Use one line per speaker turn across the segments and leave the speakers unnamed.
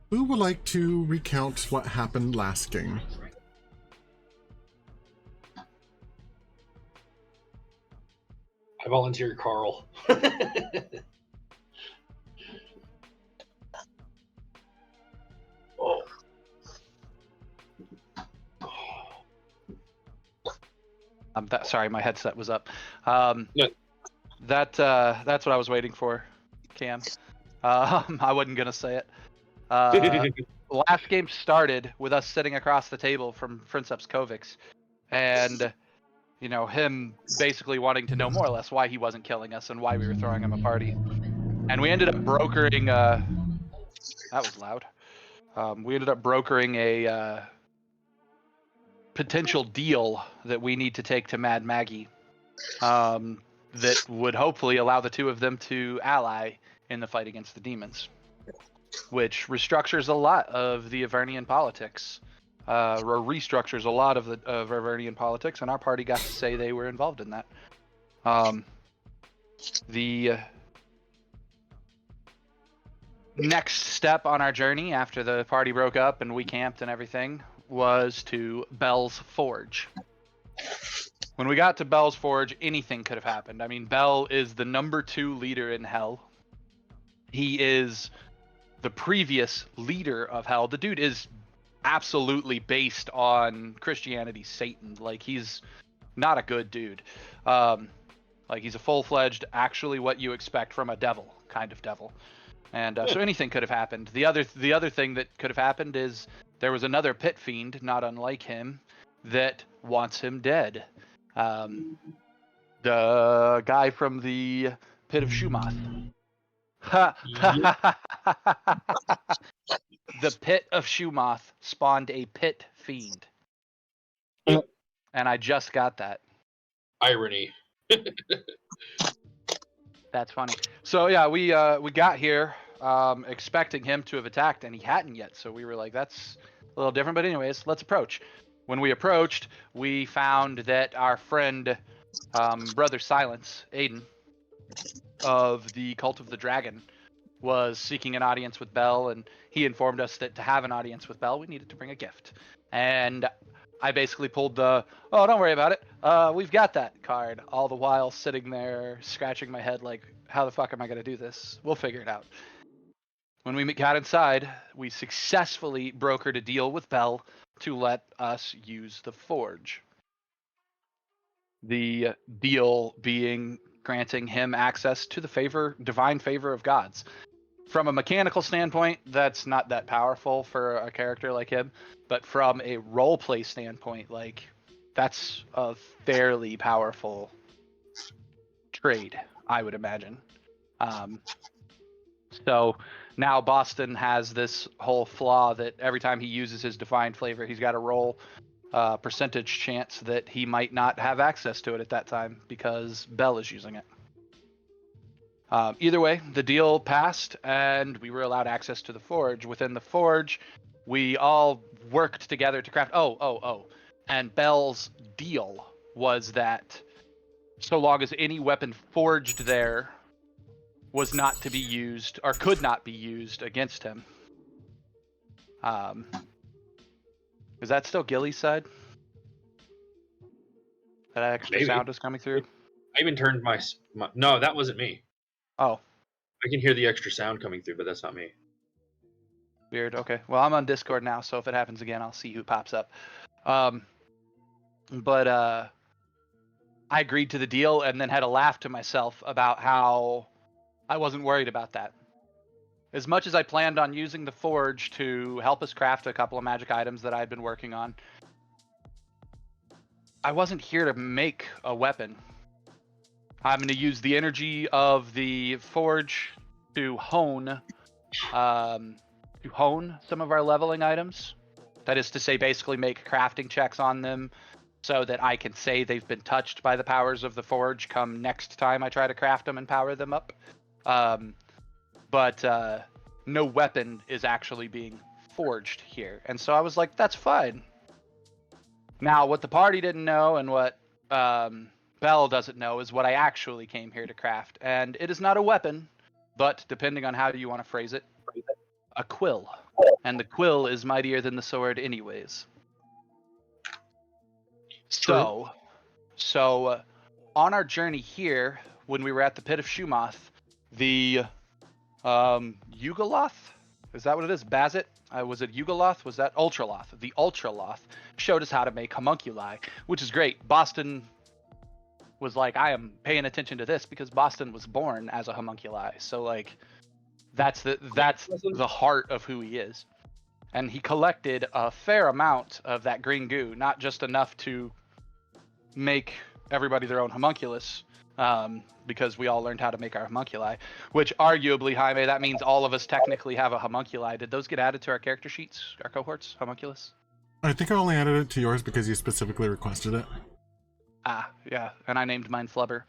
Who would like to recount what happened last game?
I volunteer Carl. Oh.
Sorry, my headset was up.
Yeah.
That's what I was waiting for, Cam. I wasn't gonna say it. Last game started with us sitting across the table from Princeps Kovics, and him basically wanting to know more or less why he wasn't killing us and why we were throwing him a party. And we ended up brokering. That was loud. We ended up brokering a potential deal that we need to take to Mad Maggie, that would hopefully allow the two of them to ally in the fight against the demons, which restructures a lot of the Avernian politics, or restructures a lot of Avernian politics, and our party got to say they were involved in that. The next step on our journey after the party broke up and we camped and everything was to Bell's Forge. When we got to Bell's Forge, anything could have happened. I mean, Bell is the #2 leader in Hell. He is the previous leader of Hell. The dude is absolutely based on Christianity's Satan. Like, he's not a good dude. Like, he's a full-fledged, actually what you expect from a devil, kind of devil. And so anything could have happened. The other thing that could have happened is there was another pit fiend, not unlike him, that wants him dead. The guy from the Pit of Shumath. The Pit of Shumath spawned a pit fiend.
Yep.
And I just got that.
Irony.
That's funny. So yeah, we got here expecting him to have attacked, and he hadn't yet. So we were like, that's a little different. But anyways, let's approach. When we approached, we found that our friend, Brother Silence, Aiden, of the Cult of the Dragon, was seeking an audience with Bell, and he informed us that to have an audience with Bell, we needed to bring a gift. And I basically pulled the, oh, don't worry about it, we've got that card, all the while sitting there scratching my head like, how the fuck am I going to do this? We'll figure it out. When we got inside, we successfully brokered a deal with Bell to let us use the forge. The deal being granting him access to the divine favor of gods. From a mechanical standpoint, that's not that powerful for a character like him, but from a roleplay standpoint, like, that's a fairly powerful trade, I would imagine. So now Boston has this whole flaw that every time he uses his divine flavor, he's got to roll a percentage chance that he might not have access to it at that time because Bell is using it. Either way, the deal passed, and we were allowed access to the forge. Within the forge, we all worked together to craft... And Bell's deal was that so long as any weapon forged there was not to be used, or could not be used against him. Is that still Gilly's side? That extra sound is coming through?
I even turned my... No, that wasn't me.
Oh.
I can hear the extra sound coming through, but that's not me.
Weird, okay. Well, I'm on Discord now, so if it happens again, I'll see who pops up. But I agreed to the deal and then had a laugh to myself about how I wasn't worried about that. As much as I planned on using the forge to help us craft a couple of magic items that I had been working on, I wasn't here to make a weapon. I'm going to use the energy of the forge to hone some of our leveling items. That is to say, basically make crafting checks on them so that I can say they've been touched by the powers of the forge come next time I try to craft them and power them up. But no weapon is actually being forged here. And so I was like, that's fine. Now, what the party didn't know and what Bell doesn't know is what I actually came here to craft. And it is not a weapon, but depending on how you want to phrase it, a quill. and the quill is mightier than the sword anyways.
True.
So on our journey here, when we were at the Pit of Shumath, the Yugoloth, is that what it is? Bazit? Was it Yugoloth? Was that Ultraloth? The Ultraloth showed us how to make homunculi, which is great. Boston was like, I am paying attention to this because Boston was born as a homunculi. So like, that's the heart of who he is. And he collected a fair amount of that green goo, not just enough to make everybody their own homunculus, because we all learned how to make our homunculi, which arguably, Jaime, that means all of us technically have a homunculi. Did those get added to our character sheets, our cohorts, homunculus?
I think I only added it to yours because you specifically requested it.
Ah, yeah, and I named mine Flubber.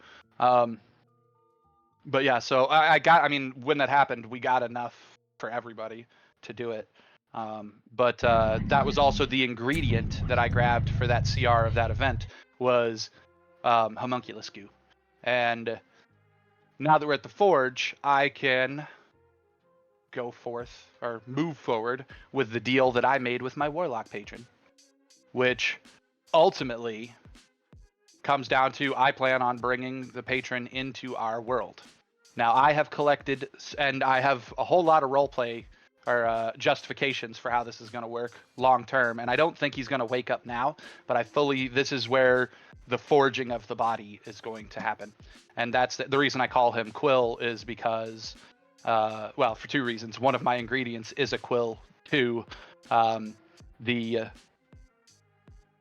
But yeah, so I mean, when that happened, we got enough for everybody to do it. But that was also the ingredient that I grabbed for that CR of that event was homunculus goo. And now that we're at the forge, I can go forth or move forward with the deal that I made with my warlock patron, which ultimately comes down to I plan on bringing the patron into our world. Now I have collected, and I have a whole lot of roleplay or justifications for how this is going to work long term, and I don't think he's going to wake up now, but this is where the forging of the body is going to happen. And that's the reason I call him Quill, is because well, for two reasons. One of my ingredients is a quill. Two,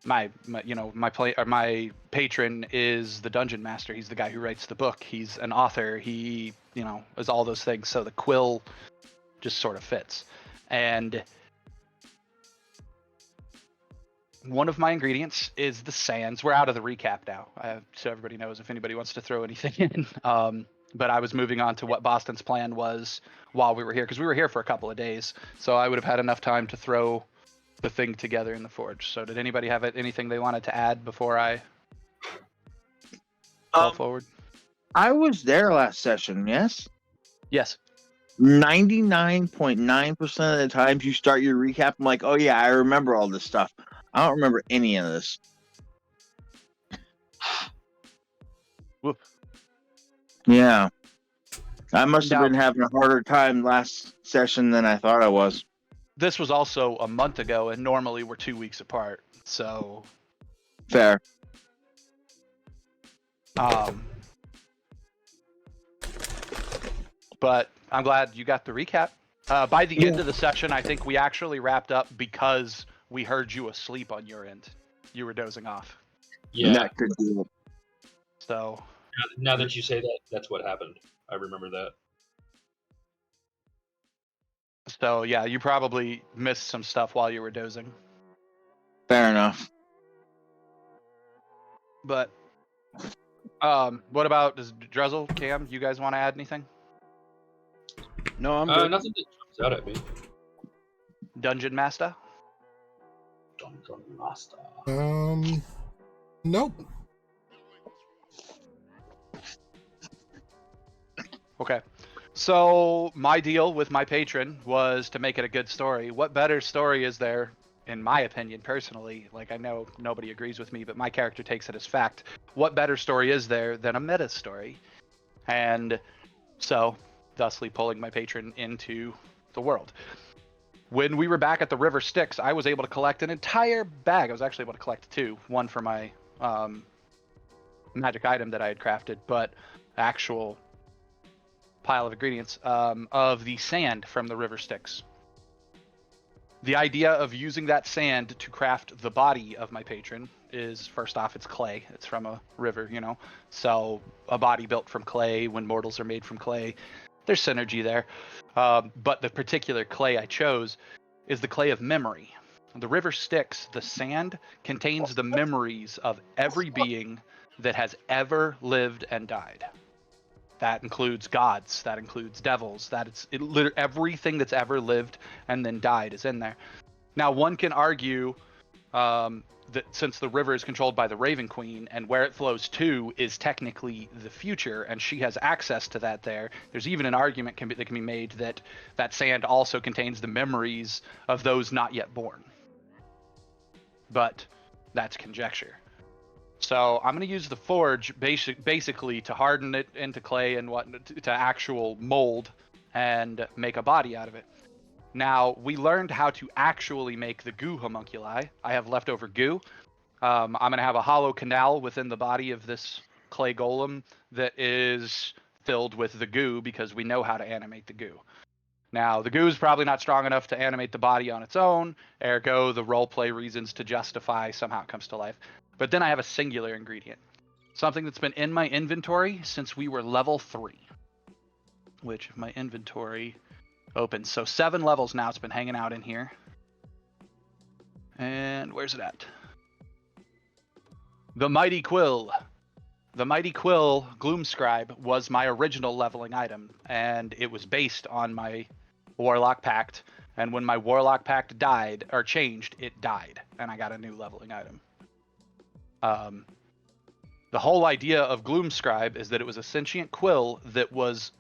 my patron is the dungeon master. He's the guy who writes the book. He's an author. He, is all those things. So the quill just sort of fits. And one of my ingredients is the sands. We're out of the recap now, so everybody knows if anybody wants to throw anything in. But I was moving on to what Boston's plan was while we were here, because we were here for a couple of days. So I would have had enough time to throw the thing together in the forge. So did anybody have anything they wanted to add before I go forward?
I was there last session, yes?
Yes.
99.9% of the times you start your recap, I'm like, oh yeah, I remember all this stuff. I don't remember any of this.
Whoop.
Yeah. I must have been having a harder time last session than I thought I was.
This was also a month ago, and normally we're 2 weeks apart, so...
Fair.
But I'm glad you got the recap. By the end of the session, I think we actually wrapped up because we heard you asleep on your end. You were dozing off.
Yeah.
Not good deal.
So...
Now that you say that, that's what happened. I remember that.
So, yeah, you probably missed some stuff while you were dozing.
Fair enough.
But, what about, does Druzzl, Cam, you guys want to add anything?
No, I'm good.
Nothing that jumps out at me.
Dungeon Master?
Dungeon Master.
Nope.
Okay. So my deal with my patron was to make it a good story. What better story is there, in my opinion, personally? Like, I know nobody agrees with me, but my character takes it as fact. What better story is there than a meta story? And so, thusly pulling my patron into the world. When we were back at the River Styx, I was able to collect an entire bag. I was actually able to collect two. One for my magic item that I had crafted, but actual pile of ingredients of the sand from the River Styx. The idea of using that sand to craft the body of my patron is, first off, it's clay. It's from a river, so a body built from clay, when mortals are made from clay, there's synergy there. But the particular clay I chose is the clay of memory. The River Styx, the sand, contains the memories of every being that has ever lived and died. That includes gods, that includes devils, everything that's ever lived and then died is in there. Now, one can argue that since the river is controlled by the Raven Queen and where it flows to is technically the future, and she has access to that there's even an argument that can be made that that sand also contains the memories of those not yet born. But that's conjecture. So I'm going to use the forge basically to harden it into clay and to actual mold and make a body out of it. Now, we learned how to actually make the goo homunculi. I have leftover goo. I'm going to have a hollow canal within the body of this clay golem that is filled with the goo because we know how to animate the goo. Now, the goo is probably not strong enough to animate the body on its own, ergo the roleplay reasons to justify somehow it comes to life. But then I have a singular ingredient, something that's been in my inventory since we were level 3, which my inventory opens. So 7 levels now it's been hanging out in here. And where's it at? The Mighty Quill. The Mighty Quill Gloomscribe was my original leveling item, and it was based on my Warlock Pact. And when my Warlock Pact died, or changed, it died, and I got a new leveling item. The whole idea of Gloomscribe is that it was a sentient quill that was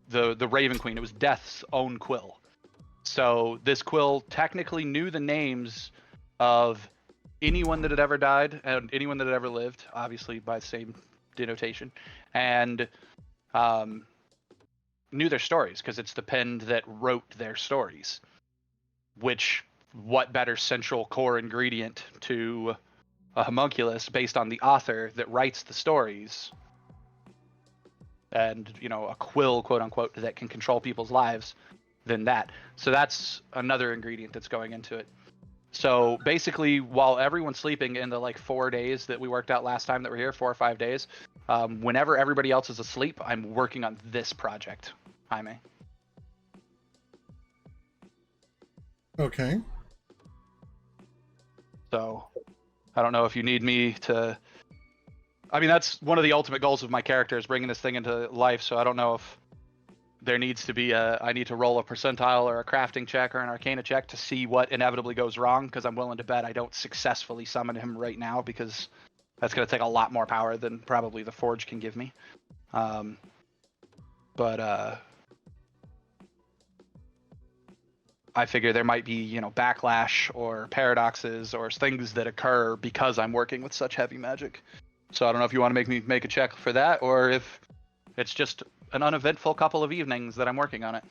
the Raven Queen. It was Death's own quill. So this quill technically knew the names of anyone that had ever died and anyone that had ever lived, obviously by the same denotation, and knew their stories because it's the pen that wrote their stories. Which, what better central core ingredient to a homunculus based on the author that writes the stories and, you know, a quill, quote unquote, that can control people's lives than that. So that's another ingredient that's going into it. So basically, while everyone's sleeping in the like 4 days that we worked out last time that we're here, 4 or 5 days, whenever everybody else is asleep, I'm working on this project, Jaime.
Okay.
So I don't know if you need me to... I mean, that's one of the ultimate goals of my character is bringing this thing into life, so I don't know if there needs to be I need to roll a percentile or a crafting check or an arcana check to see what inevitably goes wrong, because I'm willing to bet I don't successfully summon him right now, because that's going to take a lot more power than probably the forge can give me. I figure there might be, you know, backlash or paradoxes or things that occur because I'm working with such heavy magic. So I don't know if you want to make me make a check for that, or if it's just an uneventful couple of evenings that I'm working on it.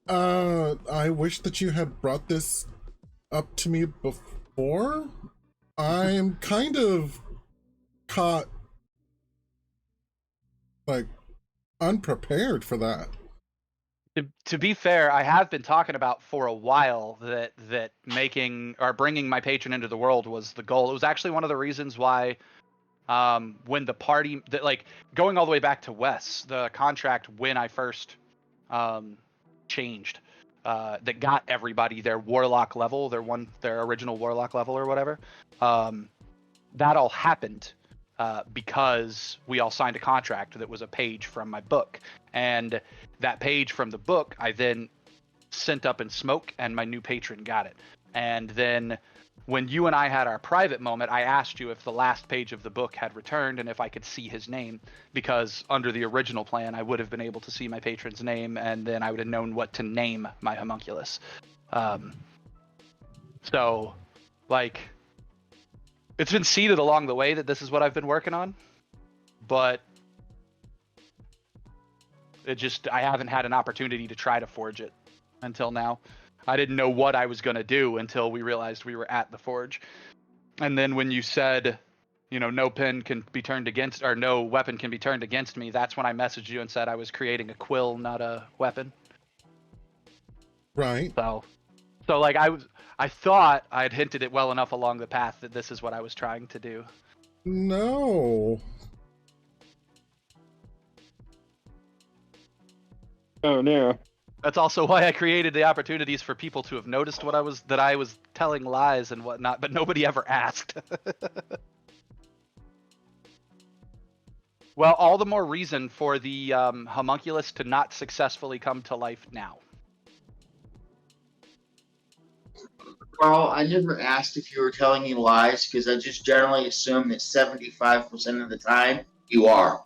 I wish that you had brought this up to me before. I'm kind of caught, like, unprepared for that.
To be fair, I have been talking about for a while that making or bringing my patron into the world was the goal. It was actually one of the reasons why when the party that, like, going all the way back to Wes, the contract when I first changed that got everybody their warlock level, their original warlock level or whatever. That all happened because we all signed a contract that was a page from my book. And that page from the book, I then sent up in smoke, and my new patron got it. And then when you and I had our private moment, I asked you if the last page of the book had returned and if I could see his name, because under the original plan, I would have been able to see my patron's name, and then I would have known what to name my homunculus. So, like, it's been seeded along the way that this is what I've been working on, but I haven't had an opportunity to try to forge it until now. I didn't know what I was going to do until we realized we were at the forge. And then when you said, you know, no pen can be turned against, or no weapon can be turned against me, that's when I messaged you and said I was creating a quill, not a weapon.
Right.
So like I thought I had hinted it well enough along the path that this is what I was trying to do.
No.
Oh no.
That's also why I created the opportunities for people to have noticed that I was telling lies and whatnot, but nobody ever asked. Well, all the more reason for the homunculus to not successfully come to life now.
Sproul, I never asked if you were telling me lies because I just generally assume that 75% of the time you are.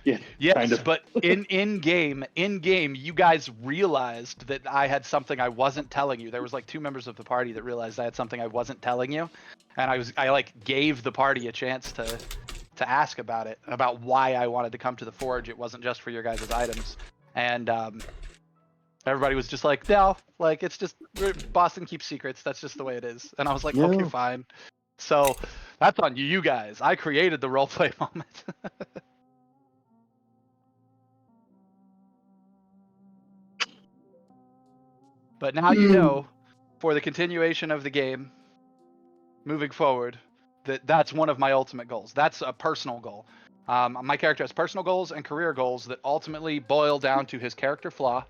Yeah.
Yes,
kind of.
but in game, you guys realized that I had something I wasn't telling you. There was like 2 members of the party that realized I had something I wasn't telling you, and I like gave the party a chance to ask about it, about why I wanted to come to the forge. It wasn't just for your guys' items, and everybody was just like, no, like it's just Boston keeps secrets. That's just the way it is. And I was like, okay,
Yeah.
fine. So that's on you guys. I created the roleplay moment. But now you know, for the continuation of the game, moving forward, that's one of my ultimate goals. That's a personal goal. My character has personal goals and career goals that ultimately boil down to his character flaw,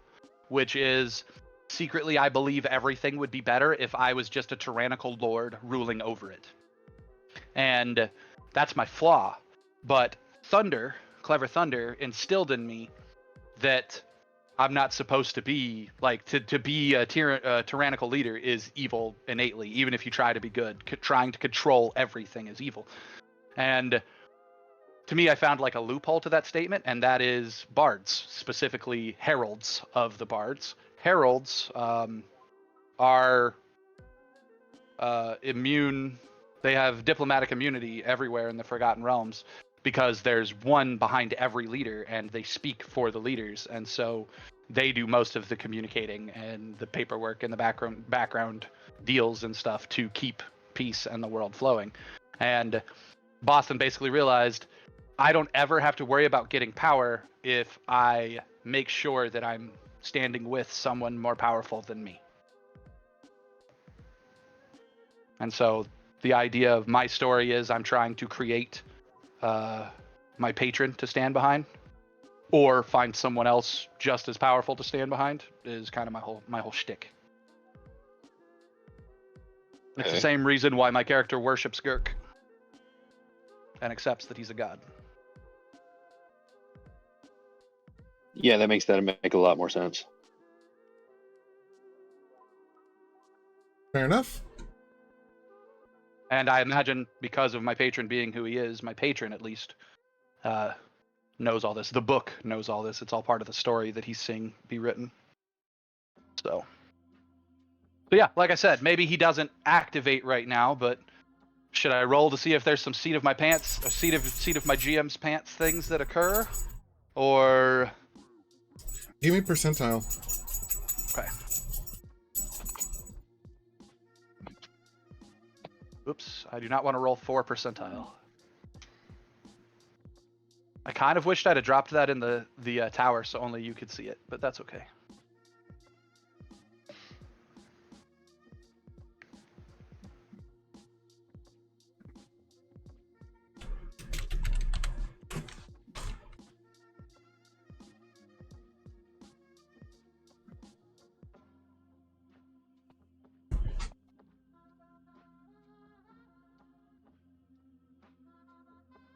which is secretly I believe everything would be better if I was just a tyrannical lord ruling over it. And that's my flaw. But Thunder, Clever Thunder, instilled in me that I'm not supposed to be like to be a tyrannical leader is evil innately, even if you try to be good. Trying to control everything is evil. And to me, I found like a loophole to that statement, and that is bards, specifically heralds of the bards. Heralds are immune. They have diplomatic immunity everywhere in the Forgotten Realms because there's one behind every leader, and they speak for the leaders, and so they do most of the communicating and the paperwork and the background deals and stuff to keep peace and the world flowing. And Boston basically realized I don't ever have to worry about getting power if I make sure that I'm standing with someone more powerful than me. And so the idea of my story is I'm trying to create my patron to stand behind, or find someone else just as powerful to stand behind, is kind of my whole shtick. It's the same reason why my character worships Gurk and accepts that he's a god.
Yeah, that makes a lot more sense.
Fair enough.
And I imagine because of my patron being who he is, my patron at least knows all this. The book knows all this. It's all part of the story that he's seeing be written. So yeah, like I said, maybe he doesn't activate right now, but should I roll to see if there's some seat of my pants, or seat of my GM's pants things that occur, or
Give me percentile.
okay. Oops, I do not want to roll 4 percentile. I kind of wished I'd have dropped that in the tower so only you could see it, but that's okay.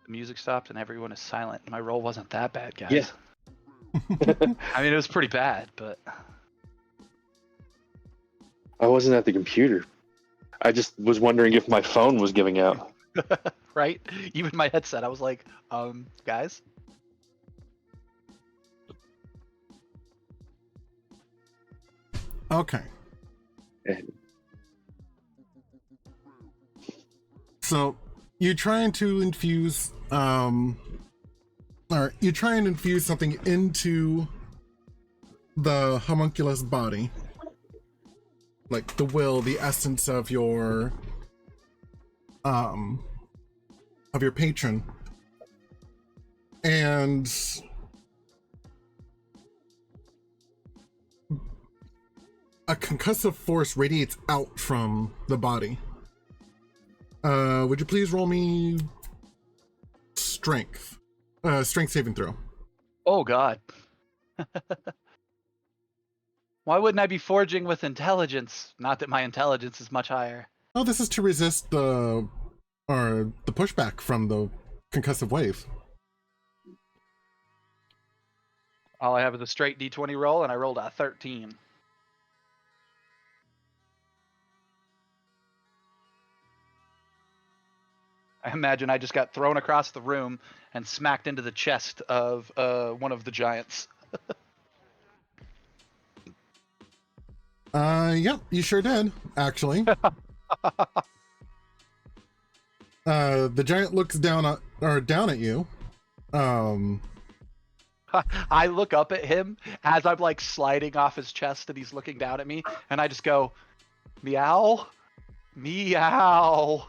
The music stopped and everyone is silent. My roll wasn't that bad, guys.
Yeah.
I mean, it was pretty bad, but
I wasn't at the computer. I just was wondering if my phone was giving out.
right? Even my headset, I was like, guys?
Okay. So you're trying to infuse or you try and infuse something into the homunculus body, like the will, the essence of your patron, and a concussive force radiates out from the body. Would you please roll me strength saving throw?
Oh god. Why wouldn't I be forging with intelligence? Not that my intelligence is much higher.
Oh, this is to resist the pushback from the concussive wave.
All I have is a straight D20 roll, and I rolled a 13. I imagine I just got thrown across the room and smacked into the chest of one of the giants.
Yep, you sure did, actually. The giant looks down at you.
I look up at him as I'm like sliding off his chest and he's looking down at me, and I just go, meow, meow.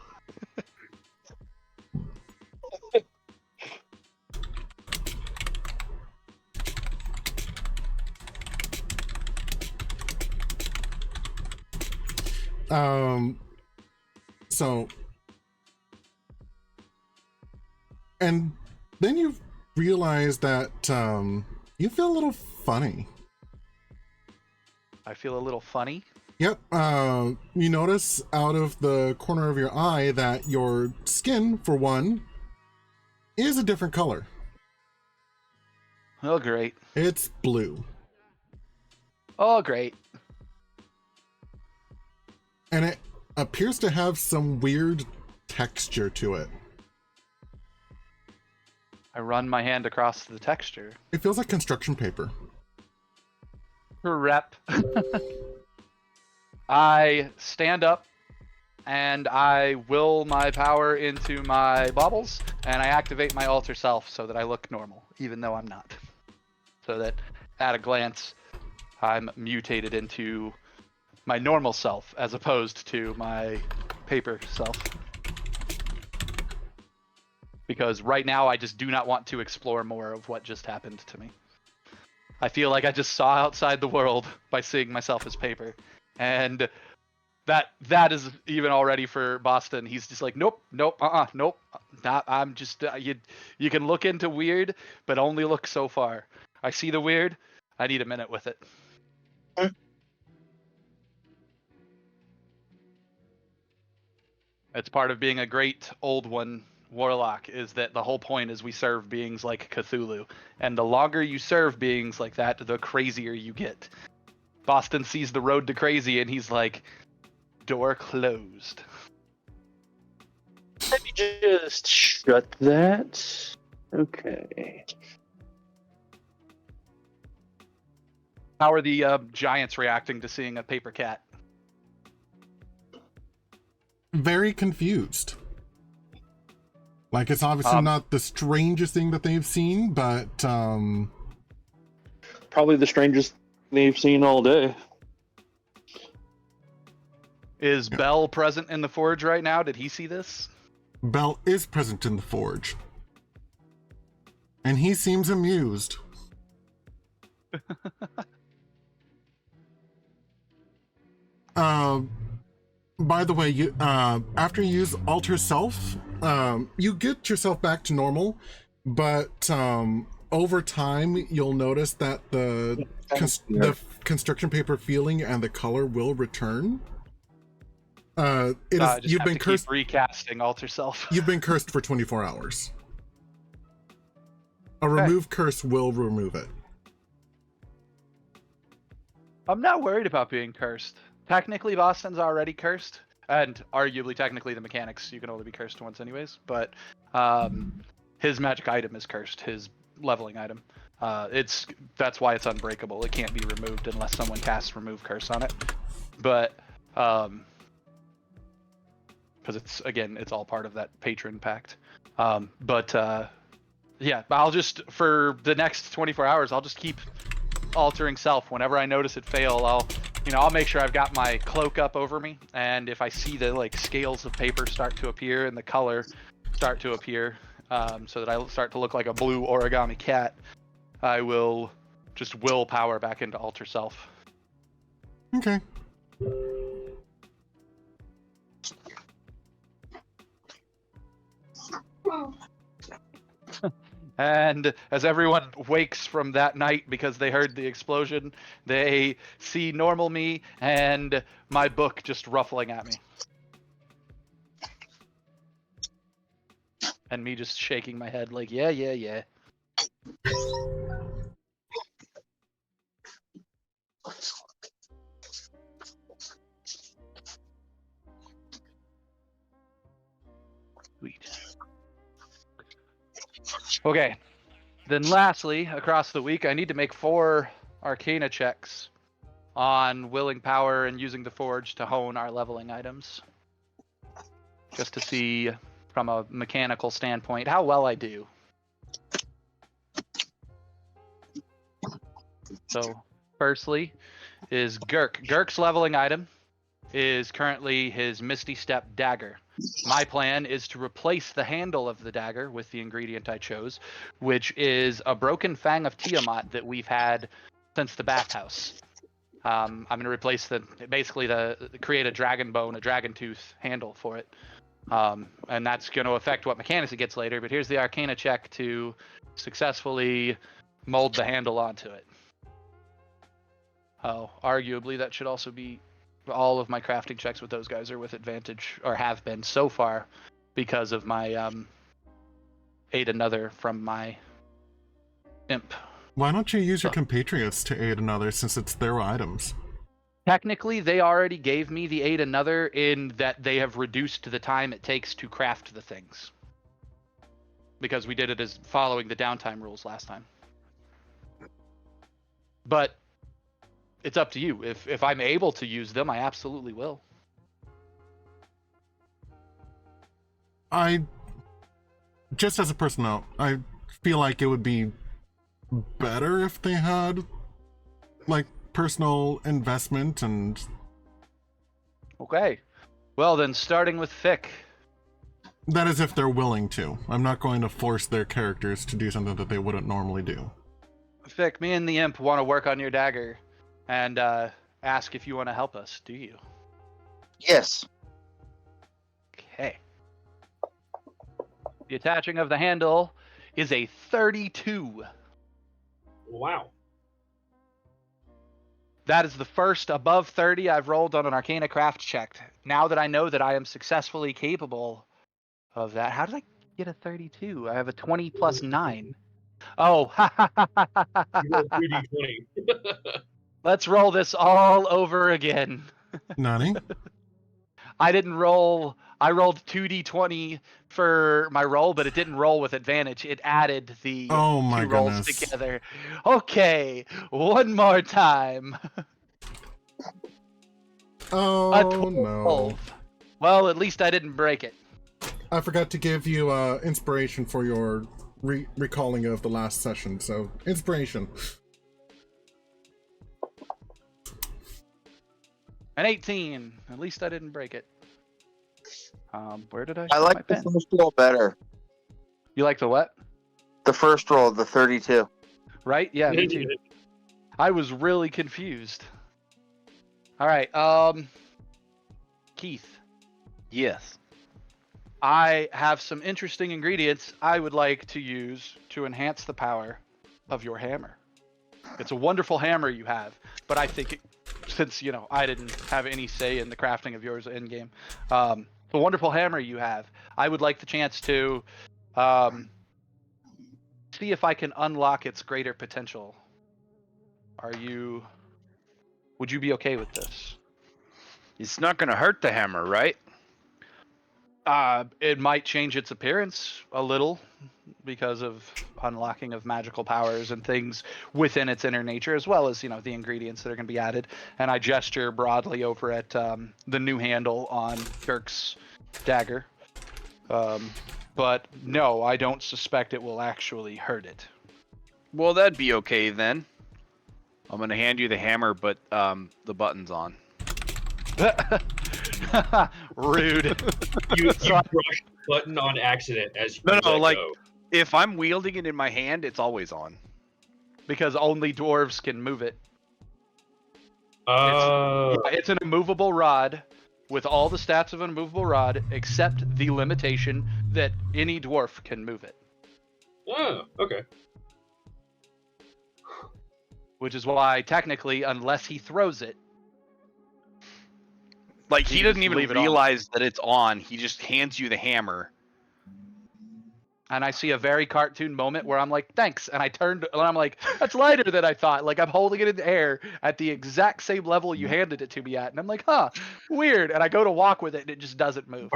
So, and then you realize that you feel a little funny.
I feel a little funny.
Yep. You notice out of the corner of your eye that your skin, for one, is a different color.
Oh, great.
It's blue.
Oh, great.
And it appears to have some weird texture to it.
I run my hand across the texture.
It feels like construction paper.
Rep. I stand up and I will my power into my baubles and I activate my alter self so that I look normal, even though I'm not. So that at a glance, I'm mutated into my normal self as opposed to my paper self. Because right now I just do not want to explore more of what just happened to me. I feel like I just saw outside the world by seeing myself as paper. And that is even already for Boston. He's just like, nope, nope, nope. Not, I'm just, you can look into weird, but only look so far. I see the weird, I need a minute with it. It's part of being a great old one warlock, is that the whole point is we serve beings like Cthulhu. And the longer you serve beings like that, the crazier you get. Boston sees the road to crazy and he's like, door closed.
Let me just shut that. Okay.
How are the giants reacting to seeing a paper cat?
Very confused. Like, it's obviously not the strangest thing that they've seen, but
Probably the strangest they've seen all day.
Is Bell present in the forge right now? Did he see this?
Bell is present in the forge. And he seems amused. By the way, you after you use alter self, you get yourself back to normal, but over time you'll notice that the construction paper feeling and the color will return. You've been cursed.
Keep recasting alter self.
You've been cursed for 24 hours. A remove curse will remove it.
I'm not worried about being cursed. Technically, Boston's already cursed, and arguably, technically, the mechanics, you can only be cursed once anyways, but his magic item is cursed, his leveling item. That's why it's unbreakable. It can't be removed unless someone casts remove curse on it. But, because it's all part of that patron pact. Yeah, I'll just, for the next 24 hours, I'll just keep altering self. Whenever I notice it fail, I'll make sure I've got my cloak up over me, and if I see the like scales of paper start to appear and the color start to appear, so that I start to look like a blue origami cat, I will just willpower back into alter self.
Okay.
And as everyone wakes from that night because they heard the explosion, they see normal me and my book just ruffling at me. And me just shaking my head like, yeah, yeah, yeah. Sweet. Okay. Then lastly, across the week, I need to make 4 Arcana checks on willing power and using the forge to hone our leveling items. Just to see, from a mechanical standpoint, how well I do. So, firstly, is Gurk. Gurk's leveling item is currently his Misty Step dagger. My plan is to replace the handle of the dagger with the ingredient I chose, which is a broken fang of Tiamat that we've had since the bathhouse. I'm going to replace create a dragon bone, a dragon tooth handle for it. And that's going to affect what mechanics it gets later, but here's the Arcana check to successfully mold the handle onto it. Oh, arguably that should also be all of my crafting checks with those guys are with advantage, or have been so far, because of my aid another from my imp.
Why don't you use your compatriots to aid another, since it's their items?
Technically, they already gave me the aid another in that they have reduced the time it takes to craft the things. Because we did it as following the downtime rules last time. But it's up to you. If I'm able to use them, I absolutely will.
Just as a personal note, I feel like it would be better if they had, like, personal investment and...
Okay. Well, then, starting with Fick.
That is if they're willing to. I'm not going to force their characters to do something that they wouldn't normally do.
Fick, me and the imp want to work on your dagger and ask if you want to help us. Do you?
Yes.
Okay. The attaching of the handle is a 32.
Wow.
That is the first above 30 I've rolled on an Arcana craft check. Now that I know that I am successfully capable of that, how did I get a 32? I have a 20 plus 9. Oh,
You rolled 3d20.
let's roll this all over again.
Nani?
I didn't roll. I rolled 2d20 for my roll, but it didn't roll with advantage. It added the
Oh my
two rolls
goodness.
together. Okay, one more time.
Oh
A 12.
no.
Well, at least I didn't break it.
I forgot to give you inspiration for your recalling of the last session, so inspiration.
An 18. At least I didn't break it. Where did I?
I
set
like
my
the
pen?
first roll better.
You like the what?
The first roll, the 32.
Right? Yeah, me too. I was really confused. All right. Keith,
Yes.
I have some interesting ingredients I would like to use to enhance the power of your hammer. It's a wonderful hammer you have, but I think since, I didn't have any say in the crafting of yours in game, the wonderful hammer you have, I would like the chance to see if I can unlock its greater potential. Would you be okay with this?
It's not going to hurt the hammer, right?
It might change its appearance a little because of unlocking of magical powers and things within its inner nature, as well as, the ingredients that are going to be added. And I gesture broadly over at the new handle on Kirk's dagger. But no, I don't suspect it will actually hurt it.
Well, that'd be okay then. I'm going to hand you the hammer, but the button's on.
Rude.
You brushed the button on accident as you let go.
If I'm wielding it in my hand, it's always on.
Because only dwarves can move it.
Oh.
It's an immovable rod with all the stats of an immovable rod, except the limitation that any dwarf can move it.
Oh, okay.
Which is why, technically, unless he throws it,
Like, he
You
doesn't
just
even
leave it on.
realize that it's on. He just hands you the hammer.
and I see a very cartoon moment where I'm like, thanks, and I turned, and I'm like, that's lighter than I thought. Like, I'm holding it in the air at the exact same level you handed it to me at, and I'm like, weird. And I go to walk with it, and it just doesn't move.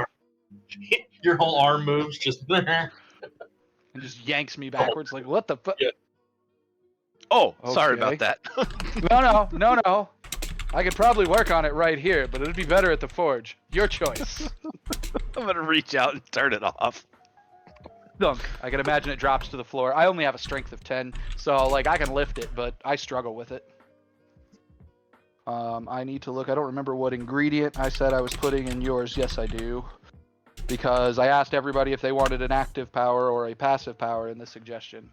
Your whole arm moves just.
and just yanks me backwards. Like, what the fuck?
Yeah.
Oh, sorry
Okay.
about that.
No. I could probably work on it right here, but it'd be better at the forge. Your choice.
I'm gonna reach out and turn it off.
Dunk. I can imagine it drops to the floor. I only have a strength of 10, so like I can lift it, but I struggle with it. I need to look. I don't remember what ingredient I said I was putting in yours. Yes, I do. Because I asked everybody if they wanted an active power or a passive power in the suggestion.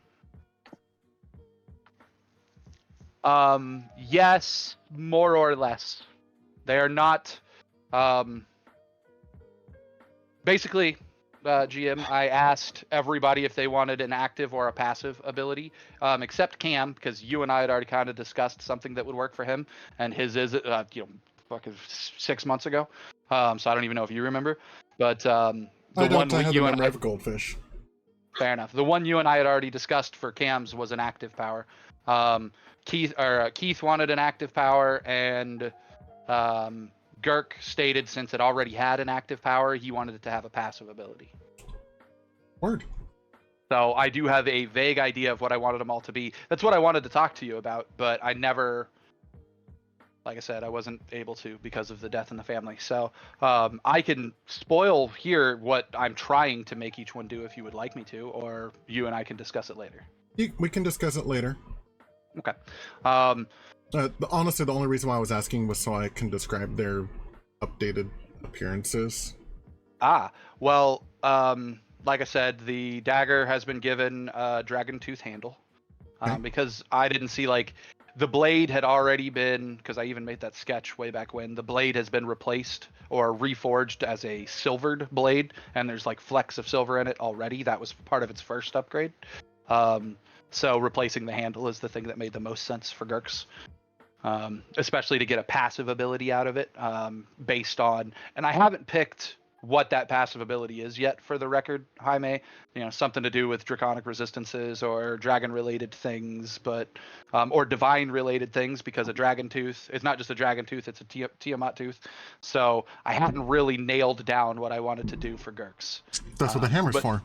Yes, more or less. They are not. Basically, GM, I asked everybody if they wanted an active or a passive ability, except Cam, because you and I had already kind of discussed something that would work for him, and his is, fucking 6 months ago. So I don't even know if you remember, but the
I
one
don't. I have
you
the
and
memory
I,
of a goldfish.
fair enough. The one you and I had already discussed for Cam's was an active power. Keith wanted an active power, and Girk stated since it already had an active power, he wanted it to have a passive ability.
Word.
So I do have a vague idea of what I wanted them all to be. That's what I wanted to talk to you about, but I never, like I said, I wasn't able to because of the death in the family. So I can spoil here what I'm trying to make each one do if you would like me to, or you and I can discuss it later.
We can discuss it later.
Okay.
Honestly, the only reason why I was asking was so I can describe their updated appearances.
Well, like I said, the dagger has been given a dragon tooth handle,
Okay.
because I didn't see, like, the blade had already been, because I even made that sketch way back when, the blade has been replaced or reforged as a silvered blade, and there's like flecks of silver in it already. That was part of its first upgrade. So replacing the handle is the thing that made the most sense for Gurks. Especially to get a passive ability out of it, based on, and I haven't picked what that passive ability is yet, for the record, Jaime. Something to do with draconic resistances or dragon-related things, but or divine-related things, because a dragon tooth, it's not just a dragon tooth, it's a Tiamat tooth. So I hadn't really nailed down what I wanted to do for Gurks.
That's what the hammer's for.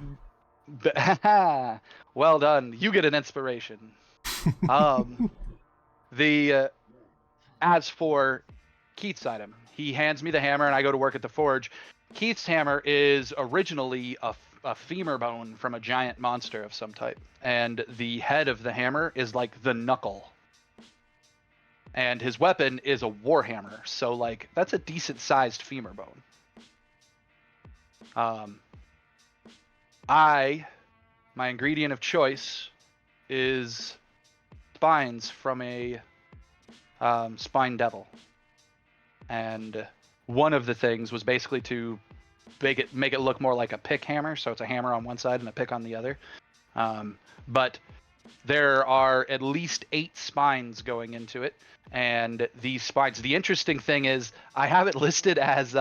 Well done. You get an inspiration. As for Keith's item, he hands me the hammer and I go to work at the forge. Keith's hammer is originally a femur bone from a giant monster of some type, and the head of the hammer is like the knuckle. And his weapon is a warhammer, so like that's a decent sized femur bone. My ingredient of choice is spines from a spine devil, and one of the things was basically to make it look more like a pick hammer, so it's a hammer on one side and a pick on the other. But there are at least 8 spines going into it, and these spines, the interesting thing is I have it listed as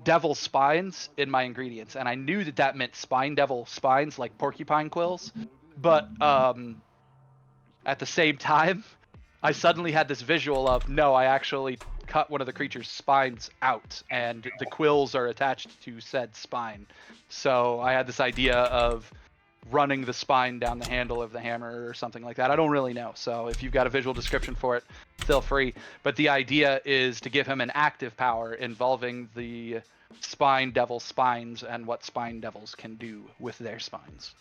devil spines in my ingredients, and I knew that meant spine devil spines, like porcupine quills, but at the same time I suddenly had this visual of, no, I actually cut one of the creature's spines out, and the quills are attached to said spine. So I had this idea of running the spine down the handle of the hammer or something like that. I don't really know. So if you've got a visual description for it, feel free. But the idea is to give him an active power involving the spine devil spines and what spine devils can do with their spines.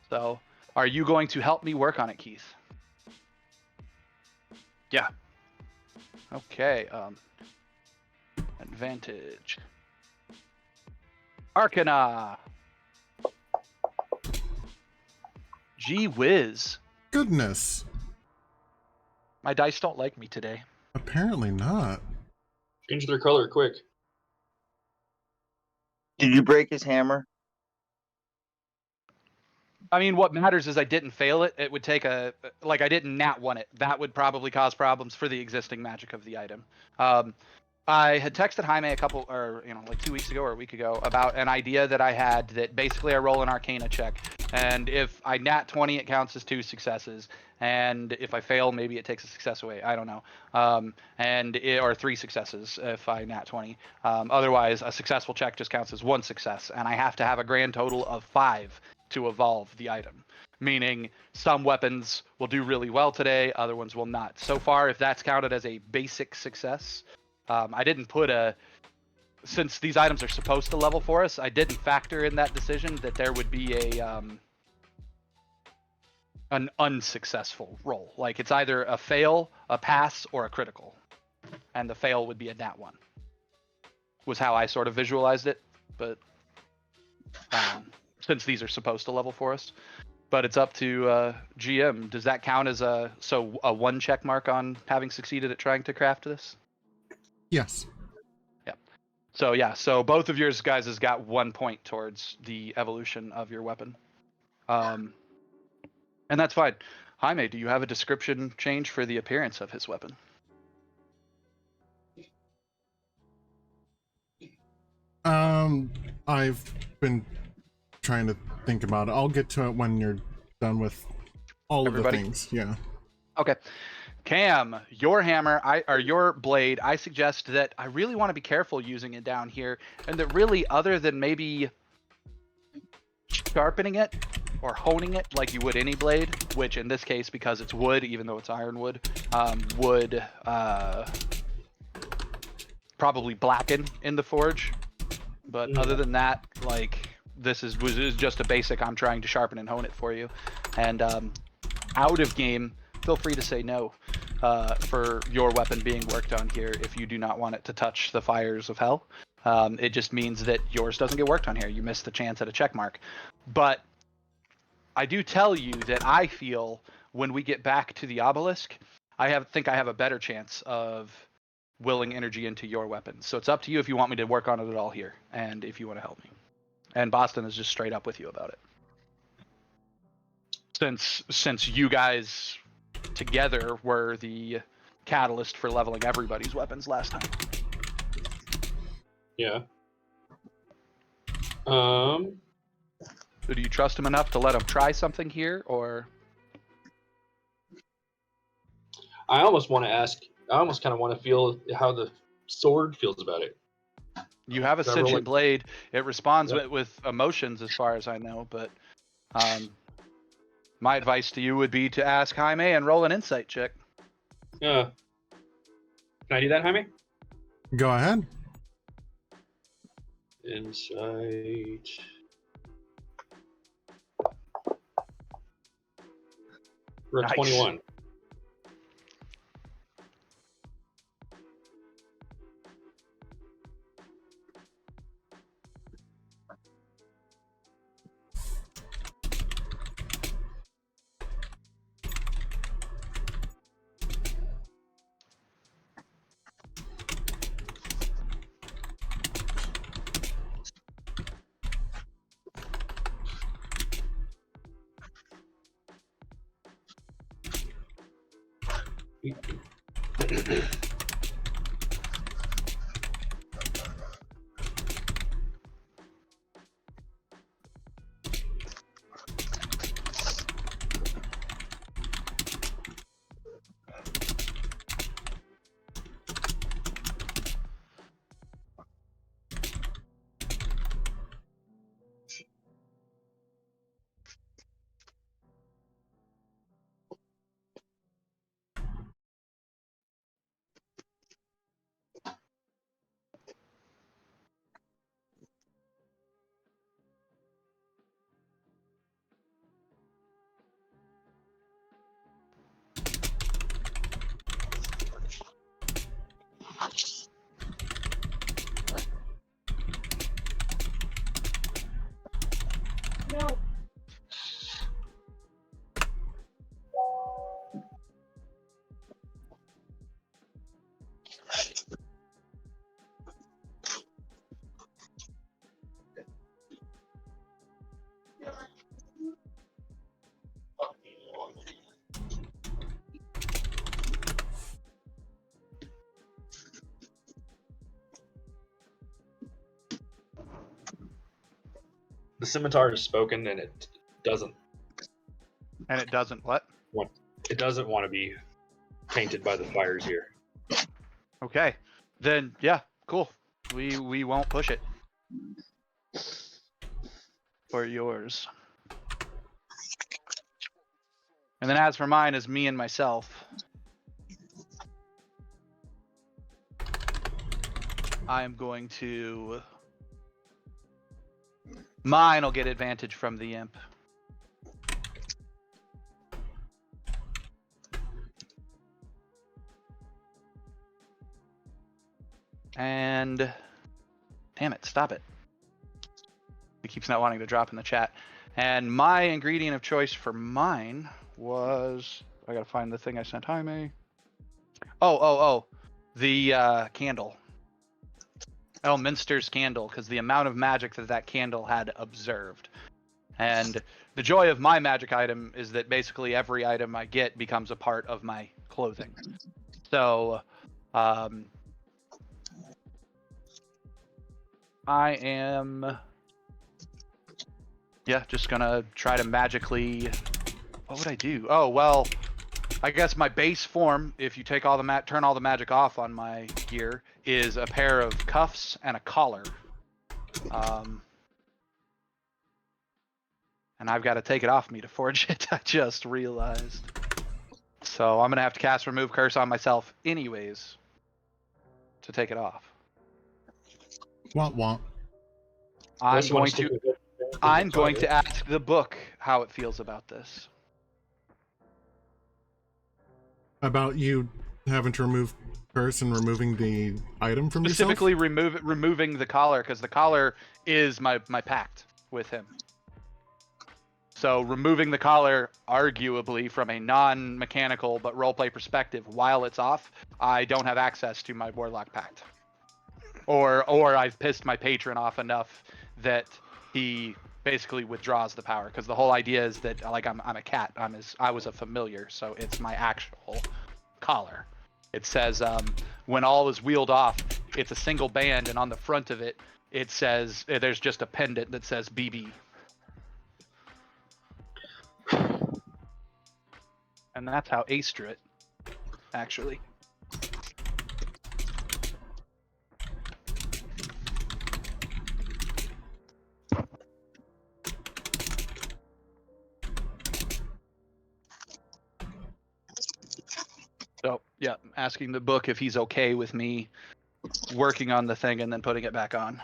So are you going to help me work on it, Keith?
Yeah.
Okay. Advantage. Arcana. Gee whiz.
Goodness.
My dice don't like me today.
Apparently not.
Change their color quick.
Did you break his hammer?
I mean, what matters is I didn't fail it. It would take I didn't nat one it. That would probably cause problems for the existing magic of the item. I had texted Jaime a couple, or like 2 weeks ago or a week ago, about an idea that I had that basically I roll an Arcana check, and if I nat 20, it counts as 2 successes, and if I fail, maybe it takes a success away. I don't know, or 3 successes if I nat 20. Otherwise, a successful check just counts as 1 success, and I have to have a grand total of 5 to evolve the item. Meaning some weapons will do really well today, other ones will not. So far, if that's counted as a basic success. I didn't put since these items are supposed to level for us, I didn't factor in that decision that there would be an unsuccessful roll. Like it's either a fail, a pass, or a critical. And the fail would be a nat 1. Was how I sort of visualized it, but since these are supposed to level for us. But it's up to GM. Does that count as a 1 check mark on having succeeded at trying to craft this?
Yes.
So both of yours guys has got 1 point towards the evolution of your weapon. And that's fine. Jaime, do you have a description change for the appearance of his weapon?
I've been trying to think about it. I'll get to it when you're done with all
Everybody?
of the things. Yeah.
Okay. Cam, your hammer, or your blade, I suggest that I really want to be careful using it down here, and that really, other than maybe sharpening it or honing it like you would any blade, which in this case, because it's wood, even though it's ironwood, would probably blacken in the forge. But other than that, like this is just a basic. I'm trying to sharpen and hone it for you, and out of game, feel free to say no for your weapon being worked on here if you do not want it to touch the fires of hell. It just means that yours doesn't get worked on here. You miss the chance at a check mark. But I do tell you that I feel when we get back to the obelisk, I think I have a better chance of willing energy into your weapon. So it's up to you if you want me to work on it at all here, and if you want to help me. And Boston is just straight up with you about it. Since you guys together were the catalyst for leveling everybody's weapons last time.
Yeah.
So do you trust him enough to let him try something here, or?
I almost want to ask. I almost kind of want to feel how the sword feels about it.
You have a
Does that roll
sentient
like-
blade. It responds
Yep.
with emotions, as far as I know. But my advice to you would be to ask Jaime and roll an insight check.
Can I do that, Jaime?
Go ahead.
Insight. We're at
Nice.
21. The scimitar is spoken, and it doesn't.
And it doesn't what?
It doesn't want to be tainted by the fires here.
Okay. Then yeah, cool. We won't push it. For yours. And then as for mine is me and myself. I am going to... Mine will get advantage from the imp. And... Damn it, stop it. It keeps not wanting to drop in the chat. And my ingredient of choice for mine was... I gotta find the thing I sent Jaime. Oh. The candle. Elminster's candle, because the amount of magic that candle had observed. And the joy of my magic item is that basically every item I get becomes a part of my clothing. So, I am... Yeah, just gonna try to magically... What would I do? Oh, well, I guess my base form, if you take all the turn all the magic off on my gear, is a pair of cuffs and a collar. And I've got to take it off me to forge it, I just realized. So I'm gonna have to cast Remove Curse on myself anyways to take it off.
Womp womp.
I'm going to ask the book how it feels about this.
About you having to remove curse and removing the item from yourself?
Specifically removing the collar, because the collar is my pact with him. So removing the collar, arguably from a non-mechanical but roleplay perspective, while it's off, I don't have access to my Warlock Pact. Or I've pissed my patron off enough that he basically withdraws the power, because the whole idea is that, like, I'm a cat. I was a familiar, so it's my actual collar. It says when all is wheeled off, it's a single band, and on the front of it, it says there's just a pendant that says BB. And that's how Ace drew it, actually. So, yeah, asking the book if he's okay with me working on the thing and then putting it back on.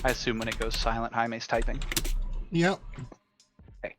I assume when it goes silent, Jaime's typing.
Yep.
Okay.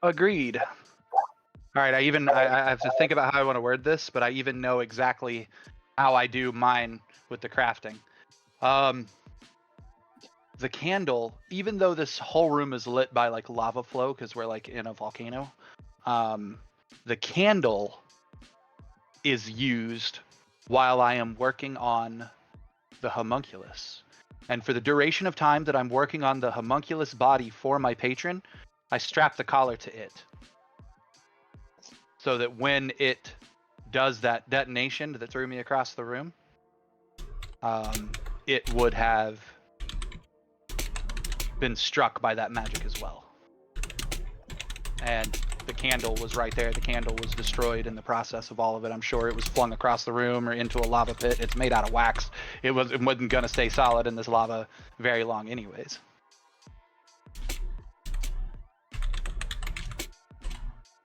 Agreed. All right, I have to think about how I want to word this, but I even know exactly how I do mine with the crafting. The candle, even though this whole room is lit by like lava flow because we're like in a volcano, the candle is used while I am working on the homunculus. And for the duration of time that I'm working on the homunculus body for my patron, I strap the collar to it. So that when it does that detonation that threw me across the room, it would have been struck by that magic as well. And the candle was right there. The candle was destroyed in the process of all of it. I'm sure it was flung across the room or into a lava pit. It's made out of wax. It wasn't going to stay solid in this lava very long anyways.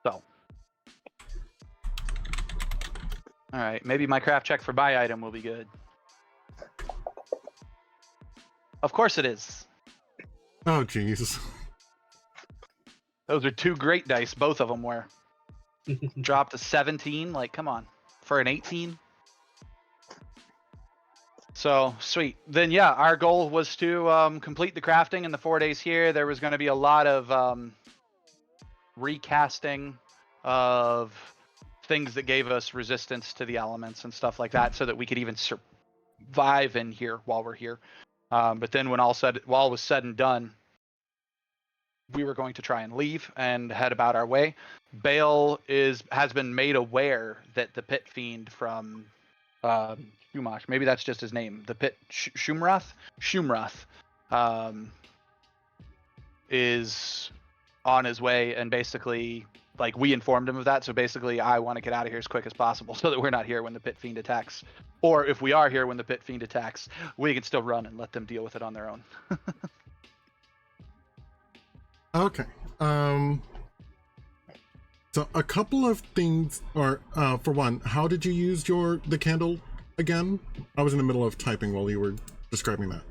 So. All right, maybe my craft check for buy item will be good. Of course it is.
Oh, jeez.
Those are 2 great dice. Both of them were. Dropped to 17. Like, come on. For an 18. So, sweet. Then, yeah, our goal was to complete the crafting in the 4 days here. There was going to be a lot of recasting of things that gave us resistance to the elements and stuff like that so that we could even survive in here while we're here. But then when all was said and done, we were going to try and leave and head about our way. Bale has been made aware that the pit fiend from Shumash, maybe that's just his name, the pit Shumrath, is on his way, and basically, like, we informed him of that. So basically, I want to get out of here as quick as possible so that we're not here when the pit fiend attacks. Or if we are here when the pit fiend attacks, we can still run and let them deal with it on their own.
Okay. So a couple of things are, for one, how did you use the candle again? I was in the middle of typing while you were describing that.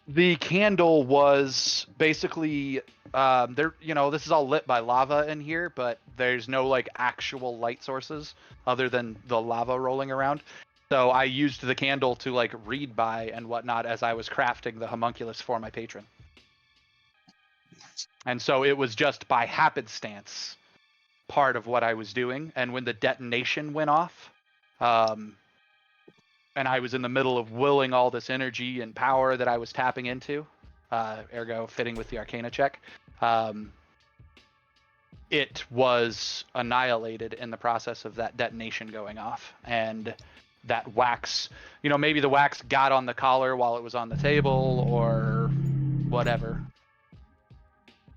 The candle was basically this is all lit by lava in here, but there's no like actual light sources other than the lava rolling around. So I used the candle to like read by and whatnot as I was crafting the homunculus for my patron. And so it was just by happenstance part of what I was doing. And when the detonation went off, and I was in the middle of willing all this energy and power that I was tapping into, ergo fitting with the Arcana check, it was annihilated in the process of that detonation going off. And that wax, maybe the wax got on the collar while it was on the table or whatever.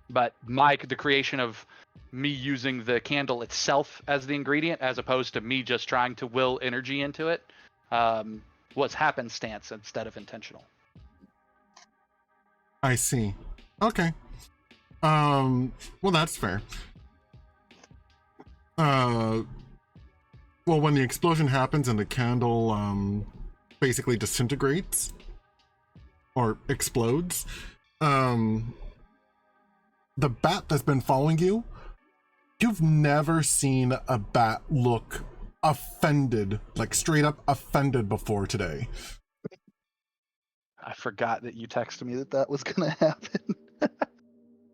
But the creation of me using the candle itself as the ingredient, as opposed to me just trying to will energy into it, was happenstance instead of intentional.
I see. Okay. Well, that's fair. Well, when the explosion happens and the candle basically disintegrates or explodes, the bat that's been following you, you've never seen a bat look offended, like straight up offended before today.
I forgot that you texted me that was gonna happen.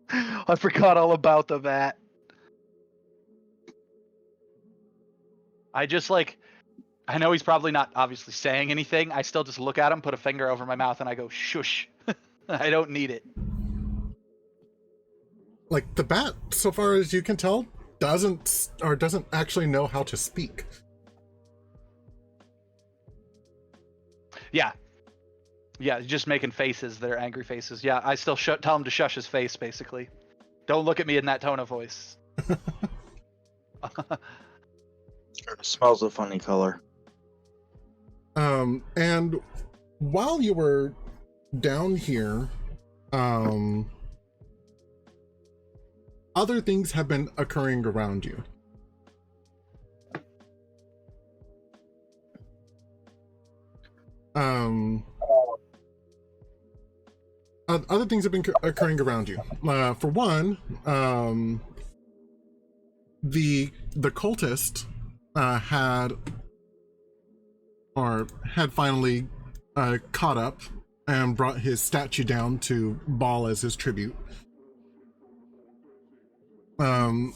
I forgot all about the bat. I just I know he's probably not obviously saying anything. I still just look at him, put a finger over my mouth, and I go, shush. I don't need it.
Like, the bat, so far as you can tell, doesn't actually know how to speak.
Yeah, just making faces that are angry faces. Yeah, I still tell him to shush his face, basically. Don't look at me in that tone of voice.
It smells a funny color.
And while you were down here, other things have been occurring around you. Other things have been occurring around you. For one, the cultist had finally caught up and brought his statue down to Baal as his tribute. Along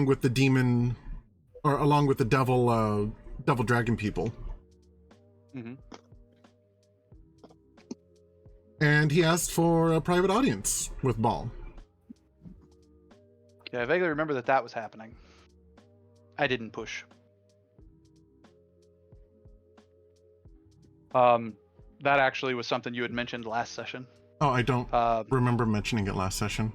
with the demon, or along with the devil dragon people.
Mm-hmm.
And he asked for a private audience with Baal.
Yeah, I vaguely remember that was happening. I didn't push. That actually was something you had mentioned last session.
Oh, I don't remember mentioning it last session.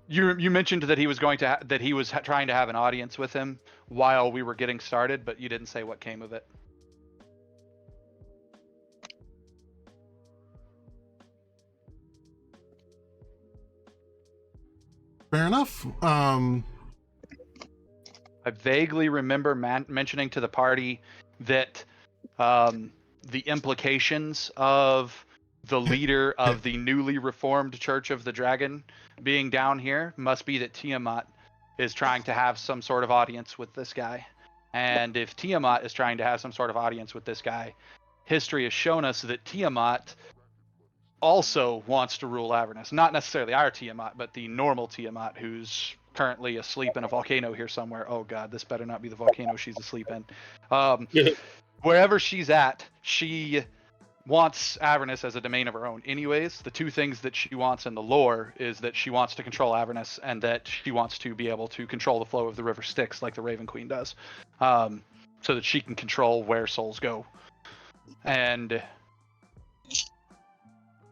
You mentioned that he was going to that he was trying to have an audience with him while we were getting started, but you didn't say what came of it.
Fair enough.
I vaguely remember mentioning to the party that the implications of the leader of the newly reformed Church of the Dragon being down here must be that Tiamat is trying to have some sort of audience with this guy. And if Tiamat is trying to have some sort of audience with this guy, history has shown us that Tiamat also wants to rule Avernus. Not necessarily our Tiamat, but the normal Tiamat who's currently asleep in a volcano here somewhere. Oh god, this better not be the volcano she's asleep in. Wherever she's at, she wants Avernus as a domain of her own. Anyways, the two things that she wants in the lore is that she wants to control Avernus and that she wants to be able to control the flow of the river Styx like the Raven Queen does, so that she can control where souls go. And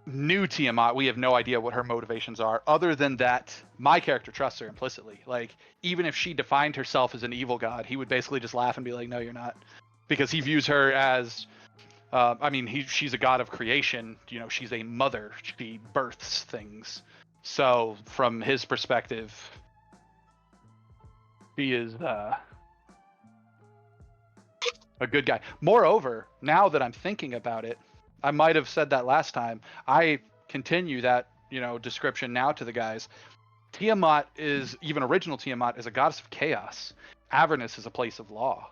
new Tiamat, we have no idea what her motivations are, other than that my character trusts her implicitly. Like, even if she defined herself as an evil god, he would basically just laugh and be like, no, you're not. Because he views her as she's a god of creation. You know, she's a mother. She births things. So from his perspective, she is a good guy. Moreover, now that I'm thinking about it, I might have said that last time. I continue that, description now to the guys. Tiamat is, even original Tiamat, is a goddess of chaos. Avernus is a place of law.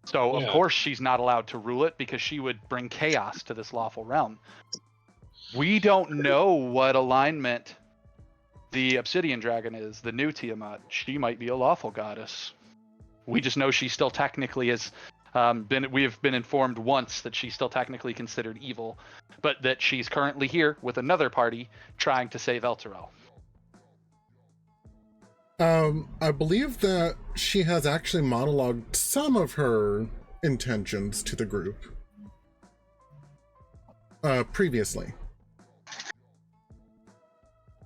So, of course, she's not allowed to rule it because she would bring chaos to this lawful realm. We don't know what alignment the Obsidian Dragon is, the new Tiamat. She might be a lawful goddess. We just know she still technically is, we have been informed once that she's still technically considered evil, but that she's currently here with another party trying to save Elturel.
I believe that she has actually monologued some of her intentions to the group previously.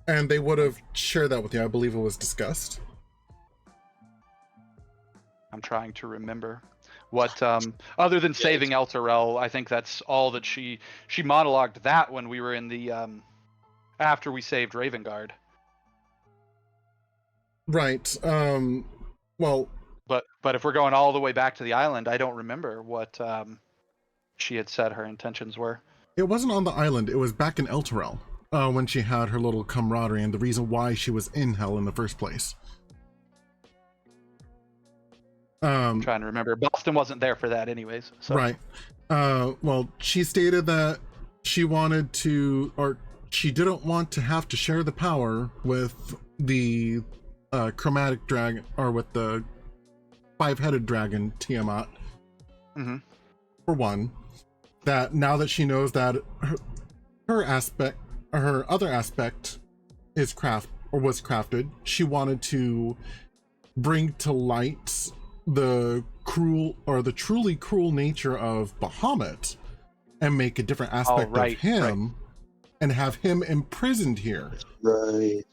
And they would have shared that with you. I believe it was discussed.
I'm trying to remember what, other than saving Elturel, I think that's all that she monologued that when we were in the, after we saved Ravengard.
Right. Well,
but if we're going all the way back to the island, I don't remember what she had said her intentions were.
It wasn't on the island. It was back in Elturel when she had her little camaraderie and the reason why she was in hell in the first place.
I'm trying to remember. Boston wasn't there for that, anyways. So.
Right. Well, she stated that she wanted to, or she didn't want to have to share the power with the chromatic dragon, or with the five-headed dragon Tiamat.
Mm-hmm.
For one, that now that she knows that her other aspect is was crafted, she wanted to bring to light the cruel, or the truly cruel nature of Bahamut and make a different aspect of him and have him imprisoned here.
Right.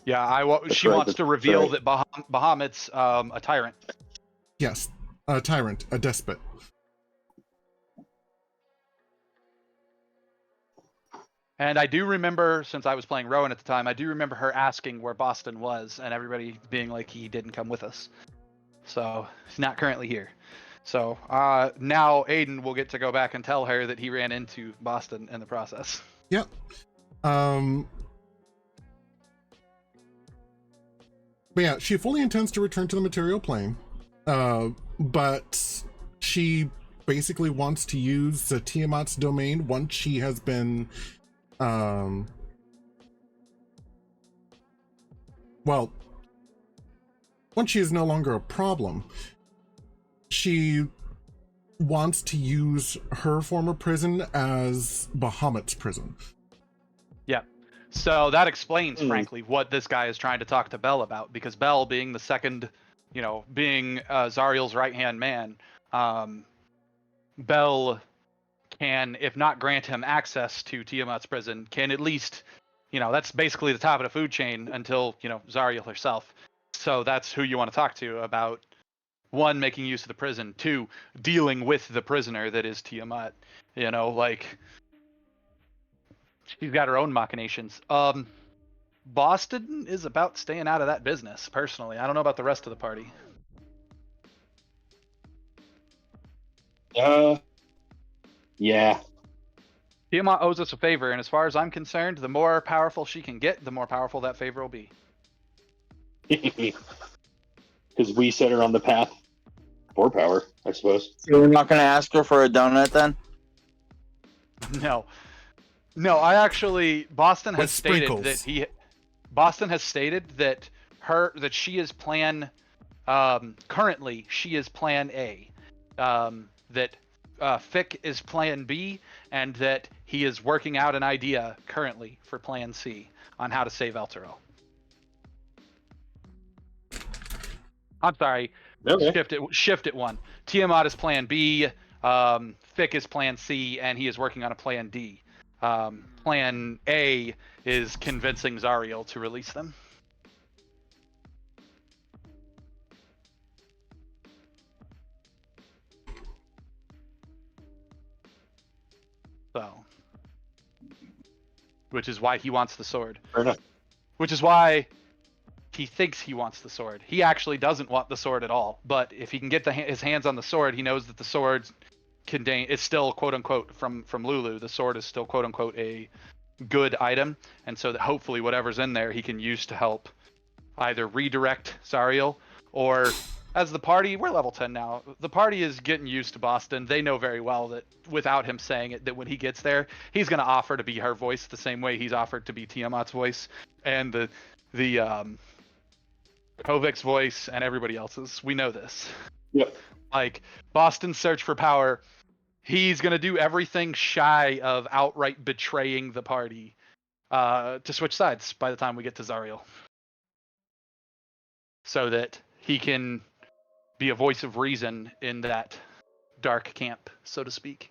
Yeah, she wants to reveal that Bahamut's a tyrant.
Yes, a tyrant, a despot.
And I do remember, since I was playing Rowan at the time, I do remember her asking where Boston was, and everybody being like, he didn't come with us. So, he's not currently here. So, now Aiden will get to go back and tell her that he ran into Boston in the process.
Yep. But yeah, she fully intends to return to the material plane, but she basically wants to use the Tiamat's domain once she has been, once she is no longer a problem. She wants to use her former prison as Bahamut's prison.
Yeah. So that explains, frankly, what this guy is trying to talk to Bell about, because Bell, being the second, being Zariel's right-hand man, Bell can, if not grant him access to Tiamat's prison, can at least, that's basically the top of the food chain until, Zariel herself. So that's who you want to talk to about, one, making use of the prison, two, dealing with the prisoner that is Tiamat. She's got her own machinations. Boston is about staying out of that business, personally. I don't know about the rest of the party.
Yeah.
Tiamat owes us a favor, and as far as I'm concerned, the more powerful she can get, the more powerful that favor will be.
Because we set her on the path for power, I suppose.
So we're not going to ask her for a donut then?
No, I actually, Boston has stated
sprinkles.
that Boston has stated that she is currently she is plan A, that Fick is plan B, and that he is working out an idea currently for plan C on how to save Elturel. I'm sorry,
Okay.
shift it one. Tiamat is plan B, Fick is plan C, and he is working on a plan D. Plan A is convincing Zariel to release them. So, which is why he wants the sword.
Fair enough.
Which is why he thinks he wants the sword. He actually doesn't want the sword at all. But if he can get his hands on the sword, he knows that the sword is still, quote unquote, from Lulu. The sword is still, quote unquote, a good item, and so that hopefully whatever's in there he can use to help either redirect Zariel, or as the party, we're level 10 now. The party is getting used to Boston. They know very well that without him saying it, that when he gets there, he's going to offer to be her voice the same way he's offered to be Tiamat's voice, and the Kovic's voice, and everybody else's. We know this.
Yep.
Like, Boston's search for power, he's going to do everything shy of outright betraying the party to switch sides by the time we get to Zariel. So that he can be a voice of reason in that dark camp, so to speak.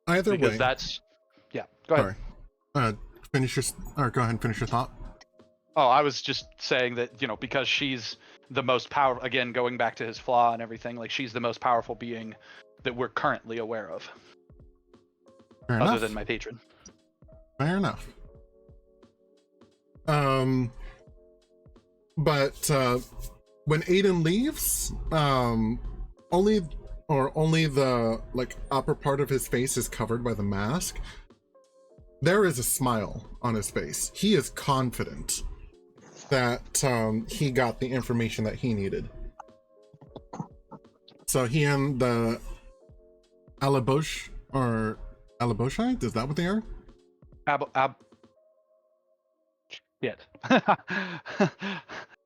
Either
Because
way.
that's... Yeah, go ahead.
Sorry. Go ahead and finish your thought.
Oh, I was just saying that, because she's the most powerful, again, going back to his flaw and everything, like, she's the most powerful being that we're currently aware of.
Fair
other
enough.
than my patron.
Fair enough. But when Aiden leaves, only the upper part of his face is covered by the mask. There is a smile on his face. He is confident that he got the information that he needed. So he and the Alabosh, or Alaboshite, is that what they are?
Shit.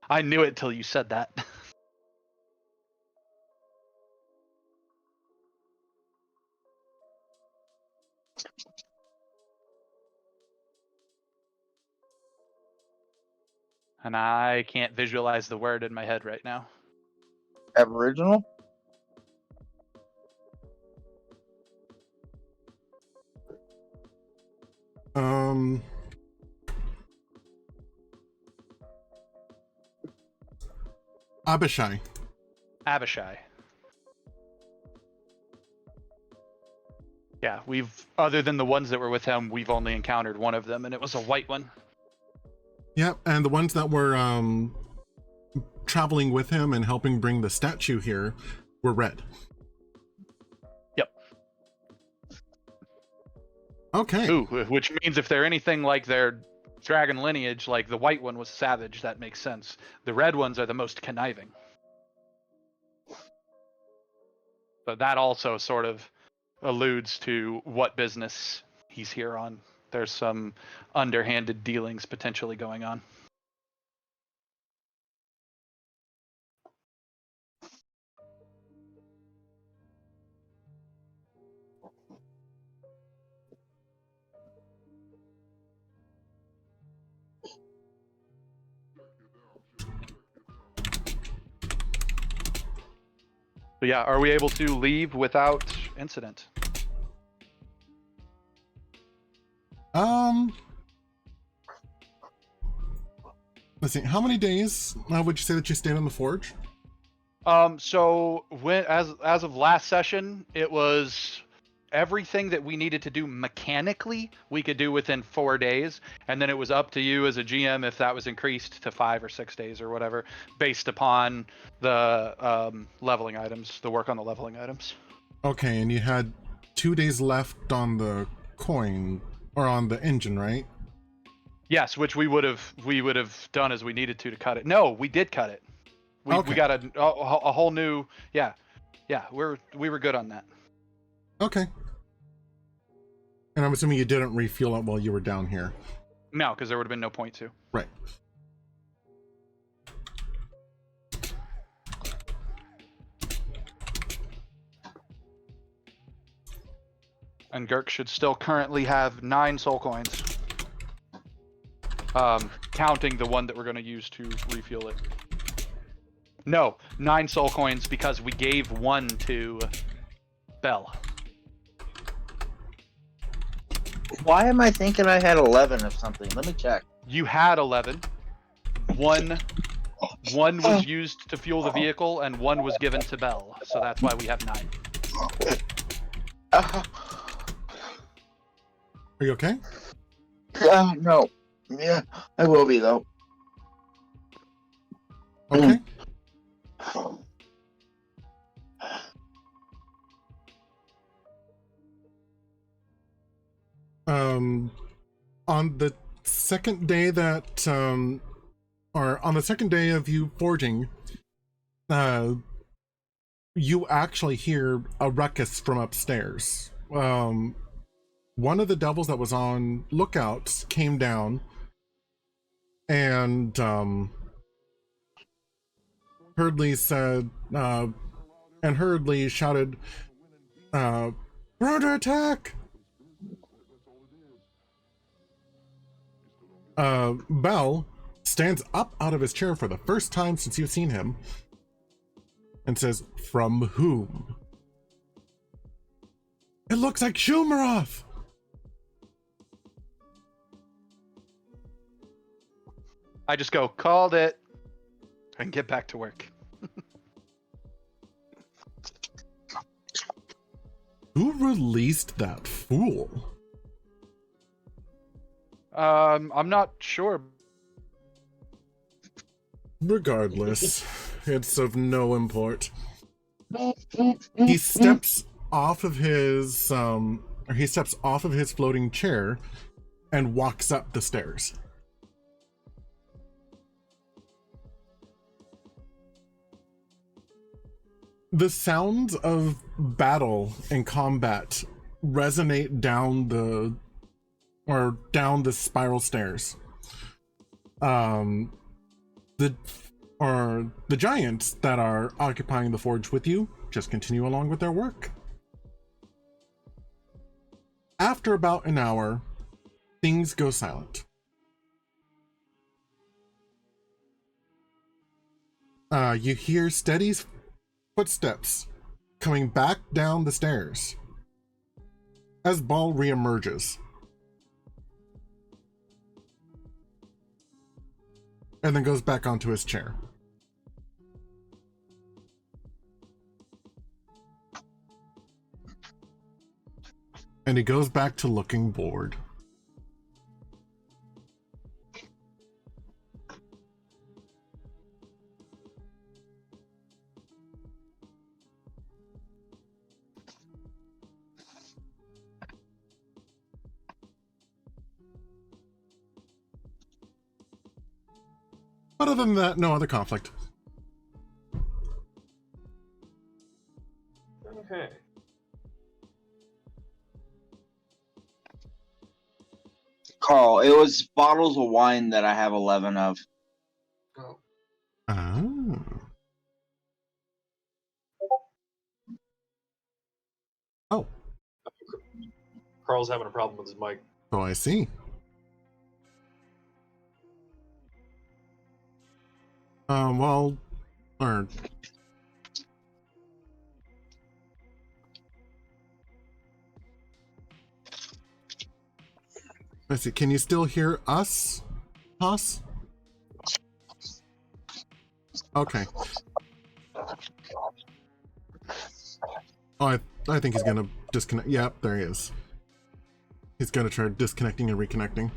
I knew it till you said that. And I can't visualize the word in my head right now.
Aboriginal?
Abishai.
Abishai. Yeah, other than the ones that were with him, we've only encountered one of them, and it was a white one.
Yep, and the ones that were traveling with him and helping bring the statue here were red.
Yep.
Okay.
Ooh, which means if they're anything like their dragon lineage, like the white one was savage, that makes sense. The red ones are the most conniving. But that also sort of alludes to what business he's here on. There's some underhanded dealings potentially going on. But yeah, are we able to leave without incident?
Let's see. How many days would you say that you stayed on the forge?
So when as of last session, it was everything that we needed to do mechanically we could do within 4 days, and then it was up to you as a GM if that was increased to 5 or 6 days or whatever, based upon the leveling items, the work on the leveling items.
Okay, and you had 2 days left on the coin or on the engine, right?
Yes, which we would have done as we needed to cut it. No, we did cut it. We
Okay.
got a whole new yeah. We were good on that.
Okay. And I'm assuming you didn't refuel it while you were down here.
No, because there would have been no point to.
Right.
And Girk should still currently have 9 soul coins. Counting the one that we're going to use to refuel it. No, 9 soul coins because we gave 1 to Bell.
Why am I thinking I had 11 of something? Let me check.
You had 11. One was used to fuel the vehicle, and 1 was given to Bell. So that's why we have 9.
Are you okay?
No. Yeah, I will be, though.
Okay. On the second day that, or on the second day of you forging, you actually hear a ruckus from upstairs. One of the devils that was on lookout came down and, hurriedly said, and hurriedly shouted, "We're under attack!" Bell stands up out of his chair for the first time since you've seen him and says, "From whom?" "It looks like Shumarov!"
I just go, called it, and get back to work.
Who released that fool?
I'm not sure.
Regardless, it's of no import. He steps off of his floating chair and walks up the stairs. The sounds of battle and combat resonate down the spiral stairs. The giants that are occupying the forge with you just continue along with their work. After about an hour, things go silent. You hear steady footsteps coming back down the stairs as Ball reemerges. And then goes back onto his chair. And he goes back to looking bored. Other than that, no other conflict.
Okay.
Carl, it was bottles of wine that I have 11 of.
Oh.
Oh. Oh,
Carl's having a problem with his mic.
so I see. Well, or Let's see. Can you still hear us, Haas? Okay. Oh, I think he's gonna disconnect. Yep, there he is. He's gonna try disconnecting and reconnecting.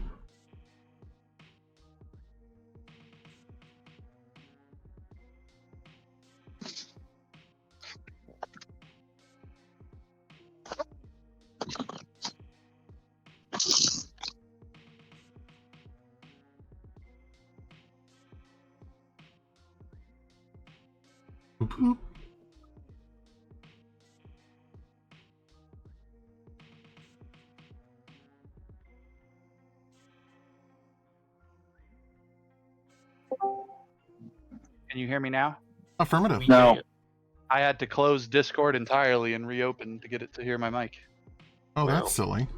Boop, boop.
Can you hear me now?
Affirmative.
No.
I had to close Discord entirely and reopen to get it to hear my mic.
Oh,
Wow.
that's silly.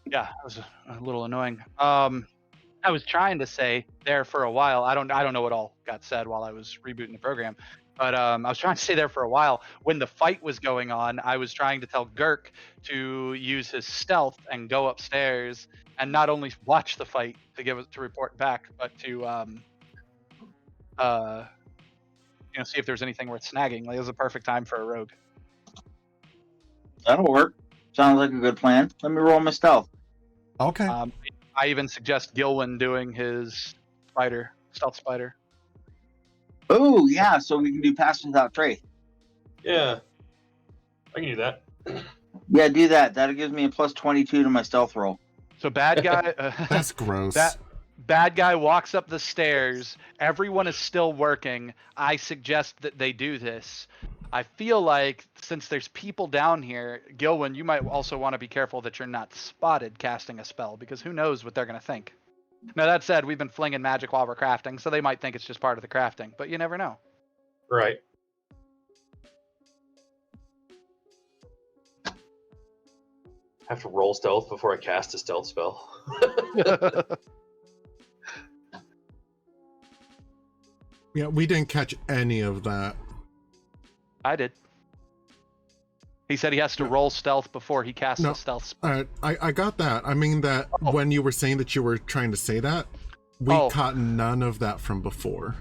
Yeah, that was a little annoying. I was trying to say there for a while. I don't know what all got said while I was rebooting the program, but I was trying to say there for a while. When the fight was going on, I was trying to tell Girk to use his stealth and go upstairs and not only watch the fight to report back, but to see if there's anything worth snagging. Like, it was a perfect time for a rogue.
That'll work. Sounds like a good plan. Let me roll my stealth.
Okay.
I even suggest Gilwyn doing his stealth spider.
Oh, yeah, so we can do pass without trace.
Yeah, I can do that.
Yeah, do that. That gives me a plus 22 to my stealth roll.
So bad guy.
That's gross.
Bad guy walks up the stairs. Everyone is still working. I suggest that they do this. I feel like since there's people down here, Gilwyn, you might also want to be careful that you're not spotted casting a spell, because who knows what they're going to think. Now, that said, we've been flinging magic while we're crafting, so they might think it's just part of the crafting, but you never know.
Right. I have to roll stealth before I cast a stealth spell.
Yeah, we didn't catch any of that.
I did. He said he has to roll stealth before he casts a stealth spell.
I got that. I mean that when you were saying that you were trying to say that, we caught none of that from before.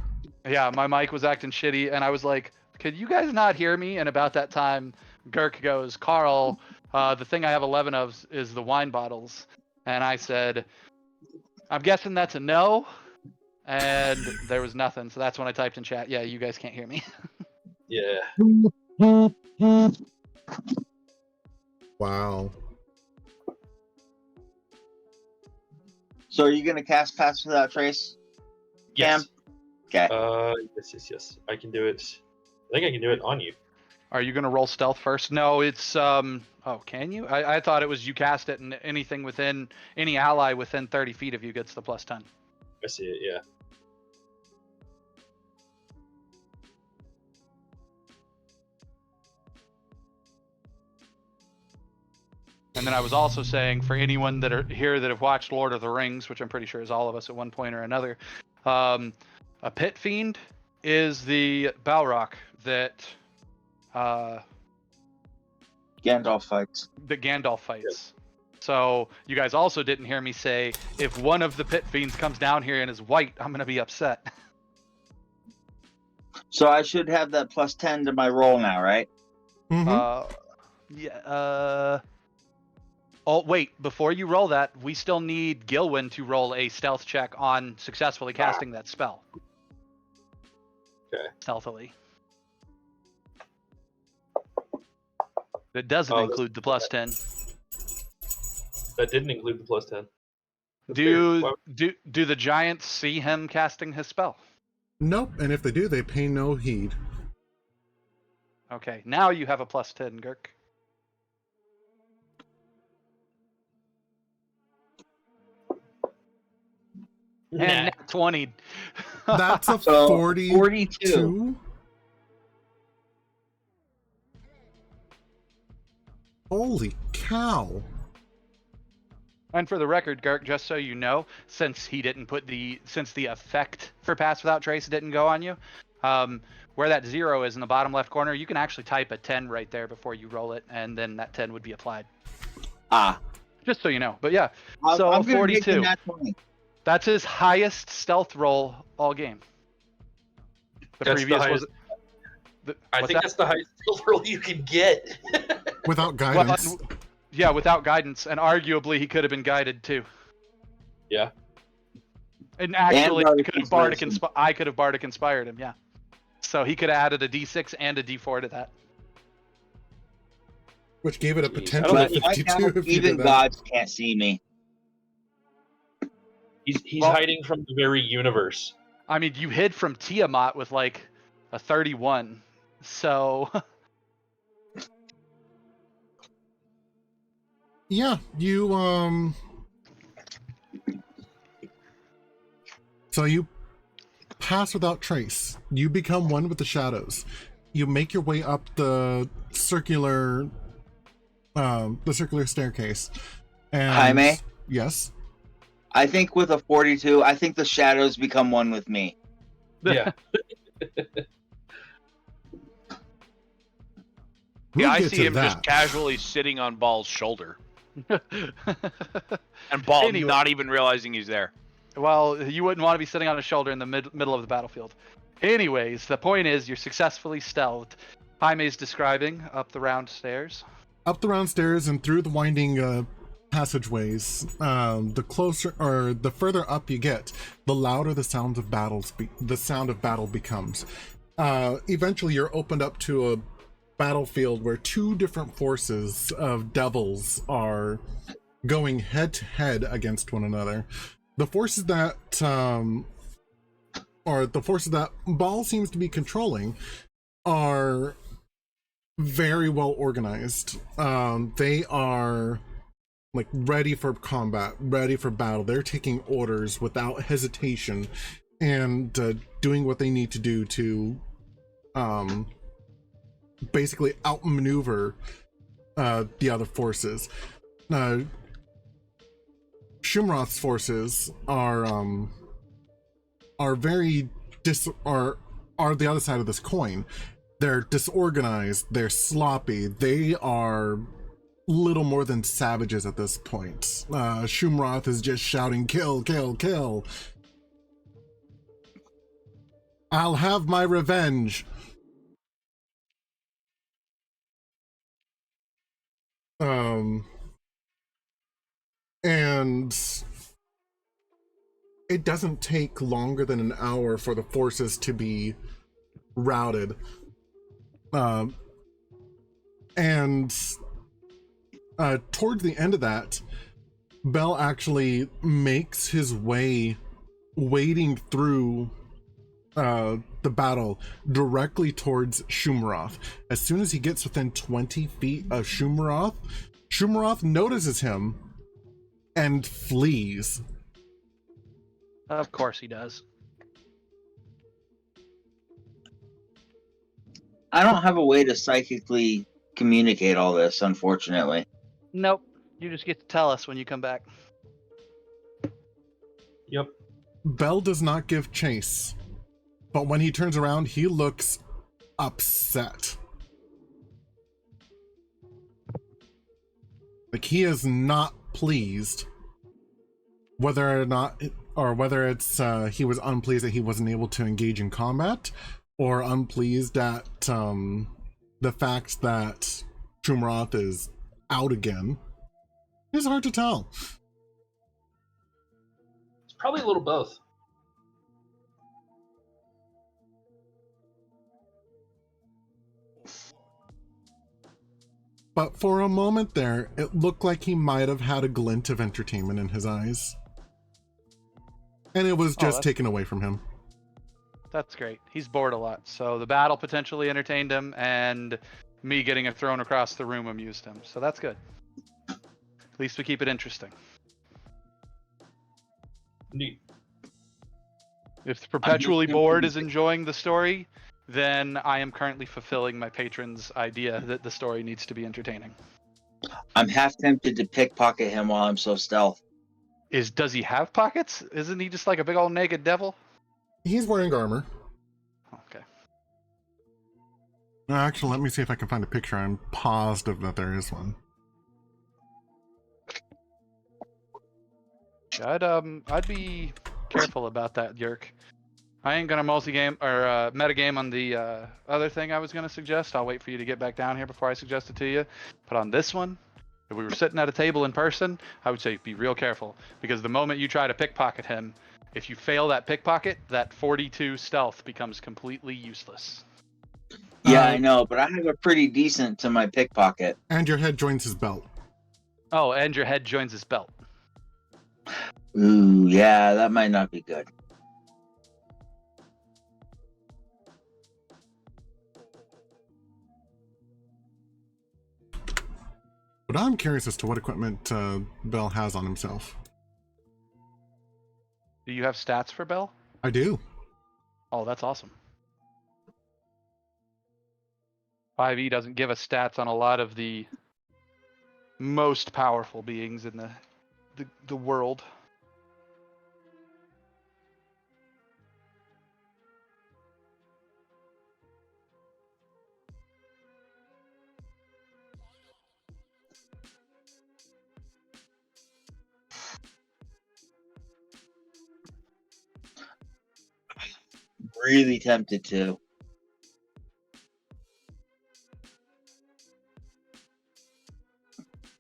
Yeah, my mic was acting shitty, and I was like, could you guys not hear me? And about that time, Girk goes, Carl, the thing I have 11 of is the wine bottles. And I said, I'm guessing that's a no. And there was nothing. So that's when I typed in chat, yeah, you guys can't hear me.
Yeah.
Wow.
So are you going to cast pass without trace?
Yes.
Okay.
Yes. I can do it. I think I can do it on you.
Are you going to roll stealth first? No, it's, oh, can you? I thought it was you cast it and anything within, any ally within 30 feet of you gets the plus 10.
I see it, yeah.
And then I was also saying, for anyone that are here that have watched Lord of the Rings, which I'm pretty sure is all of us at one point or another, a pit fiend is the Balrog that
Gandalf fights.
Yes. So you guys also didn't hear me say, if one of the pit fiends comes down here and is white, I'm going to be upset.
So I should have that plus 10 to my roll now, right?
Mm-hmm.
Yeah. Oh, wait, before you roll that, we still need Gilwyn to roll a stealth check on successfully casting that spell.
Okay.
Stealthily. It doesn't include the plus 10.
That didn't include the plus 10.
Do the giants see him casting his spell?
Nope, and if they do, they pay no heed.
Okay, now you have a plus 10, Girk. And nat 20.
That's a
So,
42. Holy cow.
And for the record, Girk, just so you know, since the effect for Pass Without Trace didn't go on you, where that 0 is in the bottom left corner, you can actually type a 10 right there before you roll it, and then that 10 would be applied.
Ah.
Just so you know. But yeah,
I'm
so
gonna take the
42.
nat 20.
That's his highest stealth roll all game. The
That's the
previous was.
highest- I
what's
think that's the highest skill roll you can get.
Without guidance.
Yeah, without guidance, and arguably he could have been guided too.
Yeah.
And actually,
Bardic
I could have Bardic inspired him. Yeah. So he could have added a D6 and a D4 to that.
Which gave it a
Jeez,
potential
I
of
don't
But right
52
now,
if you
even
did that.
gods can't see me.
He's
Well-
hiding from the very universe.
I mean, you hid from Tiamat with like a 31. So
Yeah, you so you pass without trace. You become one with the shadows. You make your way up the circular staircase. And
Jaime?
Yes.
I think with a 42, I think the shadows become one with me.
Yeah.
We'll
Yeah, I
get
see
to
him just
that.
casually sitting on Ball's shoulder, and Ball
Anyway.
not even realizing he's there.
well, you wouldn't want to be sitting on his shoulder in the middle of the battlefield. Anyways, the point is you're successfully stealthed. Jaime's describing up the round stairs.
Up the round stairs and through the winding passageways. The closer or the further up you get, the louder the sound of battle becomes. Eventually, you're opened up to a battlefield where two different forces of devils are going head to head against one another. The forces that Ball seems to be controlling are very well organized. They are like ready for combat, ready for battle. They're taking orders without hesitation and doing what they need to do to basically outmaneuver the other forces. Shumroth's forces are very are the other side of this coin. They're disorganized, they're sloppy, they are little more than savages at this point. Shumroth is just shouting, kill, kill, kill. I'll have my revenge. And it doesn't take longer than an hour for the forces to be routed. And towards the end of that, Bell actually makes his way wading through the battle directly towards Shumroth. As soon as he gets within 20 feet of Shumroth notices him and flees.
Of course he does.
I don't have a way to psychically communicate all this, unfortunately.
Nope. You just get to tell us when you come back.
Yep.
Bell does not give chase, but when he turns around, he looks upset. Like he is not pleased, whether it's he was unpleased that he wasn't able to engage in combat, or unpleased at the fact that Shumroth is out again. It's hard to tell.
It's probably a little both.
But for a moment there, it looked like he might have had a glint of entertainment in his eyes. And it was just taken away from him.
That's great. He's bored a lot. So the battle potentially entertained him, and me getting it thrown across the room amused him. So that's good. At least we keep it interesting.
Neat.
If perpetually bored is enjoying the story, then I am currently fulfilling my patron's idea that the story needs to be entertaining.
I'm half tempted to pickpocket him while I'm so stealth.
Does he have pockets? Isn't he just like a big old naked devil?
He's wearing armor.
Okay.
Actually, let me see if I can find a picture. I'm positive that there is one.
I'd be careful about that, Yerk. I ain't gonna multi-game or metagame on the other thing I was gonna suggest. I'll wait for you to get back down here before I suggest it to you. But on this one, if we were sitting at a table in person, I would say be real careful, because the moment you try to pickpocket him, if you fail that pickpocket, that 42 stealth becomes completely useless.
Yeah, I know, but I have a pretty decent to my pickpocket.
And your head joins his belt.
Oh, and your head joins his belt.
Ooh, yeah, that might not be good.
But I'm curious as to what equipment Bell has on himself.
Do you have stats for Bell?
I do.
Oh, that's awesome. 5e doesn't give us stats on a lot of the most powerful beings in the world.
Really tempted to.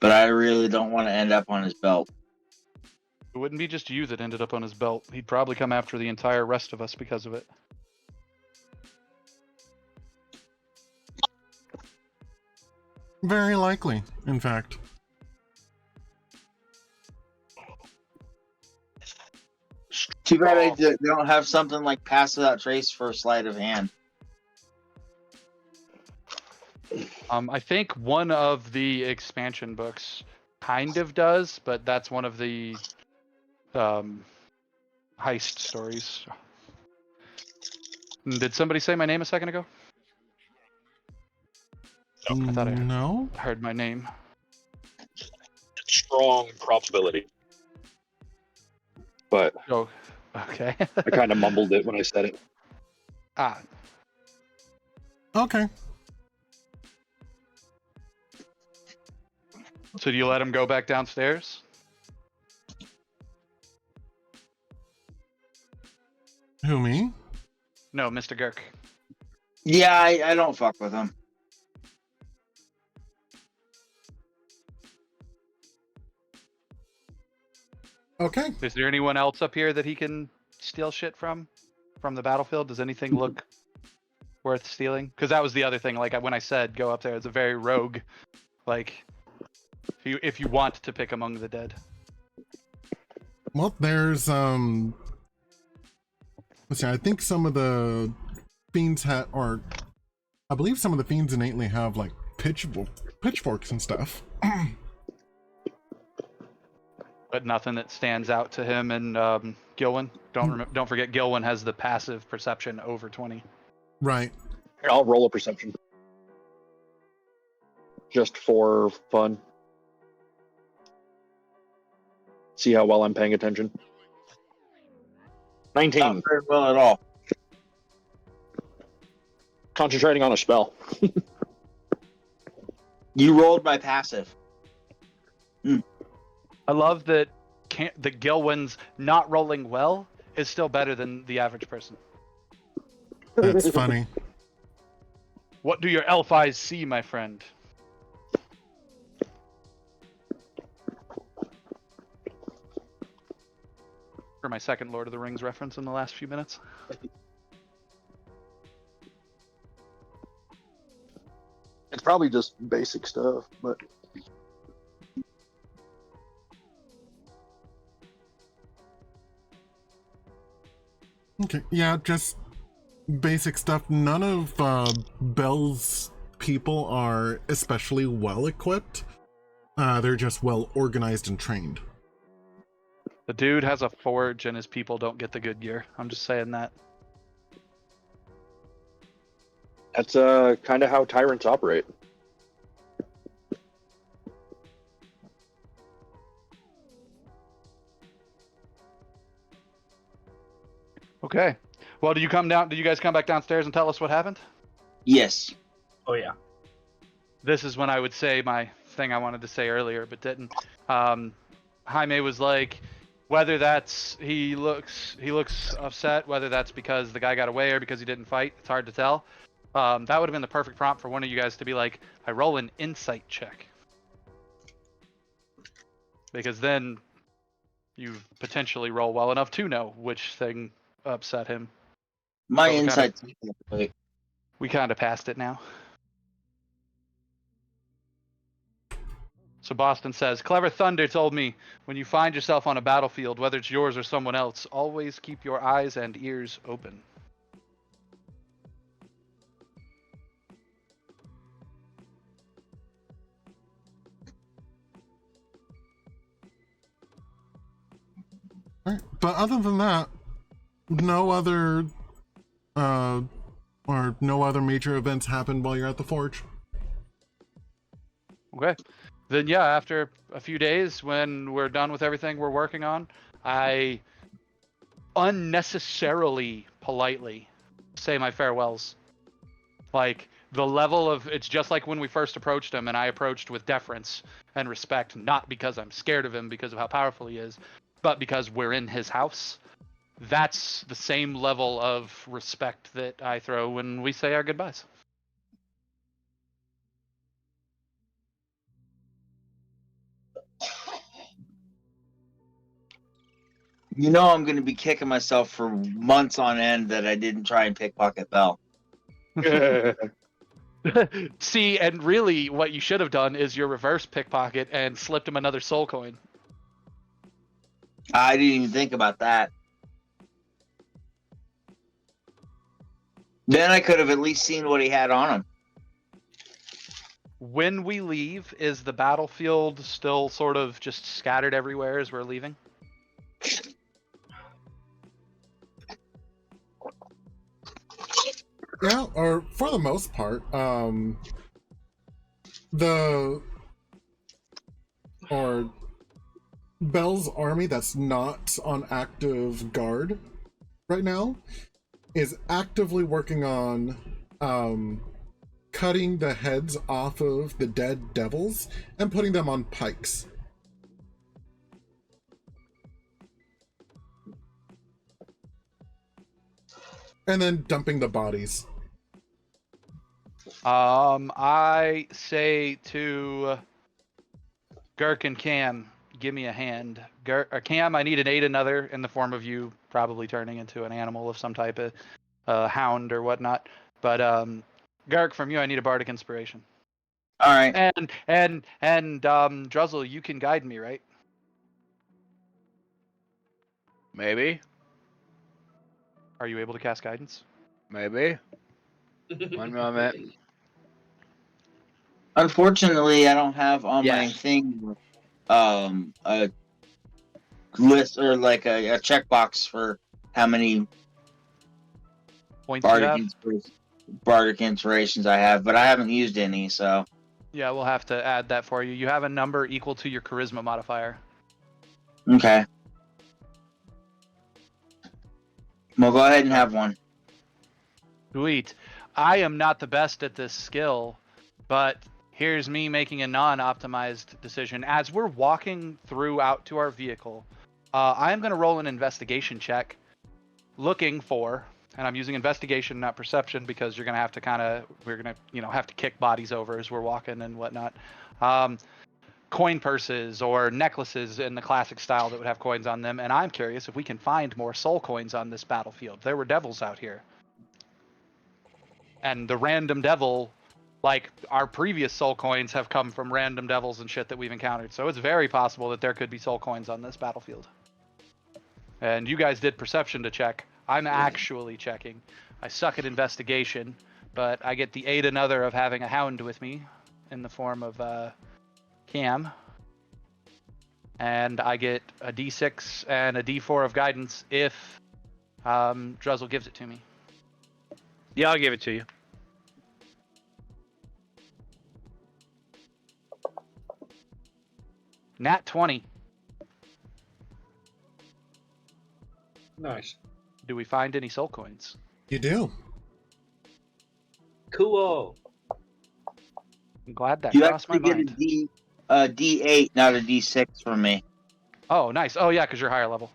But I really don't want to end up on his belt.
It wouldn't be just you that ended up on his belt. He'd probably come after the entire rest of us because of it.
Very likely, in fact.
Too bad they don't have something like Pass Without Trace for sleight of hand.
I think one of the expansion books kind of does, but that's one of the heist stories. Did somebody say my name a second ago? I thought I
No.
heard my name.
Strong probability. But
Oh, okay.
I kind of mumbled it when I said it.
Ah,
Okay.
so do you let him go back downstairs?
Who, me?
No, Mr. Girk.
Yeah, I don't fuck with him.
Okay.
Is there anyone else up here that he can steal shit from the battlefield? Does anything look worth stealing? Because that was the other thing. Like when I said go up there, it's a very rogue. Like if you want to pick among the dead.
Well, there's let's see, I think some of the fiends or I believe some of the fiends innately have like pitchforks and stuff.
But nothing that stands out to him and Gilwin. Don't forget Gilwin has the passive perception over 20.
Right.
Here, I'll roll a perception. Just for fun. See how well I'm paying attention. 19.
Not very well at all.
Concentrating on a spell.
You rolled my passive.
I love that the Gilwin's not rolling well is still better than the average person.
That's funny.
What do your elf eyes see, my friend? For my second Lord of the Rings reference in the last few minutes.
It's probably just basic stuff, but
Okay. Yeah, just basic stuff. None of Bell's people are especially well equipped. They're just well organized and trained.
The dude has a forge and his people don't get the good gear. I'm just saying that.
that's kind of how tyrants operate.
Okay. Well, did you guys come back downstairs and tell us what happened?
Yes.
Oh yeah.
This is when I would say my thing I wanted to say earlier, but didn't. Jaime was like, Whether that's he looks upset, whether that's because the guy got away or because he didn't fight, it's hard to tell. That would have been the perfect prompt for one of you guys to be like, I roll an insight check. Because then you potentially roll well enough to know which thing upset him.
My
So we
insight.
We kind of passed it now. So Boston says, Clever Thunder told me, when you find yourself on a battlefield, whether it's yours or someone else, always keep your eyes and ears open.
Alright, but other than that, no other major events happen while you're at the forge.
Okay. Then yeah, after a few days, when we're done with everything we're working on, I unnecessarily politely say my farewells. Like, the level of, it's just like when we first approached him, and I approached with deference and respect, not because I'm scared of him because of how powerful he is, but because we're in his house. That's the same level of respect that I throw when we say our goodbyes.
You know I'm going to be kicking myself for months on end that I didn't try and pickpocket Bell.
See, and really what you should have done is your reverse pickpocket and slipped him another soul coin.
I didn't even think about that. Then I could have at least seen what he had on him.
When we leave, is the battlefield still sort of just scattered everywhere as we're leaving?
Yeah, or for the most part, Bell's army that's not on active guard right now is actively working on cutting the heads off of the dead devils and putting them on pikes. And then dumping the bodies.
I say to Girk and Cam, give me a hand. Cam, I need an aid another in the form of you probably turning into an animal of some type of hound or whatnot. But Girk, from you, I need a bardic inspiration.
All right.
And Druzzl, you can guide me, right?
Maybe.
Are you able to cast guidance?
Maybe. 1 moment.
Unfortunately, I don't have on my thing a list or like a checkbox for how many
Points you have?
bardic inspirations I have, but I haven't used any, so.
Yeah, we'll have to add that for you. You have a number equal to your charisma modifier.
Okay. Well, go ahead and have one.
Sweet. I am not the best at this skill, but here's me making a non-optimized decision. As we're walking through out to our vehicle, I am going to roll an investigation check looking for, and I'm using investigation, not perception, because you're going to have to we're going to, have to kick bodies over as we're walking and whatnot. Coin purses or necklaces in the classic style that would have coins on them, and I'm curious if we can find more soul coins on this battlefield. There were devils out here. And the random devil, like our previous soul coins have come from random devils and shit that we've encountered. So it's very possible that there could be soul coins on this battlefield. And you guys did perception to check. I'm actually checking. I suck at investigation, but I get the aid another of having a hound with me in the form of Cam. And I get a D6 and a D4 of guidance if Druzzl gives it to me.
Yeah, I'll give it to you.
Nat 20.
Nice.
Do we find any soul coins?
You do.
Cool.
I'm glad that
You
crossed my
actually get
mind.
a D8, not a D6 from me.
Oh, nice. Oh, yeah, because you're higher level.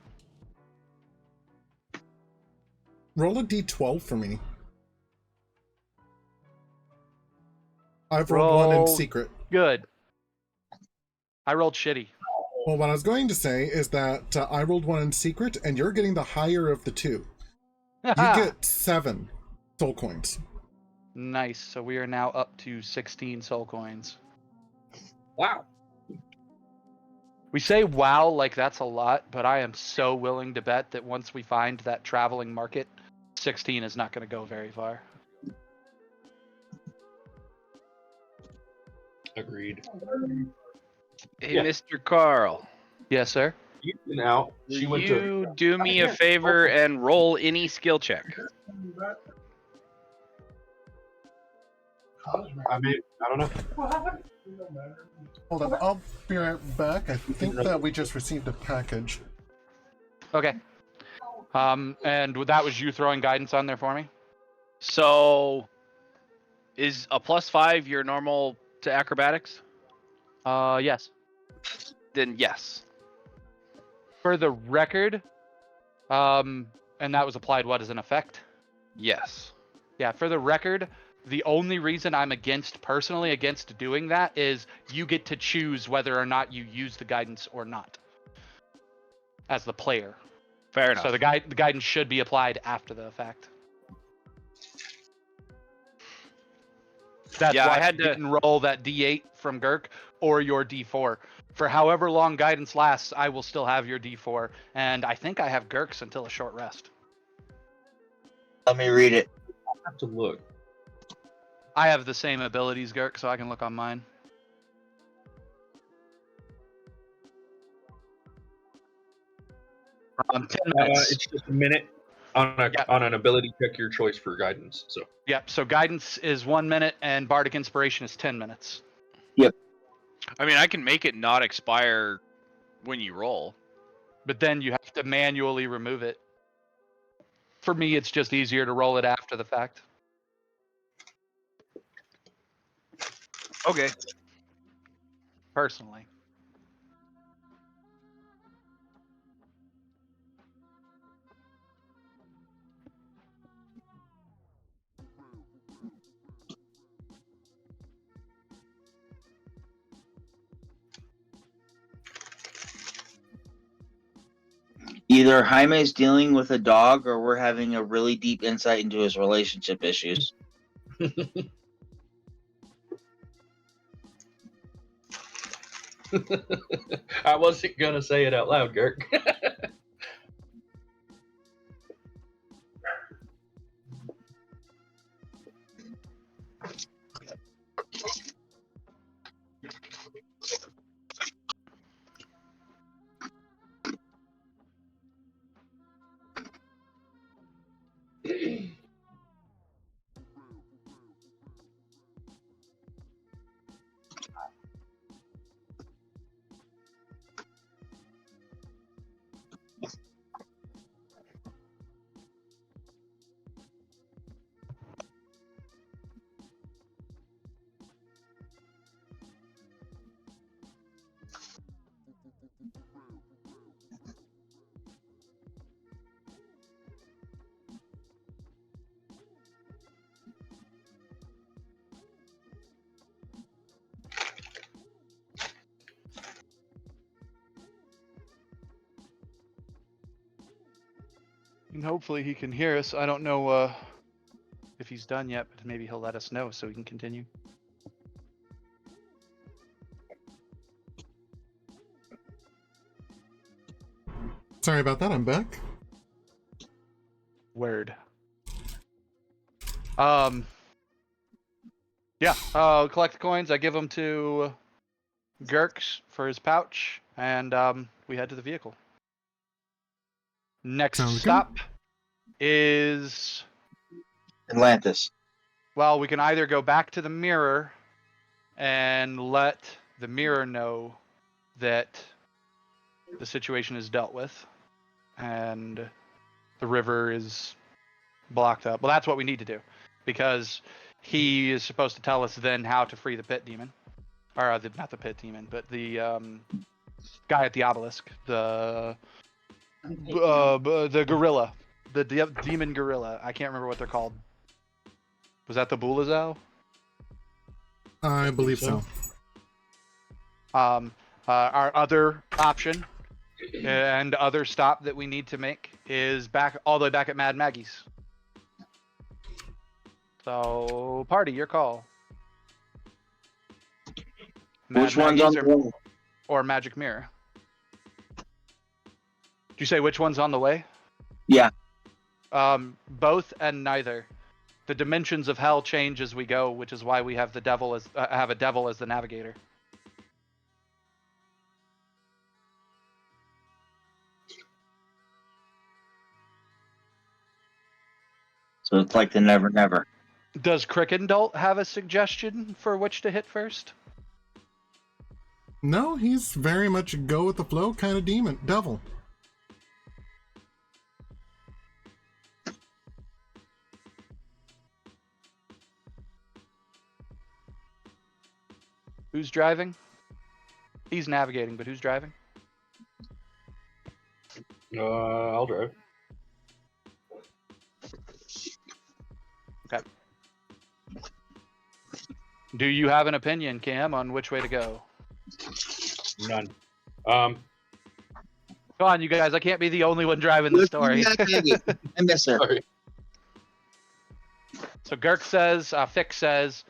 Roll a d12 for me. I've
Roll
rolled one in secret.
Good. I rolled shitty.
Well, what I was going to say is that I rolled one in secret, and you're getting the higher of the two. You get 7 soul coins.
Nice. So we are now up to 16 soul coins.
Wow.
We say wow like that's a lot, but I am so willing to bet that once we find that traveling market, 16 is not going to go very far.
Agreed.
Hey,
Yeah.
Mr. Carl.
Yes, sir.
You've been out. She went to.
You do me a favor and roll any skill check.
I mean, I don't know.
Hold on, I'll be right back. I think that we just received a package.
Okay. And that was you throwing guidance on there for me?
So, is a +5 your normal to acrobatics?
Yes.
Then yes.
For the record, and that was applied what as an effect?
Yes.
Yeah, for the record, the only reason I'm personally against doing that is you get to choose whether or not you use the guidance or not as the player.
Fair enough.
So the guidance should be applied after the fact. That's
Yeah,
why
I had
you
to
didn't roll that D8 from Girk or your D4. For however long guidance lasts, I will still have your D4, and I think I have Girk's until a short rest.
Let me read it.
I have to look.
I have the same abilities, Girk, so I can look on mine. 10 minutes.
It's just a minute on an ability check your choice for guidance. So.
Yep, so guidance is 1 minute, and bardic inspiration is 10 minutes.
I mean, I can make it not expire when you roll.
But then you have to manually remove it. For me, it's just easier to roll it after the fact.
Okay.
Personally.
Either Jaime's dealing with a dog or we're having a really deep insight into his relationship issues.
I wasn't gonna say it out loud, Girk.
And hopefully he can hear us. I don't know if he's done yet, but maybe he'll let us know so we can continue.
Sorry about that, I'm back.
Word. Yeah, collect the coins. I give them to Girks for his pouch, and we head to the vehicle. Next
Sounds
stop is...
Atlantis.
Well, we can either go back to the mirror and let the mirror know that the situation is dealt with and the river is blocked up. Well, that's what we need to do, because he is supposed to tell us then how to free the pit demon. Or not the pit demon, but the guy at the obelisk, the gorilla, the demon gorilla. I can't remember what they're called. Was that the Bulazao?
I believe so.
Our other option and other stop that we need to make is back all the way back at Mad Maggie's. So, party, your call.
Which one's on the way?
Or Magic Mirror. Did you say which one's on the way?
Yeah.
Both and neither. The dimensions of hell change as we go, which is why we have the devil as have a devil as the navigator.
So it's like the Never Never.
Does Krickendolt have a suggestion for which to hit first?
No, he's very much a go with the flow kind of devil.
Who's driving? He's navigating, but who's driving?
I'll drive.
Okay. Do you have an opinion, Cam, on which way to go?
None.
Come on, you guys. I can't be the only one driving the story.
I miss her.
Sorry.
So Girk says, Fix says,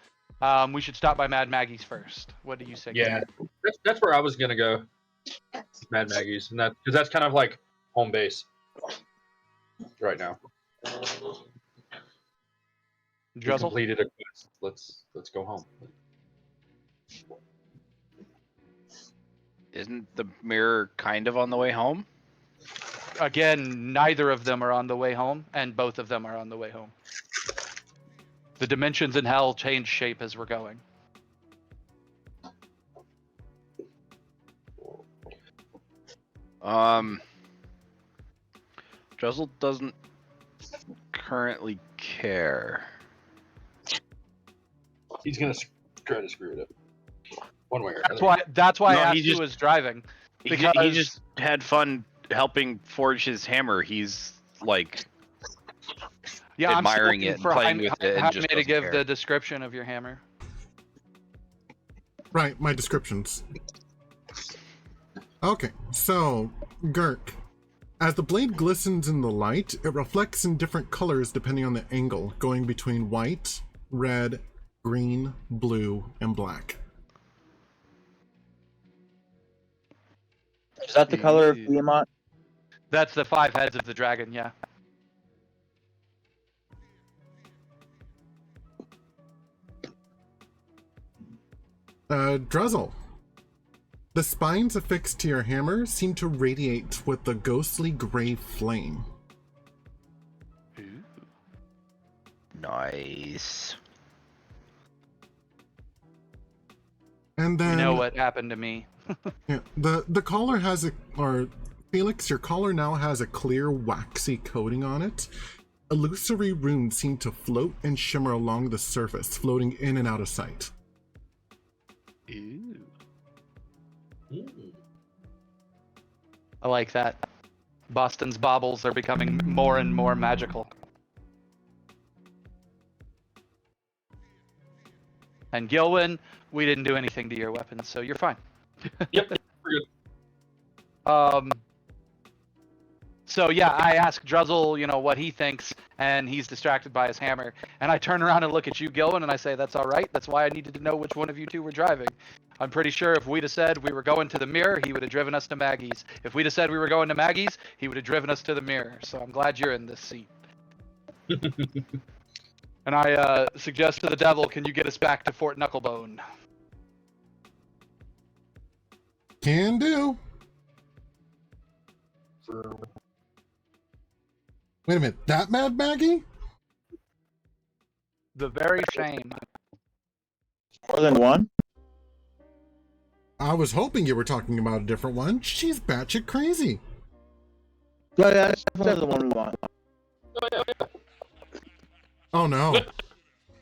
we should stop by Mad Maggie's first. What do you say?
Yeah,
Cam?
that's where I was gonna go. Mad Maggie's, and that because that's kind of like home base right now. We
Druzzl?
completed a quest. Let's go home.
Isn't the mirror kind of on the way home?
Again, neither of them are on the way home, and both of them are on the way home. The dimensions in hell change shape as we're going.
Druzzl doesn't currently care.
He's gonna try to screw it up one way or another.
That's why
No,
I
he
asked
just-
who was driving.
He
Because
just had fun helping forge his hammer. He's like
yeah,
admiring
I'm
it and
still
playing
looking
with
for
it and
Jaime
just
to
doesn't
give
care.
the description of your hammer.
Right, my descriptions. Okay, so, Girk. As the blade glistens in the light, it reflects in different colors depending on the angle, going between white, red, green, blue, and black.
Is that the color of Tiamat?
That's the 5 heads of the dragon, yeah.
Druzzl. The spines affixed to your hammer seem to radiate with a ghostly gray flame.
Nice.
And then
You know what happened to me.
yeah, the collar has Felix, your collar now has a clear waxy coating on it. Illusory runes seem to float and shimmer along the surface, floating in and out of sight.
Ooh. I like that. Boston's baubles are becoming more and more magical. And Gilwyn, we didn't do anything to your weapons, so you're fine.
Yep, we're good.
So yeah, I ask Druzzl, what he thinks, and he's distracted by his hammer. And I turn around and look at you, Gilwyn, and I say, that's all right. That's why I needed to know which one of you two were driving. I'm pretty sure if we'd have said we were going to the mirror, he would have driven us to Maggie's. If we'd have said we were going to Maggie's, he would have driven us to the mirror. So I'm glad you're in this seat. And I suggest to the devil, can you get us back to Fort Knucklebone?
Can do. Wait a minute, that Mad Maggie?
The very same.
More than one?
I was hoping you were talking about a different one. She's batshit crazy.
Yeah, that's definitely the one we want.
Oh no.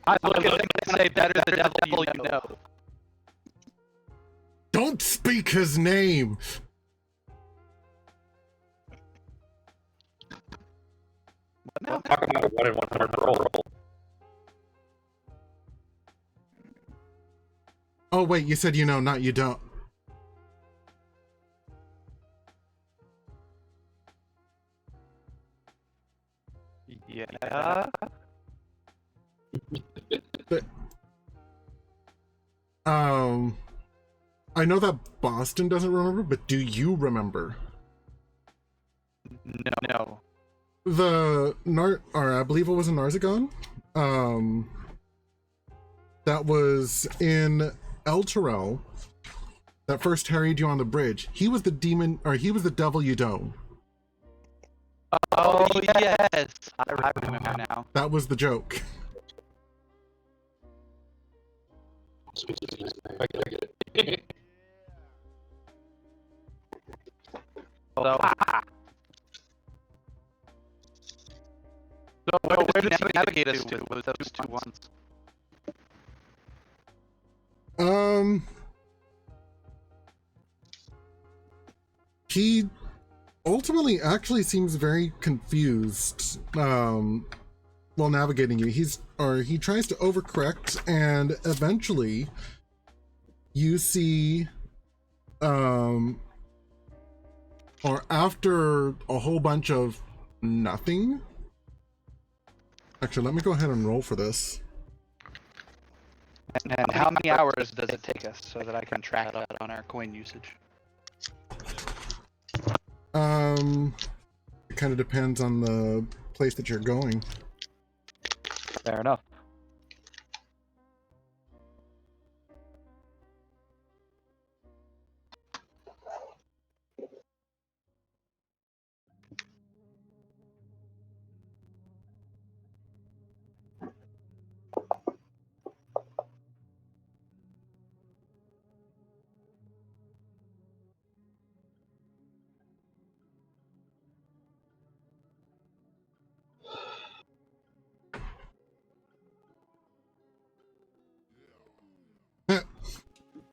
I look at him and say, better the devil you know.
Don't speak his name!
Talk about a 1 in 100 roll.
Oh, wait, you said you know, not you don't.
Yeah.
But, I know that Boston doesn't remember, but do you remember?
No.
The or I believe it was in Narzagon. That was in El Terrell. That first harried you on the bridge. He was the demon, or he was the devil you know.
Oh, yes. I remember now.
That was the joke.
I get it.
So where did he navigate us to with those two ones?
He ultimately actually seems very confused while navigating you. He tries to overcorrect, and eventually you see or after a whole bunch of nothing. Actually, let me go ahead and roll for this.
And how many hours does it take us so that I can track that on our coin usage?
It kind of depends on the place that you're going.
Fair enough.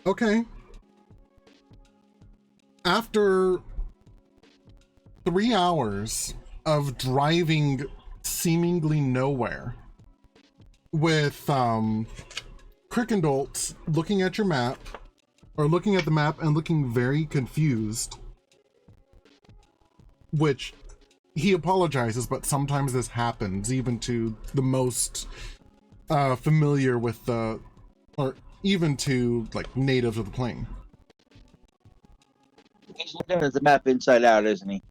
Okay. After 3 hours of driving seemingly nowhere, with Krickendolt looking at your map, or looking at the map and looking very confused, which he apologizes, but sometimes this happens even to the most familiar with the, or even to like natives of the plane.
He's looking at the map inside out, isn't he?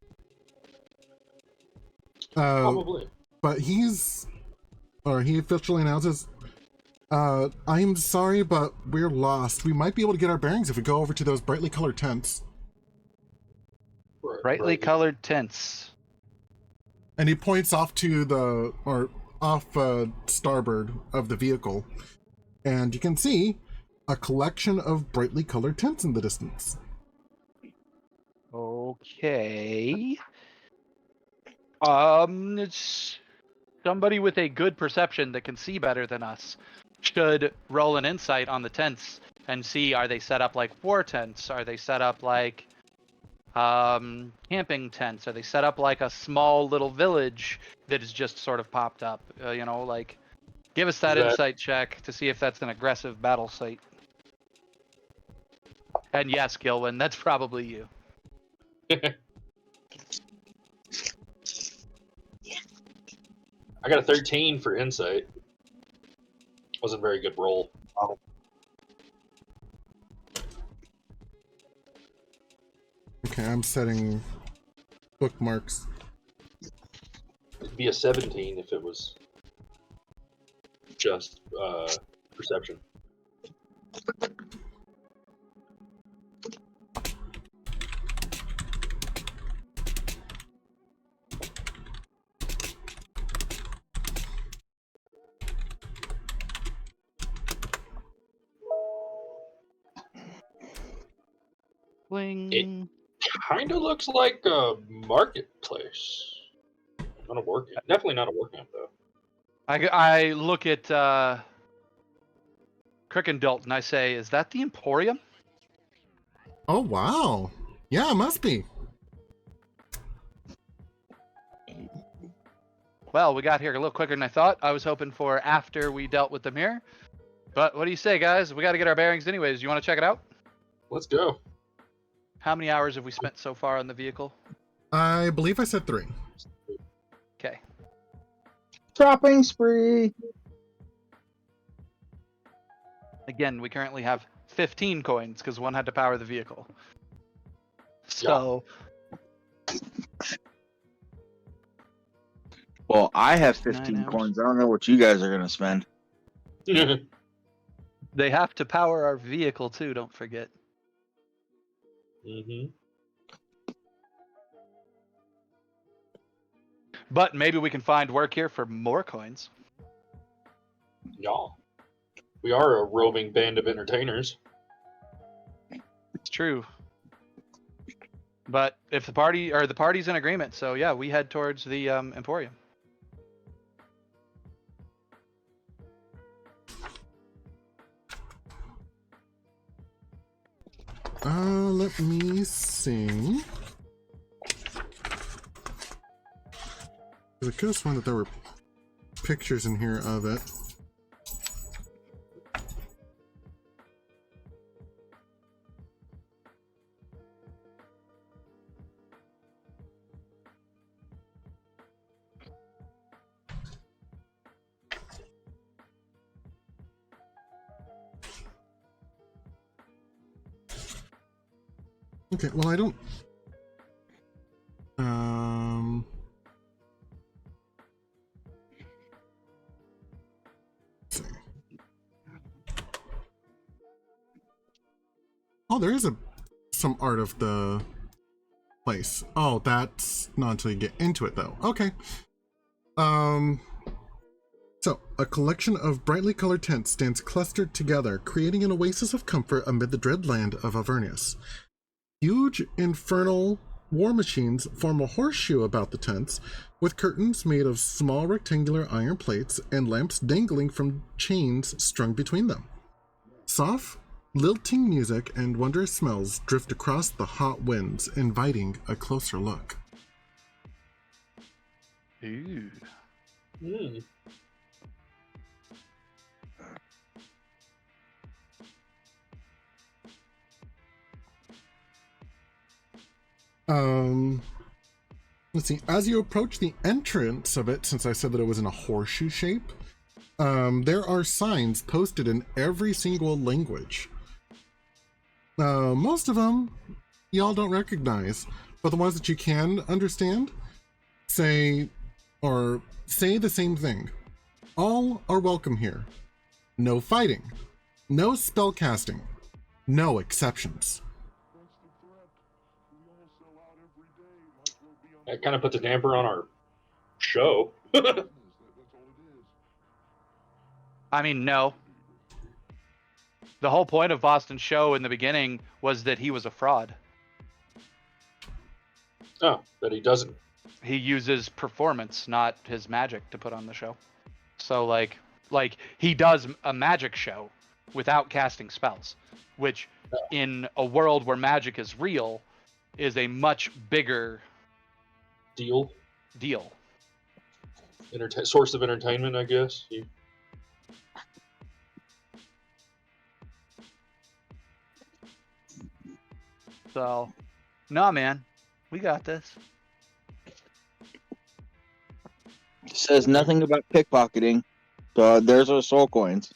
Probably.
But he officially announces, I'm sorry, but we're lost. We might be able to get our bearings if we go over to those brightly colored tents.
Brightly colored tents.
And he points off to the, or off starboard of the vehicle. And you can see a collection of brightly colored tents in the distance.
Okay. It's somebody with a good perception that can see better than us should roll an insight on the tents and see, are they set up like war tents? Are they set up like camping tents? Are they set up like a small little village that has just sort of popped up? Like, give us that insight check to see if that's an aggressive battle site. And yes, Gilwin, that's probably you.
I got a 13 for insight. Wasn't a very good roll.
Okay, I'm setting bookmarks.
It'd be a 17 if it was just perception.
Bling.
It kind of looks like a marketplace. Not a work camp. Definitely not a work camp, though.
I look at Krickendolt and I say, is that the Emporium?
Oh, wow. Yeah, it must be.
Well, we got here a little quicker than I thought. I was hoping for after we dealt with the mirror. But what do you say, guys? We got to get our bearings anyways. You want to check it out?
Let's go.
How many hours have we spent so far on the vehicle?
I believe I said 3.
Okay.
Shopping spree.
Again, we currently have 15 coins because one had to power the vehicle. So,
Well, I have
9
15
hours.
coins. I don't know what you guys are gonna spend.
They have to power our vehicle too, don't forget.
Mm-hmm.
But maybe we can find work here for more coins.
Yeah. We are a roving band of entertainers.
It's true. But if the party's in agreement, so yeah, we head towards the Emporium.
Let me see. I could have sworn that there were pictures in here of it. Okay, well, I don't... let's see. Oh, there is some art of the place. Oh, that's not until you get into it, though. Okay. So, a collection of brightly colored tents stands clustered together, creating an oasis of comfort amid the dread land of Avernus. Huge infernal war machines form a horseshoe about the tents, with curtains made of small rectangular iron plates and lamps dangling from chains strung between them. Soft, lilting music and wondrous smells drift across the hot winds, inviting a closer look.
Ooh.
Mm.
Let's see. As you approach the entrance of it, since I said that it was in a horseshoe shape, there are signs posted in every single language. Most of them y'all don't recognize, but the ones that you can understand say the same thing. All are welcome here. No fighting. No spell casting. No exceptions.
That kind of puts a damper on our show.
I mean, no. The whole point of Boston's show in the beginning was that he was a fraud.
Oh, that he doesn't.
He uses performance, not his magic, to put on the show. So, like he does a magic show without casting spells, which in a world where magic is real is a much bigger
Deal. Source of entertainment, I guess.
So, nah, man, we got this.
It says nothing about pickpocketing. So there's our soul coins.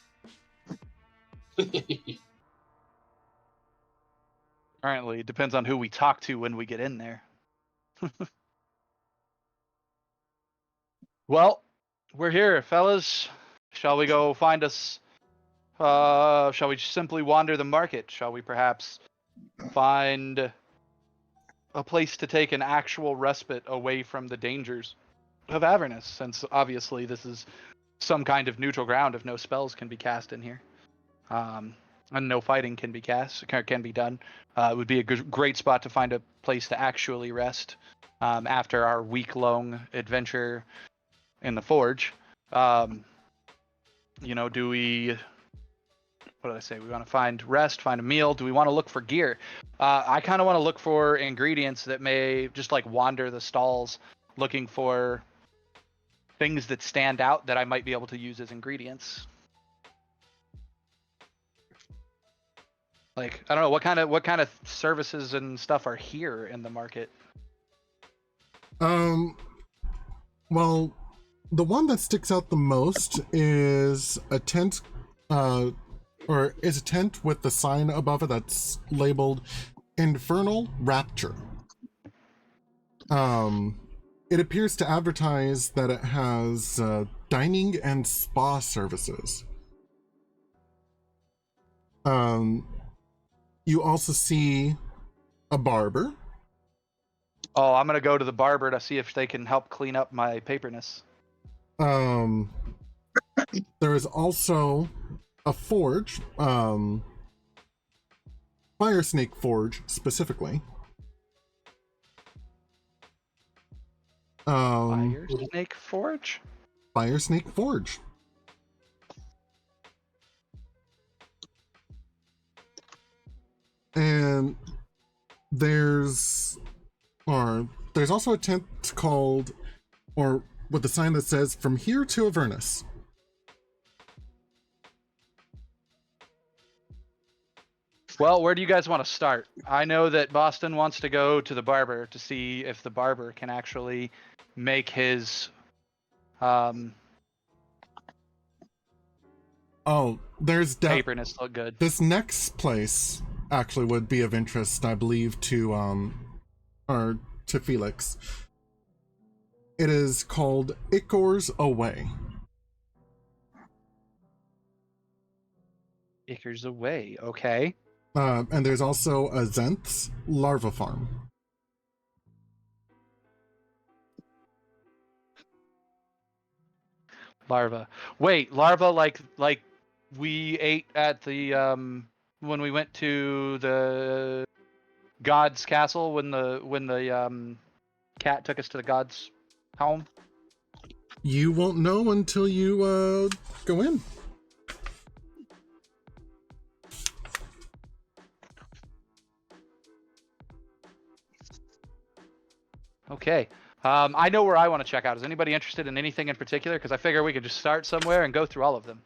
Apparently, it depends on who we talk to when we get in there. Well, we're here, fellas. Shall we go find us? Shall we simply wander the market? Shall we perhaps find a place to take an actual respite away from the dangers of Avernus? Since obviously this is some kind of neutral ground if no spells can be cast in here, and no fighting can be done. It would be a great spot to find a place to actually rest after our week-long adventure in the forge. Do we what did I say? We want to find rest, find a meal. Do we want to look for gear? I kind of want to look for ingredients that may just like wander the stalls, looking for things that stand out that I might be able to use as ingredients. Like, I don't know, what kind of services and stuff are here in the market?
Well, the one that sticks out the most is a tent, or is a tent with the sign above it that's labeled Infernal Rapture. It appears to advertise that it has dining and spa services. You also see a barber.
Oh, I'm gonna go to the barber to see if they can help clean up my paperness.
There is also a forge, Fire Snake Forge specifically.
Fire Snake Forge?
Fire Snake Forge. And there's also a tent called, or with the sign that says, "From here to Avernus."
Well, where do you guys want to start? I know that Boston wants to go to the barber to see if the barber can actually make his
There's
paperness look good.
this next place actually would be of interest, I believe, to Felix. It is called Ichor's Away.
Acres away, okay.
And there's also a Zenth's larva farm.
Larva. Wait, larva like we ate at the when we went to the god's castle when the cat took us to the god's home?
You won't know until you go in.
Okay. I know where I want to check out. Is anybody interested in anything in particular? Because I figure we could just start somewhere and go through all of them.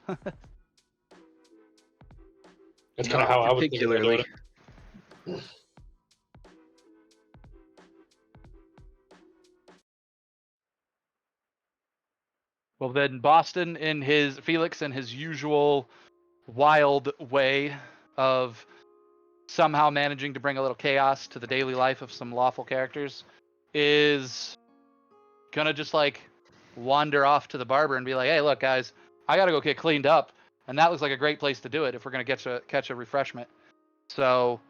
That's kind of how I was thinking about doing it.
Well, then Boston Felix in his usual wild way of somehow managing to bring a little chaos to the daily life of some lawful characters is gonna just like wander off to the barber and be like, "Hey, look, guys, I gotta go get cleaned up, and that looks like a great place to do it if we're gonna catch a refreshment." So,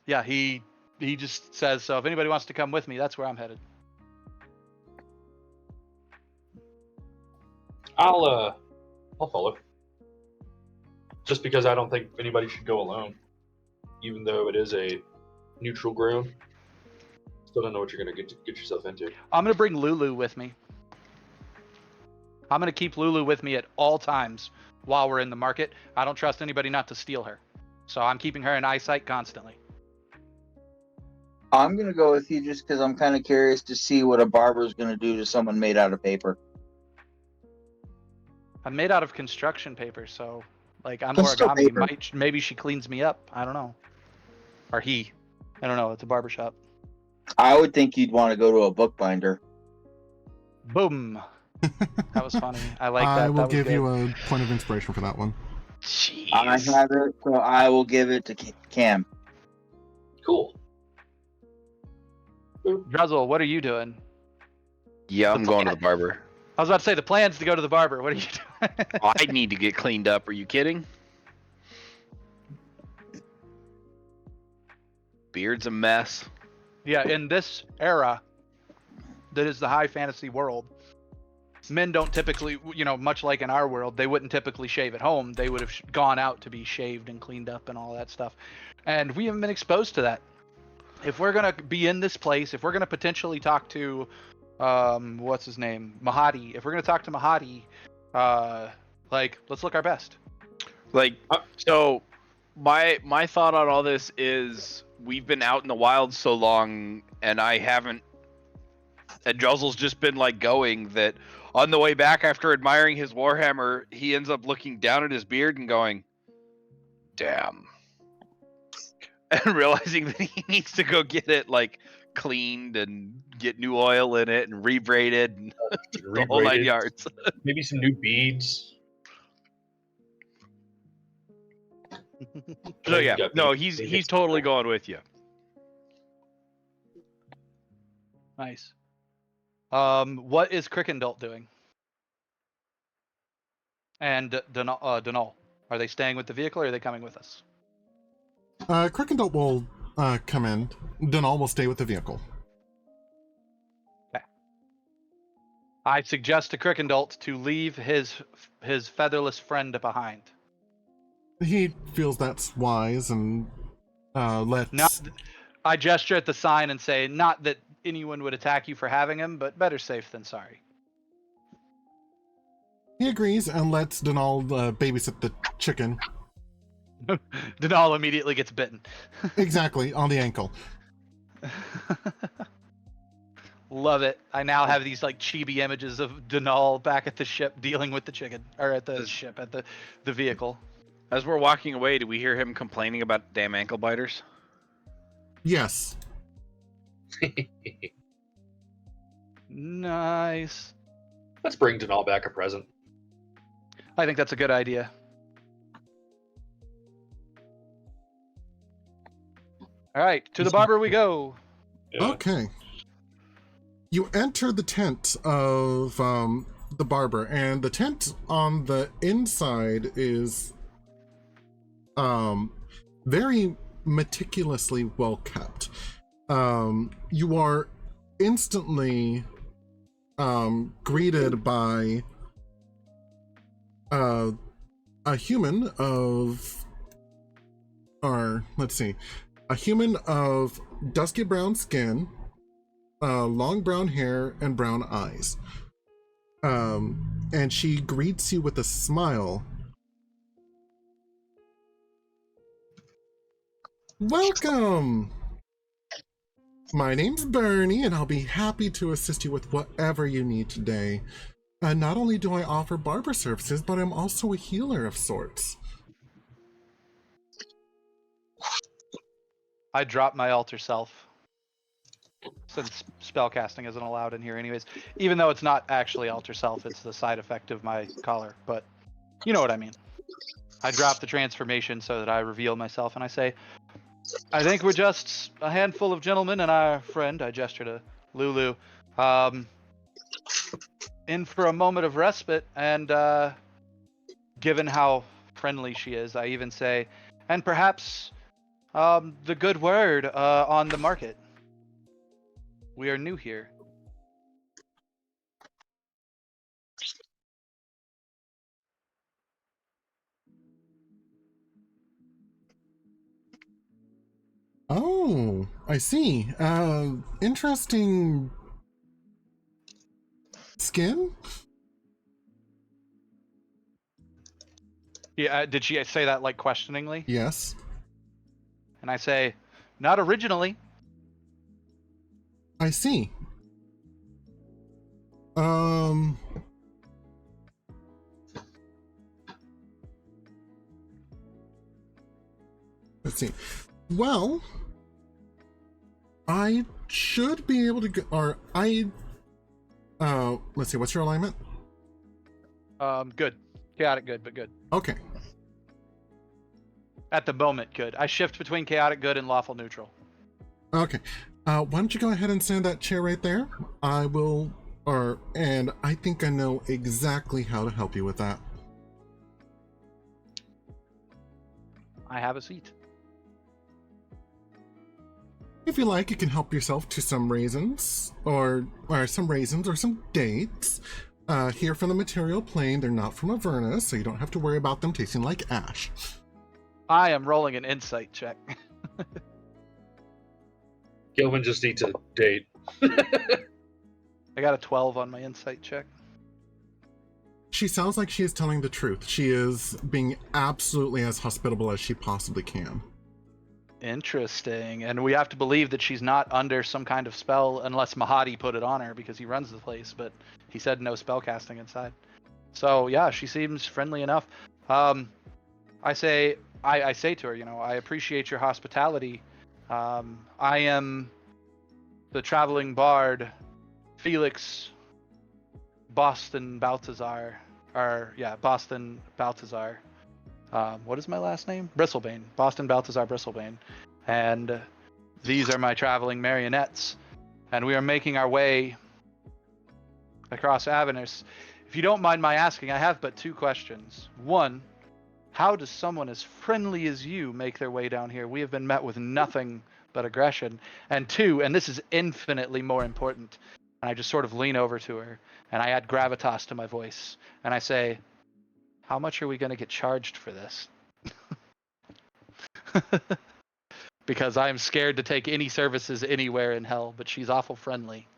yeah, he just says, "So if anybody wants to come with me, that's where I'm headed."
I'll follow. Just because I don't think anybody should go alone, even though it is a neutral ground. Still don't know what you're gonna get yourself into.
I'm gonna bring Lulu with me. I'm gonna keep Lulu with me at all times while we're in the market. I don't trust anybody not to steal her, so I'm keeping her in eyesight constantly.
I'm gonna go with you just because I'm kind of curious to see what a barber's gonna do to someone made out of paper.
I'm made out of construction paper, so like I'm
That's still
origami.
paper.
Maybe she cleans me up. I don't know. Or he. I don't know. It's a barbershop.
I would think you'd want to go to a bookbinder.
Boom. That was funny. I like that.
I will
That was
give
good.
you a point of inspiration for that one.
Jeez.
I have it, so I will give it to Cam.
Cool.
Druzzl, what are you doing?
Yeah, I'm going to the barber.
I was about to say the plan's to go to the barber. What are you doing?
I need to get cleaned up. Are you kidding? Beard's a mess.
Yeah, in this era, that is the high fantasy world, men don't typically, much like in our world, they wouldn't typically shave at home. They would have gone out to be shaved and cleaned up and all that stuff. And we haven't been exposed to that. If we're going to be in this place, if we're going to potentially talk to, what's his name? Mahadi. If we're going to talk to Mahadi, Like, let's look our best.
Like, so my thought on all this is we've been out in the wild so long, and I haven't. And Druzzl's just been like going that on the way back after admiring his warhammer, he ends up looking down at his beard and going, "Damn," and realizing that he needs to go get it like cleaned and get new oil in it and rebraided and the whole 9 yards.
Maybe some new beads.
So yeah, no, he's totally going with you.
Nice. What is Krickendolt doing? And Donal, are they staying with the vehicle or are they coming with us?
Krickendolt will come in. Donal will stay with the vehicle.
Okay. I suggest to Krickendolt to leave his featherless friend behind.
He feels that's wise and lets...
I gesture at the sign and say, not that anyone would attack you for having him, but better safe than sorry.
He agrees and lets Donal babysit the chicken.
Donal immediately gets bitten.
Exactly, on the ankle.
Love it. I now have these like chibi images of Donal back at the ship dealing with the chicken, or at the ship, at the vehicle.
As we're walking away, do we hear him complaining about damn ankle biters?
Yes.
Nice.
Let's bring Donal back a present.
I think that's a good idea. All right, to the barber we go.
Yeah.
Okay. You enter the tent of the barber, and the tent on the inside is very meticulously well kept. You are instantly greeted by a human of, or let's see, a human of dusky brown skin, long brown hair, and brown eyes. And she greets you with a smile. Welcome! My name's Bernie, and I'll be happy to assist you with whatever you need today. Not only do I offer barber services, but I'm also a healer of sorts.
I drop my alter self, since spellcasting isn't allowed in here anyways. Even though it's not actually alter self, it's the side effect of my collar, but you know what I mean. I drop the transformation so that I reveal myself, and I say, I think we're just a handful of gentlemen and our friend, I gesture to Lulu, in for a moment of respite, and given how friendly she is, I even say, and perhaps the good word on the market. We are new here.
Oh, I see. Interesting skin?
Yeah, did she say that like questioningly?
Yes.
And I say, not originally.
I see. Let's see. Well, I should be able to go, or let's see, what's your alignment?
Good. Chaotic good, but good.
Okay.
At the moment, good. I shift between chaotic good and lawful neutral.
Okay. Why don't you go ahead and stand that chair right there? I will, and I think I know exactly how to help you with that.
I have a seat.
If you like, you can help yourself to some raisins, or some dates. Here from the material plane, they're not from Avernus, so you don't have to worry about them tasting like ash.
I am rolling an insight check.
Gilman just needs a date.
I got a 12 on my insight check.
She sounds like she is telling the truth. She is being absolutely as hospitable as she possibly can.
Interesting. And we have to believe that she's not under some kind of spell unless Mahadi put it on her because he runs the place, but he said no spell casting inside. So yeah, she seems friendly enough. I say to her, you know, I appreciate your hospitality. I am the traveling bard, Felix Boston Balthazar. Boston Balthazar. What is my last name? Bristlebane. Boston Balthazar Bristlebane. And these are my traveling marionettes. And we are making our way across Avernus. If you don't mind my asking, I have but 2 questions. 1, how does someone as friendly as you make their way down here? We have been met with nothing but aggression. And 2, and this is infinitely more important, and I just sort of lean over to her, and I add gravitas to my voice, and I say, how much are we going to get charged for this? Because I am scared to take any services anywhere in hell, but she's awful friendly.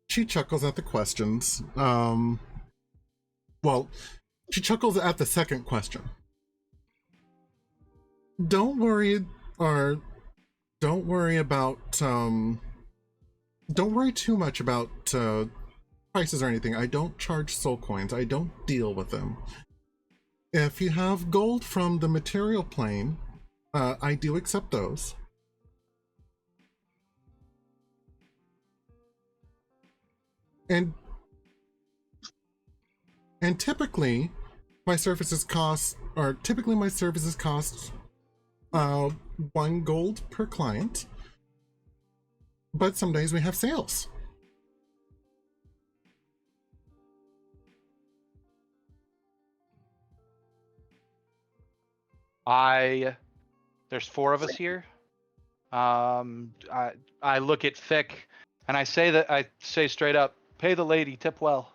She chuckles at the questions. Well, she chuckles at the second question. Don't worry too much about prices or anything. I don't charge soul coins. I don't deal with them. If you have gold from the material plane, I do accept those. And typically my services cost 1 gold per client, but some days we have sales.
There's 4 of us here. I look at Fick and I say straight up, pay the lady, tip well,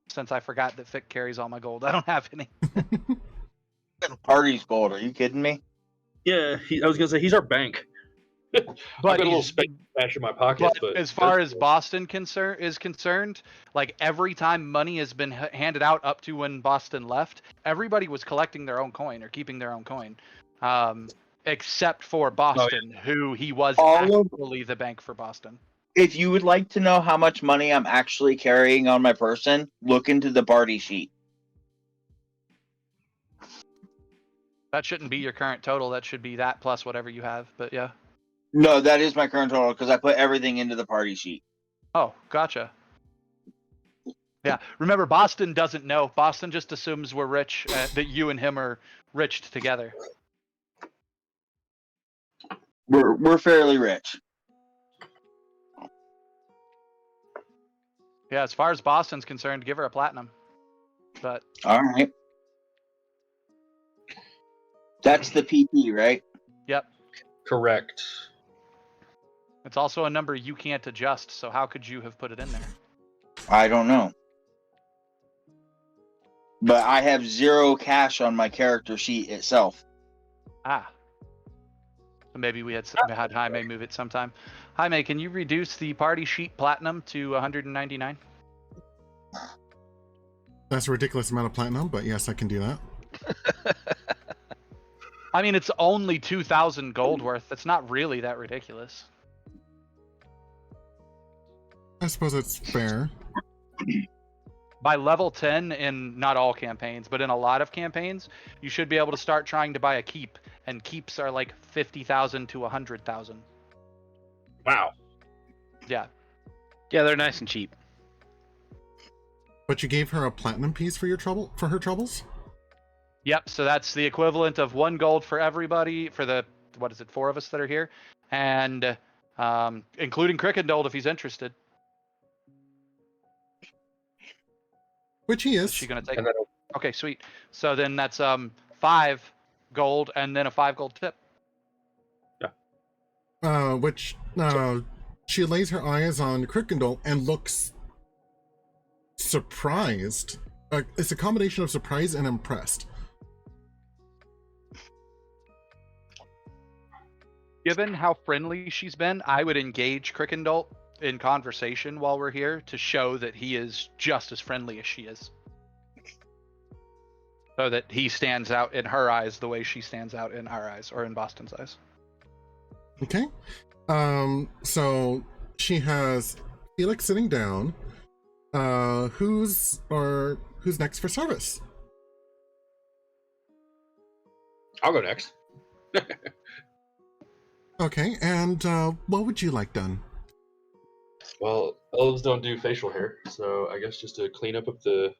since I forgot that Fick carries all my gold. I don't have any.
Party's gold. Are you kidding me?
Yeah, I was gonna say he's our bank.
I've got a little cash in my pocket, but
as far as Boston is concerned, like every time money has been handed out up to when Boston left, everybody was collecting their own coin or keeping their own coin, except for Boston, who he was actually the bank for Boston.
If you would like to know how much money I'm actually carrying on my person, look into the party sheet.
That shouldn't be your current total. That should be that plus whatever you have. But yeah.
No, that is my current total because I put everything into the party sheet.
Oh, gotcha. Yeah. Remember, Boston doesn't know. Boston just assumes we're rich, that you and him are rich together.
We're fairly rich.
Yeah, as far as Boston's concerned, give her a platinum. But
all right. That's the PP, right?
Yep.
Correct.
It's also a number you can't adjust, so how could you have put it in there?
I don't know. But I have 0 cash on my character sheet itself.
Ah. So maybe we had Jaime move it sometime. Jaime, can you reduce the party sheet platinum to 199?
That's a ridiculous amount of platinum, but yes, I can do that.
I mean, it's only 2,000 gold worth. That's not really that ridiculous.
I suppose it's fair.
By level 10 in not all campaigns, but in a lot of campaigns, you should be able to start trying to buy a keep, and keeps are like 50,000 to 100,000.
Wow.
Yeah.
Yeah, they're nice and cheap.
But you gave her a platinum piece for her troubles?
Yep, so that's the equivalent of 1 gold for everybody, for the, 4 of us that are here, and including Krickendolt if he's interested.
Which he is.
Is she going to take it? Okay, sweet. So then that's 5 gold and then a 5 gold tip.
Yeah.
She lays her eyes on Krickendolt and looks surprised. It's a combination of surprise and impressed.
Given how friendly she's been, I would engage Krickendolt in conversation while we're here to show that he is just as friendly as she is. So that he stands out in her eyes the way she stands out in our eyes, or in Boston's eyes.
Okay. So she has Felix sitting down. Who's next for service?
I'll go next.
Okay, and what would you like done?
Well, elves don't do facial hair, so I guess just to clean up the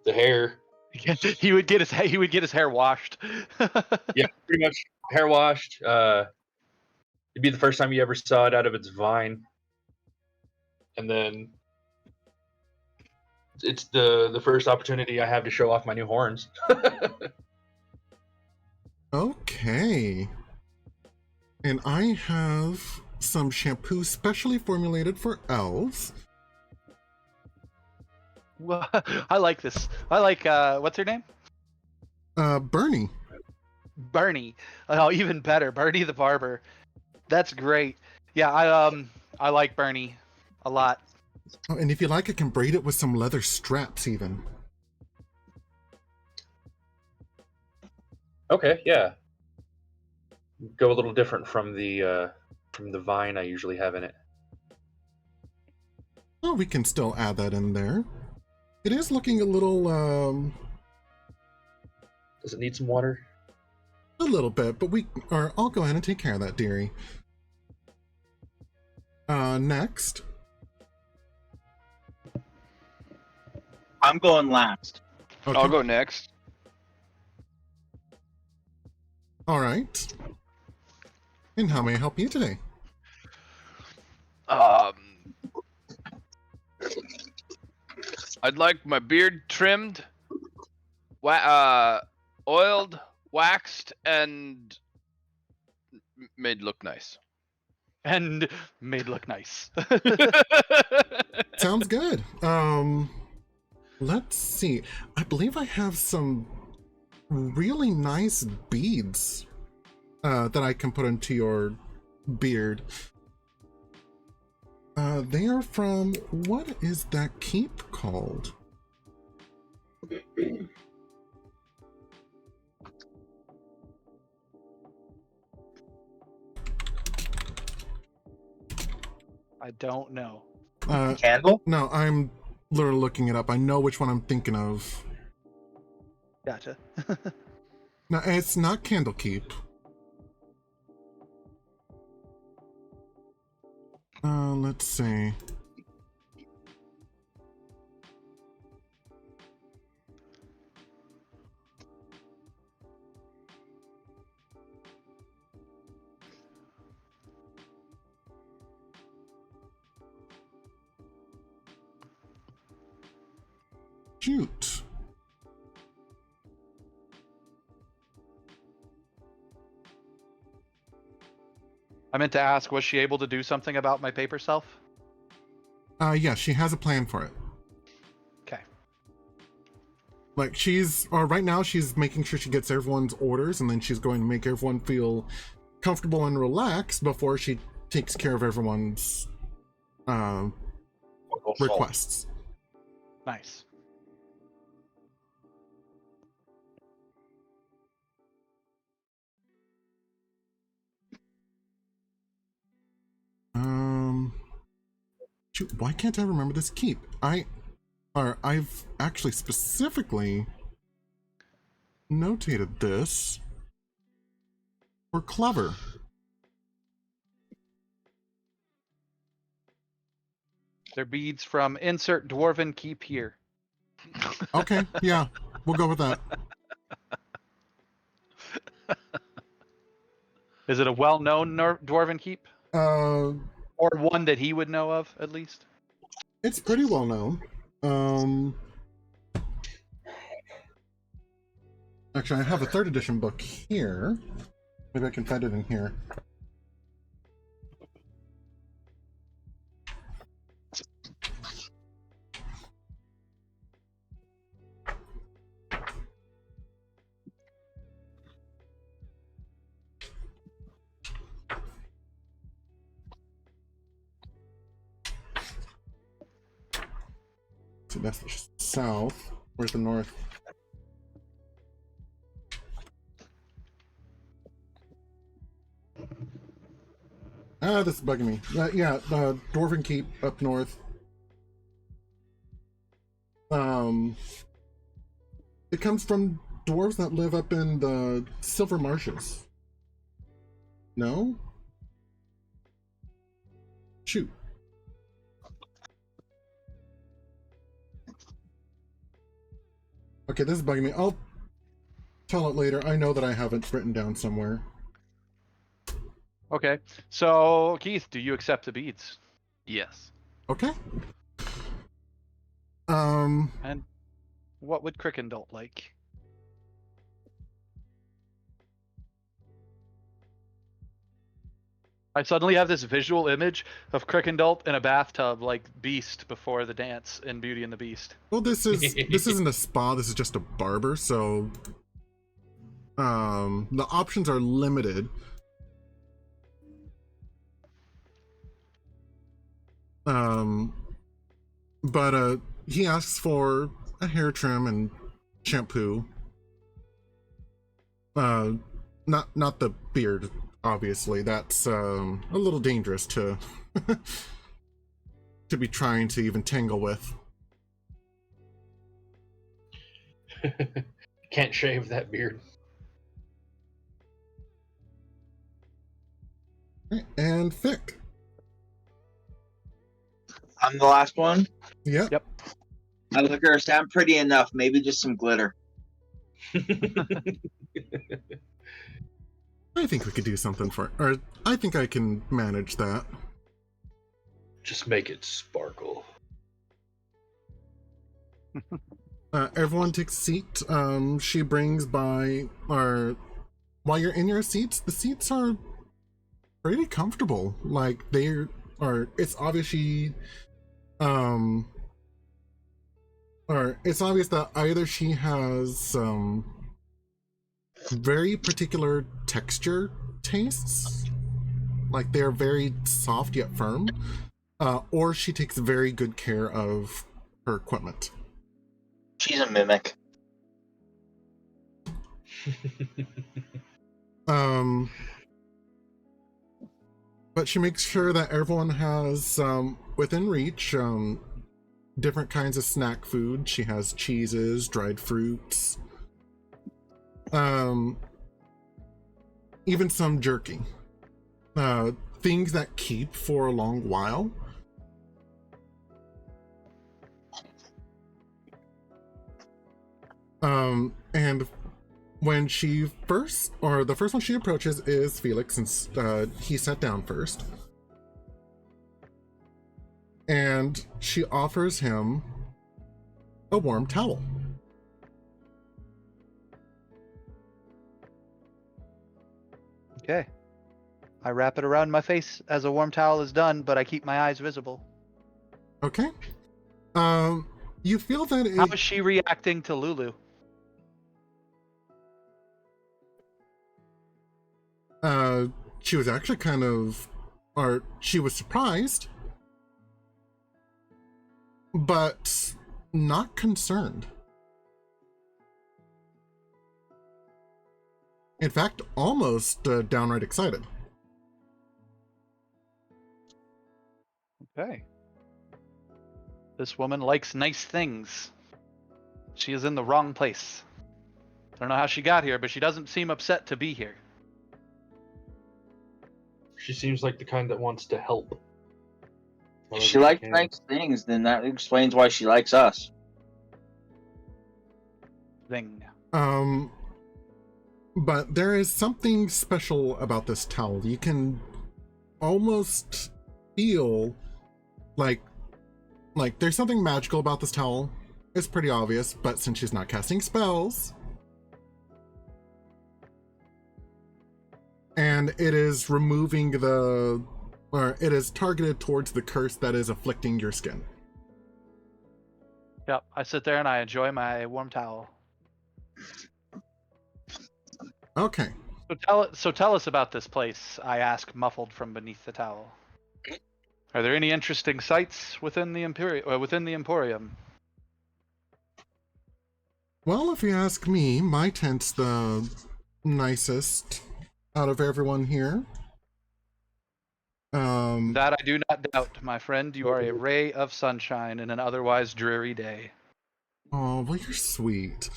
hair.
He would get his hair washed.
Yeah, pretty much hair washed. It'd be the first time you ever saw it out of its vine, and then it's the first opportunity I have to show off my new horns.
Okay. And I have some shampoo specially formulated for elves.
Well, I like this. I like what's her name?
Bernie.
Bernie. Oh, even better, Bernie the barber. That's great. Yeah, I like Bernie a lot.
Oh, and if you like, I can braid it with some leather straps even.
Okay, yeah. Go a little different from the vine I usually have in it.
Oh, we can still add that in there. It is looking a little,
Does it need some water?
a little bit, but I'll go ahead and take care of that, dearie. Next.
I'm going last.
Okay.
I'll go next.
All right. And how may I help you today?
I'd like my beard trimmed, oiled, waxed, and made look nice.
And made look nice.
Sounds good. Let's see. I believe I have some really nice beads that I can put into your beard. They are from, what is that keep called?
I don't know.
Candle?
No, I'm literally looking it up. I know which one I'm thinking of.
Gotcha.
No, it's not Candlekeep. Let's see. Shoot.
I meant to ask, was she able to do something about my paper self?
Yeah, she has a plan for it.
Okay.
Like right now she's making sure she gets everyone's orders, and then she's going to make everyone feel comfortable and relaxed before she takes care of everyone's requests.
Nice.
Shoot, why can't I remember this keep? I've actually specifically notated this for clever.
They're beads from insert dwarven keep here.
Okay, yeah, we'll go with that.
Is it a well-known dwarven keep?
Or
one that he would know of, at least?
It's pretty well known. Actually, I have a 3rd edition book here. Maybe I can find it in here. that's the south. Where's the north? Ah, this is bugging me. Yeah, Dwarven Keep up north. It comes from dwarves that live up in the Silver Marshes. No? Shoot. Okay, this is bugging me. I'll tell it later. I know that I have it written down somewhere.
Okay. So, Keith, do you accept the beads?
Yes.
Okay.
And what would Krickendolt like? I suddenly have this visual image of Krickendolt in a bathtub like Beast before the dance in Beauty and the Beast.
Well, this isn't a spa, this is just a barber, so the options are limited. But he asks for a hair trim and shampoo. Not the beard, obviously. That's a little dangerous to to be trying to even tangle with.
Can't shave that beard.
And Fick.
I'm the last one.
Yep.
Yep.
I look at her, say, I'm pretty enough. Maybe just some glitter.
I think we could do something for it. Or I think I can manage that.
Just make it sparkle.
Everyone takes a seat. She brings by while you're in your seats, the seats are pretty comfortable. Like it's obviously or it's obvious that either she has very particular texture tastes, like they're very soft yet firm, or she takes very good care of her equipment.
She's a mimic.
But she makes sure that everyone has within reach different kinds of snack food. She has cheeses, dried fruits, even some jerky, things that keep for a long while. And when the first one she approaches is Felix, since he sat down first. And she offers him a warm towel.
Okay. I wrap it around my face as a warm towel is done, but I keep my eyes visible.
Okay. You feel that
How is she reacting to Lulu?
She was actually she was surprised, but not concerned. In fact, almost downright excited.
Okay. This woman likes nice things. She is in the wrong place. I don't know how she got here, but she doesn't seem upset to be here.
She seems like the kind that wants to help.
If she likes nice things, then that explains why she likes us.
Thing.
But there is something special about this towel. You can almost feel like there's something magical about this towel. It's pretty obvious, but since she's not casting spells, and it is removing it is targeted towards the curse that is afflicting your skin.
Yep, I sit there and I enjoy my warm towel.
Okay.
So tell us about this place, I ask, muffled from beneath the towel. Are there any interesting sights within the Emporium?
Well, if you ask me, my tent's the nicest out of everyone here.
That I do not doubt, my friend. You are a ray of sunshine in an otherwise dreary day.
Oh, well, you're sweet.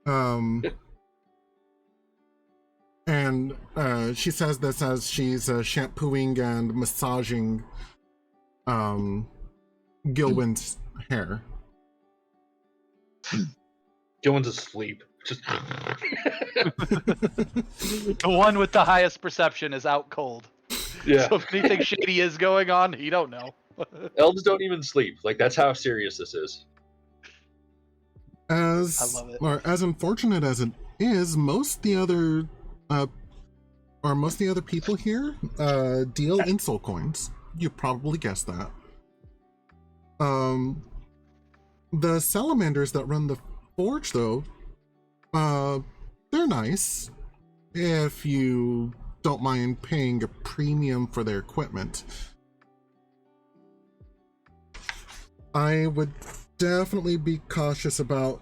And she says this as she's shampooing and massaging Gilwyn's hair.
Gillen's asleep. Just
The one with the highest perception is out cold.
yeah.
So if anything shady is going on, he don't know.
Elves don't even sleep. Like that's how serious this is.
I love it.
Or as unfortunate as it is, most of the other people here deal in soul coins. You probably guessed that. The salamanders that run the forge, though, they're nice if you don't mind paying a premium for their equipment. I would definitely be cautious about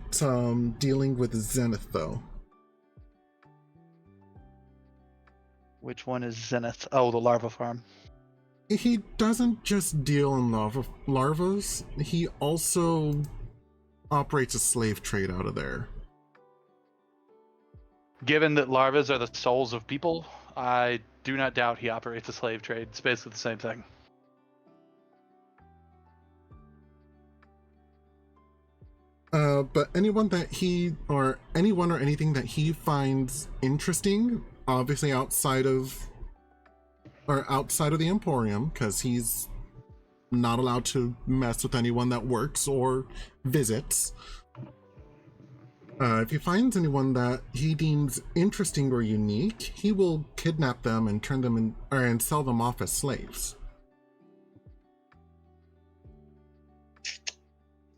dealing with Zenith, though.
Which one is Zenith? Oh, the larva farm.
He doesn't just deal in larvas, he also operates a slave trade out of there.
Given that larvas are the souls of people, I do not doubt he operates a slave trade. It's basically the same thing.
But anyone or anything that he finds interesting, obviously outside of the Emporium, because he's not allowed to mess with anyone that works or visits. If he finds anyone that he deems interesting or unique, he will kidnap them and turn them in, and sell them off as slaves.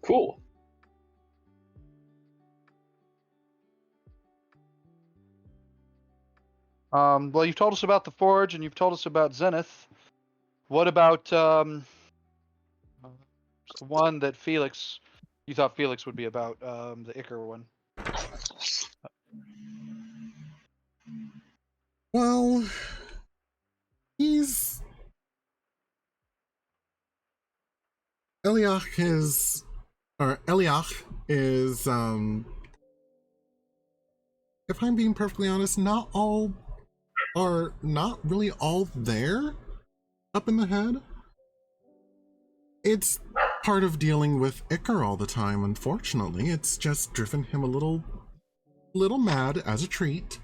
Cool.
Well, you've told us about the forge and you've told us about Zenith. What about the one that you thought Felix would be about, the Icar one?
Well, Eliach is, if I'm being perfectly honest, not really all there up in the head. It's part of dealing with Icar all the time, unfortunately. It's just driven him a little mad as a treat.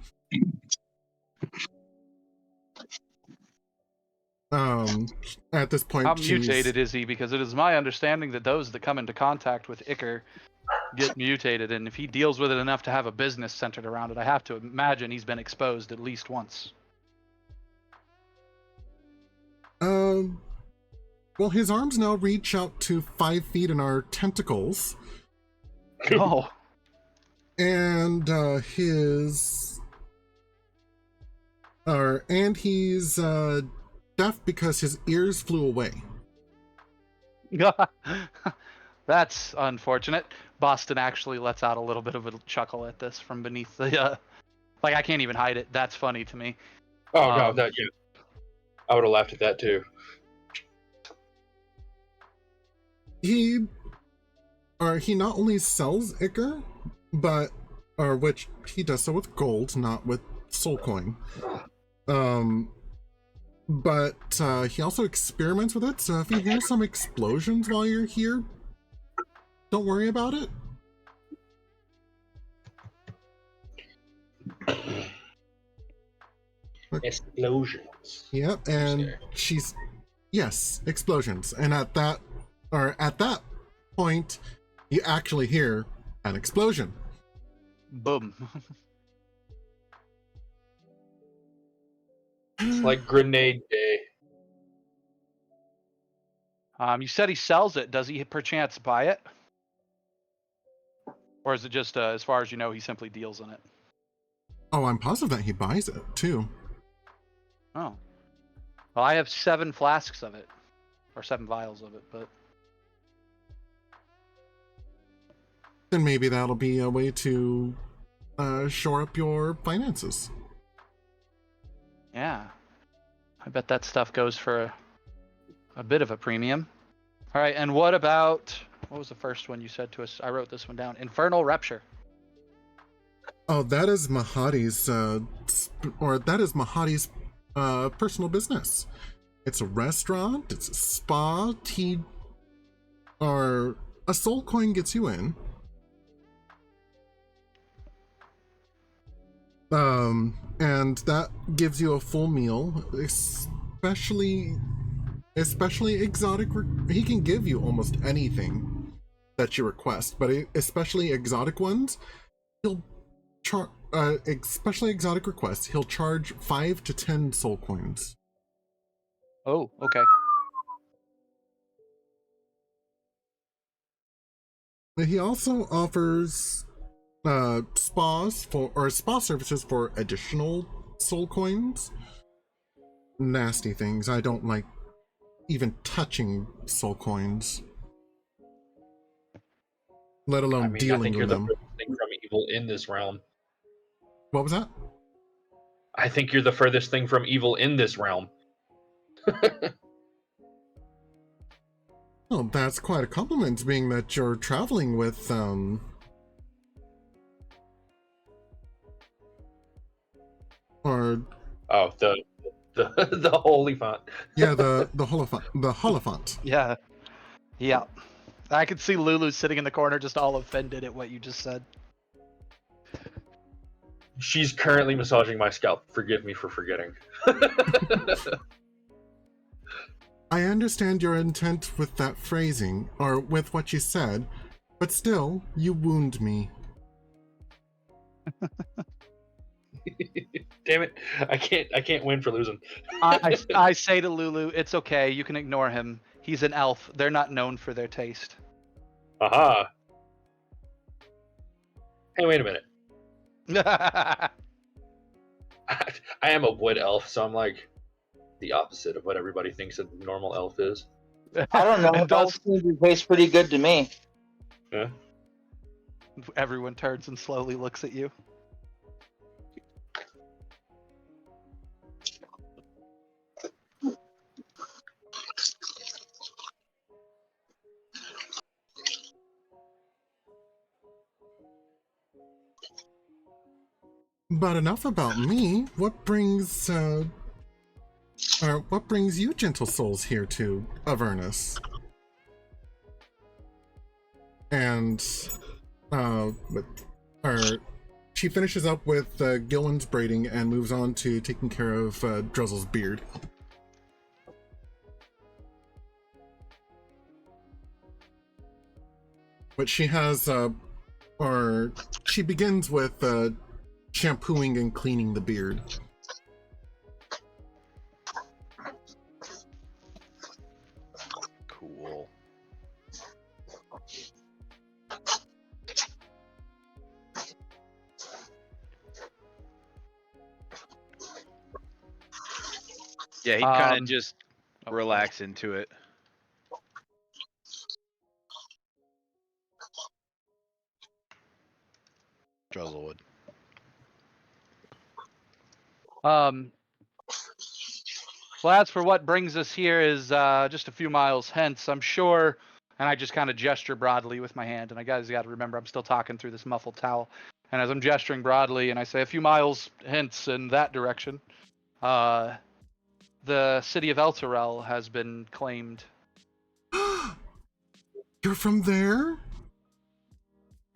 At this point,
How mutated is he? Because it is my understanding that those that come into contact with Icar get mutated, and if he deals with it enough to have a business centered around it, I have to imagine he's been exposed at least once.
Well, his arms now reach out to 5 feet in our tentacles.
Oh.
And he's deaf because his ears flew away.
That's unfortunate. Boston actually lets out a little bit of a chuckle at this from beneath the like, I can't even hide it. That's funny to me.
Oh no, that yeah. I would have laughed at that too.
He not only sells Icar, which he does so with gold, not with soul coin. But he also experiments with it, so if you hear some explosions while you're here, don't worry about it.
Explosions.
Yep, and yes, explosions. And at that point, you actually hear an explosion.
Boom.
It's like grenade day.
You said he sells it. Does he perchance buy it? Or is it just, as far as you know, he simply deals in it?
Oh, I'm positive that he buys it, too.
Oh. Well, I have 7 flasks of it. Or 7 vials of it, but...
And maybe that'll be a way to shore up your finances.
Yeah. I bet that stuff goes for a bit of a premium. All right, and what was the first one you said to us? I wrote this one down. Infernal Rupture.
Oh, that is Mahadi's, personal business. It's a restaurant, it's a spa, tea, or a soul coin gets you in. And that gives you a full meal, especially exotic. He can give you almost anything that you request, but especially exotic ones, he'll especially exotic requests, he'll charge 5 to 10 soul coins.
Oh, okay.
He also offers spa services for additional soul coins. Nasty things. I don't like even touching soul coins, let alone dealing with them.
I think you're the furthest thing from evil in this realm.
What was that?
I think you're the furthest thing from evil in this realm.
Well, that's quite a compliment, being that you're traveling with or
the holy font.
yeah, the Holophant.
Yeah. Yeah. I could see Lulu sitting in the corner just all offended at what you just said.
She's currently massaging my scalp. Forgive me for forgetting.
I understand your intent with that phrasing, or with what you said, but still, you wound me.
Damn it! I can't win for losing.
I say to Lulu, it's okay. You can ignore him. He's an elf. They're not known for their taste.
Aha! Hey, wait a minute. I am a wood elf, so I'm like the opposite of what everybody thinks a normal elf is.
I don't know.
It does.
It tastes pretty good to me.
Yeah.
Everyone turns and slowly looks at you.
But enough about me. What brings you, gentle souls, here to Avernus? And she finishes up with Gillen's braiding and moves on to taking care of Druzzl's beard. But she has, she begins with shampooing and cleaning the beard.
Cool. Yeah, he kind of just relax into it. Druzzl would.
Well, as for what brings us here is just a few miles hence, I'm sure, and I just kind of gesture broadly with my hand, and I guys got to remember I'm still talking through this muffled towel, and as I'm gesturing broadly and I say a few miles hence in that direction, the city of Elturel has been claimed.
You're from there?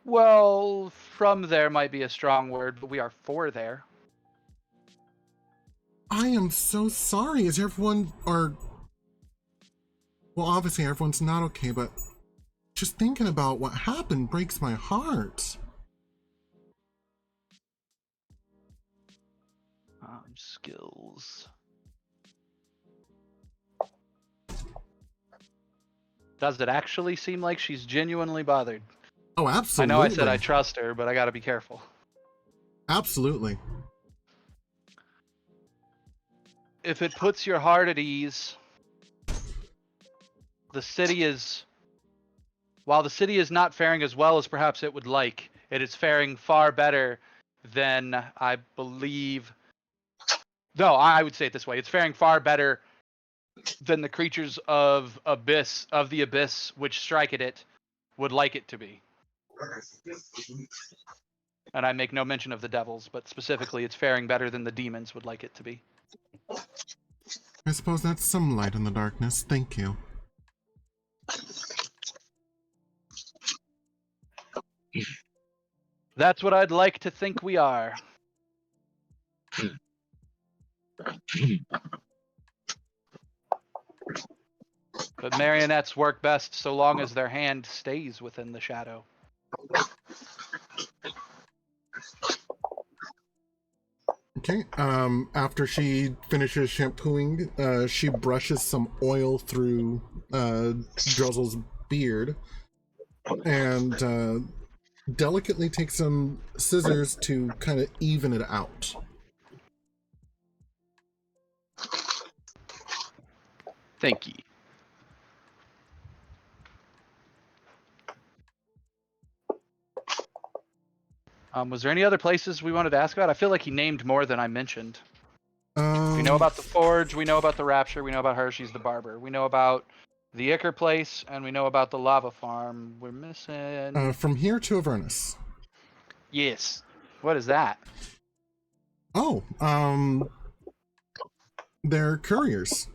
Well, from there might be a strong word, but we are for there.
I am so sorry. Is everyone, well, obviously everyone's not okay, but just thinking about what happened breaks my heart.
Skills. Does it actually seem like she's genuinely bothered?
Oh, absolutely.
I know I said I trust her, but I gotta be careful.
Absolutely.
If it puts your heart at ease, the city is, while the city is not faring as well as perhaps it would like, it is faring far better than I believe. No, I would say it this way: it's faring far better than the creatures of the abyss which strike at it would like it to be. And I make no mention of the devils, but specifically it's faring better than the demons would like it to be.
I suppose that's some light in the darkness. Thank you.
That's what I'd like to think we are. But marionettes work best so long as their hand stays within the shadow.
Okay, after she finishes shampooing, she brushes some oil through Druzzl's beard and delicately takes some scissors to kind of even it out.
Thank you.
Was there any other places we wanted to ask about? I feel like he named more than I mentioned. We
We
know about the Forge, we know about the Rapture, we know about Hershey's the Barber, we know about the Icker place, and we know about the Lava Farm. We're missing...
From here to Avernus.
Yes. What is that?
Oh, they're couriers.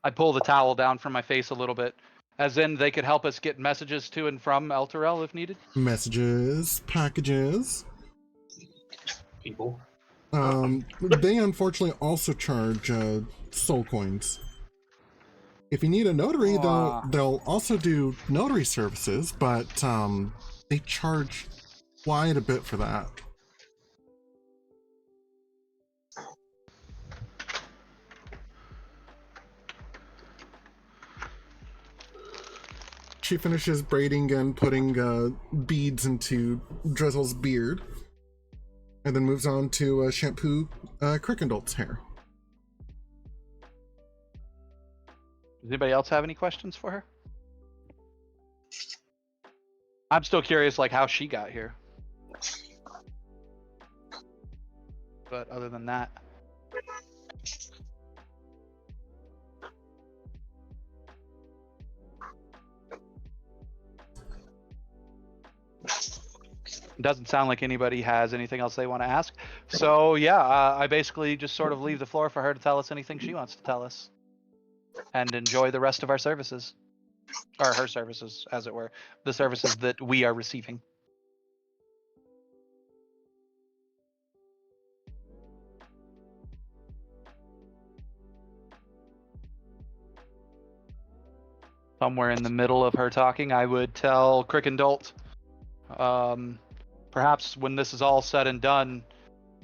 I pull the towel down from my face a little bit. As in, they could help us get messages to and from Elturel if needed?
Messages, packages.
People.
They unfortunately also charge soul coins. If you need a notary, they'll also do notary services, but they charge quite a bit for that. She finishes braiding and putting beads into Druzzl's beard, and then moves on to shampoo Krickendolt's hair.
Does anybody else have any questions for her? I'm still curious, like, how she got here. But other than that... Doesn't sound like anybody has anything else they want to ask. So yeah, I basically just sort of leave the floor for her to tell us anything she wants to tell us. And enjoy the rest of our services. Or her services, as it were. The services that we are receiving. Somewhere in the middle of her talking, I would tell Krickendolt, perhaps when this is all said and done,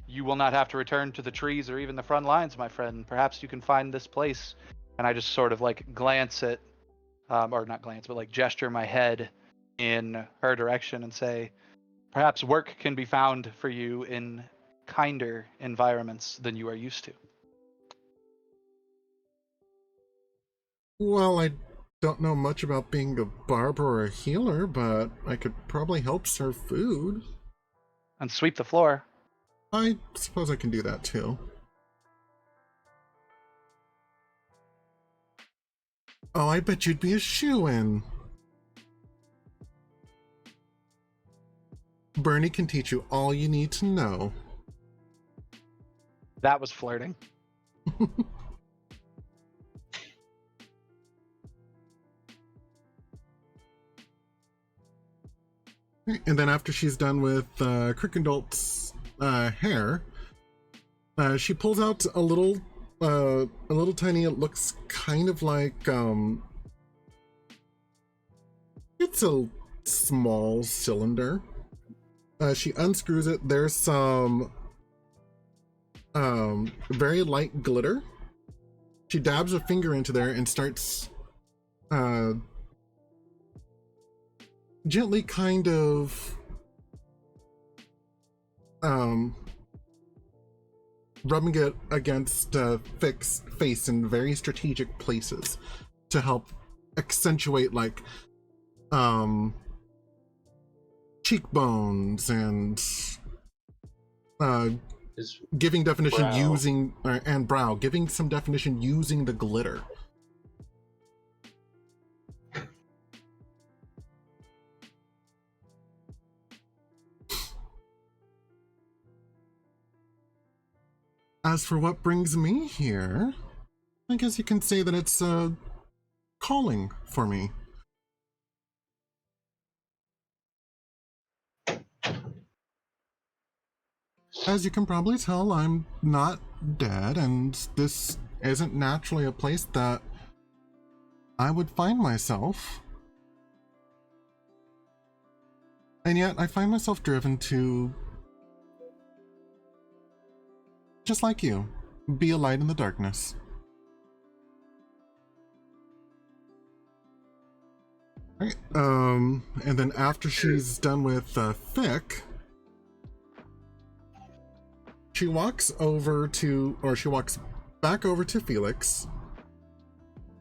you will not have to return to the trees or even the front lines, my friend. Perhaps you can find this place. And I just sort of like glance at, or not glance, but like gesture my head in her direction and say, perhaps work can be found for you in kinder environments than you are used to.
Well, I don't know much about being a barber or a healer, but I could probably help serve food.
And sweep the floor.
I suppose I can do that too. Oh, I bet you'd be a shoo-in. Bernie can teach you all you need to know.
That was flirting.
And then after she's done with Krickendolt's hair, she pulls out a little tiny, it looks kind of like, it's a small cylinder. She unscrews it. There's some very light glitter. She dabs a finger into there and starts gently kind of rubbing it against Fix's face in very strategic places. to help accentuate like cheekbones and
His
giving definition
brow.
using and brow, giving some definition using the glitter. As for what brings me here, I guess you can say that it's a calling for me. As you can probably tell, I'm not dead, and this isn't naturally a place that I would find myself. And yet, I find myself driven to, just like you, be a light in the darkness. Right, and then after she's done with Thick, she walks back over to Felix,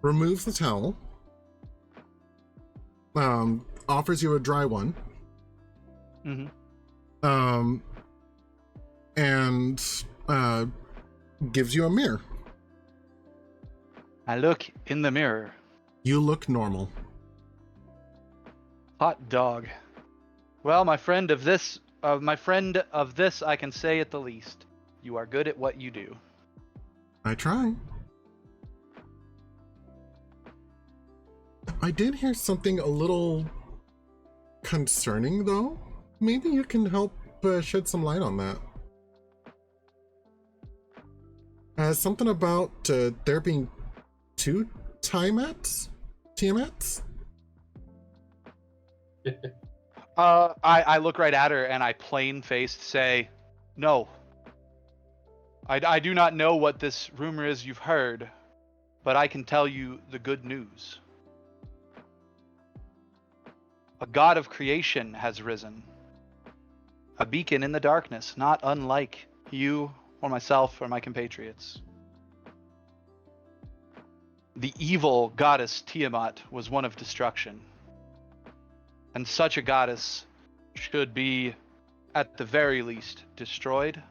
removes the towel, offers you a dry one, and gives you a mirror.
I look in the mirror.
You look normal.
Hot dog. Well, my friend of this, I can say at the least, you are good at what you do.
I try. I did hear something a little concerning, though. Maybe you can help shed some light on that. Something about there being two Tiamats?
I look right at her and I plain-faced say, no. I do not know what this rumor is you've heard, but I can tell you the good news. A god of creation has risen. A beacon in the darkness, not unlike you or myself or my compatriots. The evil goddess Tiamat was one of destruction. And such a goddess should be, at the very least, destroyed.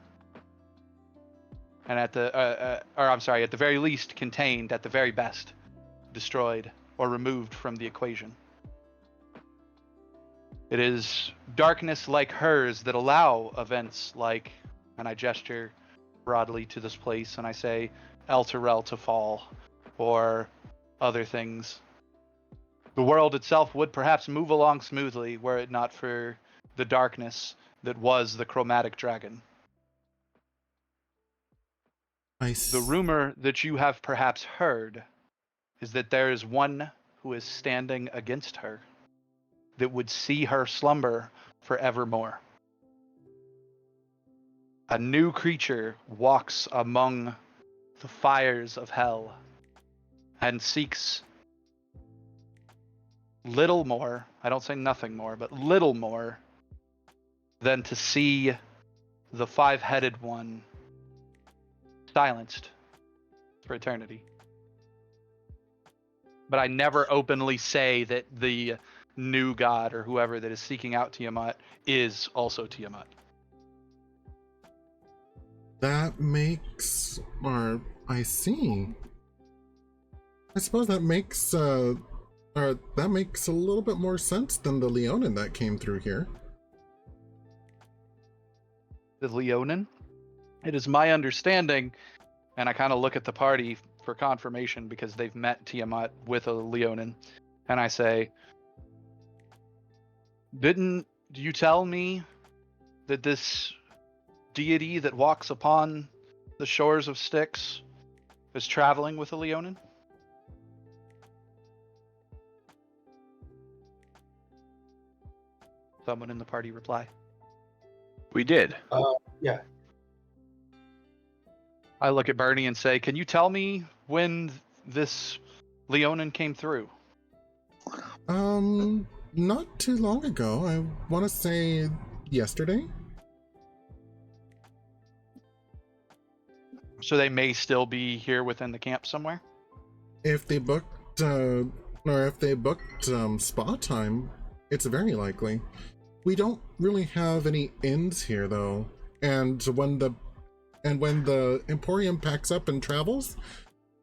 And at the very least contained, at the very best, destroyed or removed from the equation. It is darkness like hers that allow events like, and I gesture broadly to this place and I say, El Terrell to fall, or other things. The world itself would perhaps move along smoothly were it not for the darkness that was the chromatic dragon. The rumor that you have perhaps heard is that there is one who is standing against her that would see her slumber forevermore. A new creature walks among the fires of hell and seeks little more, I don't say nothing more, but little more than to see the five-headed one silenced for eternity. But I never openly say that the new god or whoever that is seeking out Tiamat is also Tiamat.
That makes, or I see. I suppose that makes, that makes a little bit more sense than the Leonin that came through here.
The Leonin? It is my understanding, and I kind of look at the party for confirmation because they've met Tiamat with a Leonin, and I say, didn't you tell me that this deity that walks upon the shores of Styx is traveling with a Leonin? Someone in the party reply.
We did.
Yeah.
I look at Bernie and say, can you tell me when this Leonin came through?
Not too long ago. I want to say yesterday.
So they may still be here within the camp somewhere?
If they or if they booked spa time, it's very likely. We don't really have any inns here, though, and when the Emporium packs up and travels,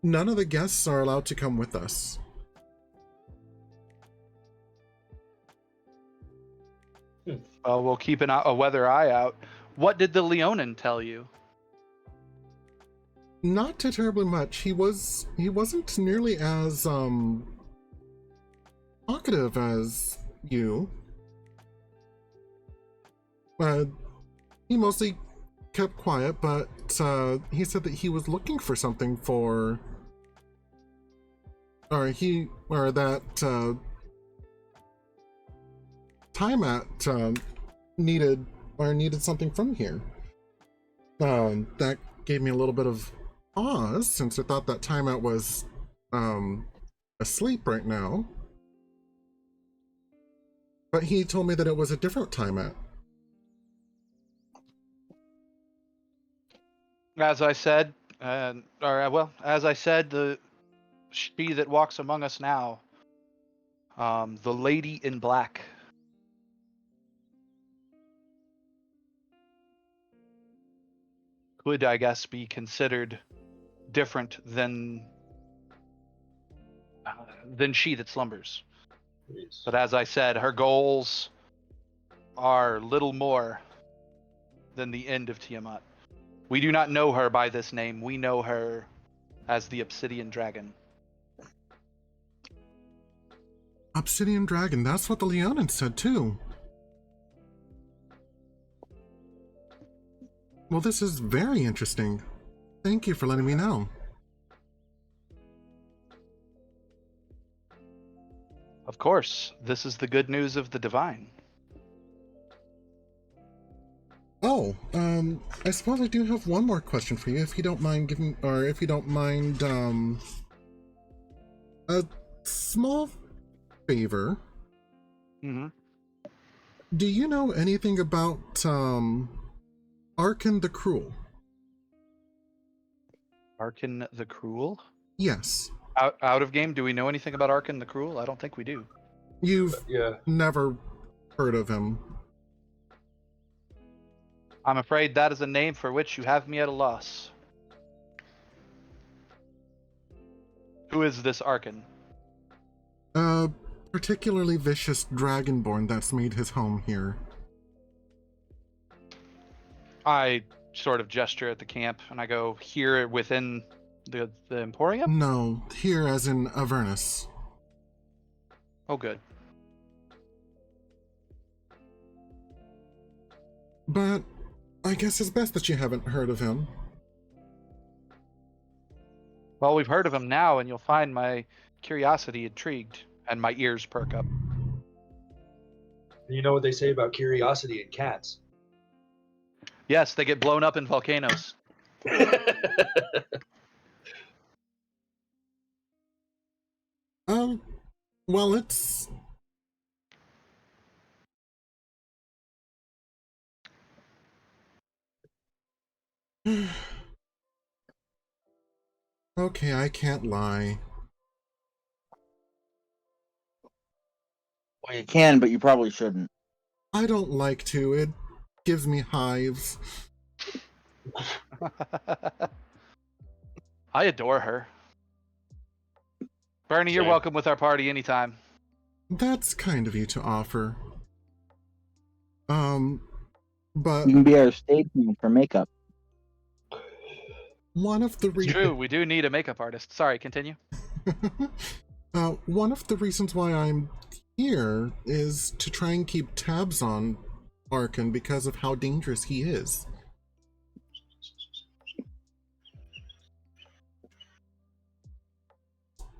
none of the guests are allowed to come with us.
Well, we'll keep a weather eye out. What did the Leonin tell you?
Not terribly much. He wasn't nearly as talkative as you. He mostly kept quiet, but he said that he was looking for something for, that Tiamat needed something from here. That gave me a little bit of pause, since I thought that Tiamat was asleep right now. But he told me that it was a different Tiamat.
As I said, the she that walks among us now, the lady in black. Could, I guess, be considered different than she that slumbers.
Yes.
But as I said, her goals are little more than the end of Tiamat. We do not know her by this name. We know her as the Obsidian Dragon.
Obsidian Dragon, that's what the Leonin said too. Well, this is very interesting. Thank you for letting me know.
Of course, this is the good news of the divine.
Oh, I suppose I do have one more question for you, if you don't mind a small favor.
Mm-hmm.
Do you know anything about, Arkan the Cruel?
Arkan the Cruel?
Yes.
Out of game, do we know anything about Arkan the Cruel? I don't think we do.
You've
Yeah.
never heard of him?
I'm afraid that is a name for which you have me at a loss. Who is this Arkan?
A particularly vicious dragonborn that's made his home here.
I sort of gesture at the camp, and I go, here within the Emporium?
No, here as in Avernus.
Oh, good.
But I guess it's best that you haven't heard of him.
Well, we've heard of him now, and you'll find my curiosity intrigued, and my ears perk up.
You know what they say about curiosity in cats?
Yes, they get blown up in volcanoes.
Well, it's... Okay, I can't lie.
Well, you can, but you probably shouldn't.
I don't like to. It gives me hives.
I adore her. Bernie, you're
Same.
welcome with our party anytime.
That's kind of you to offer. But
You can be our stage name for makeup.
one of the
It's true, we do need a makeup artist. Sorry, continue.
one of the reasons why I'm here is to try and keep tabs on Arkan because of how dangerous he is.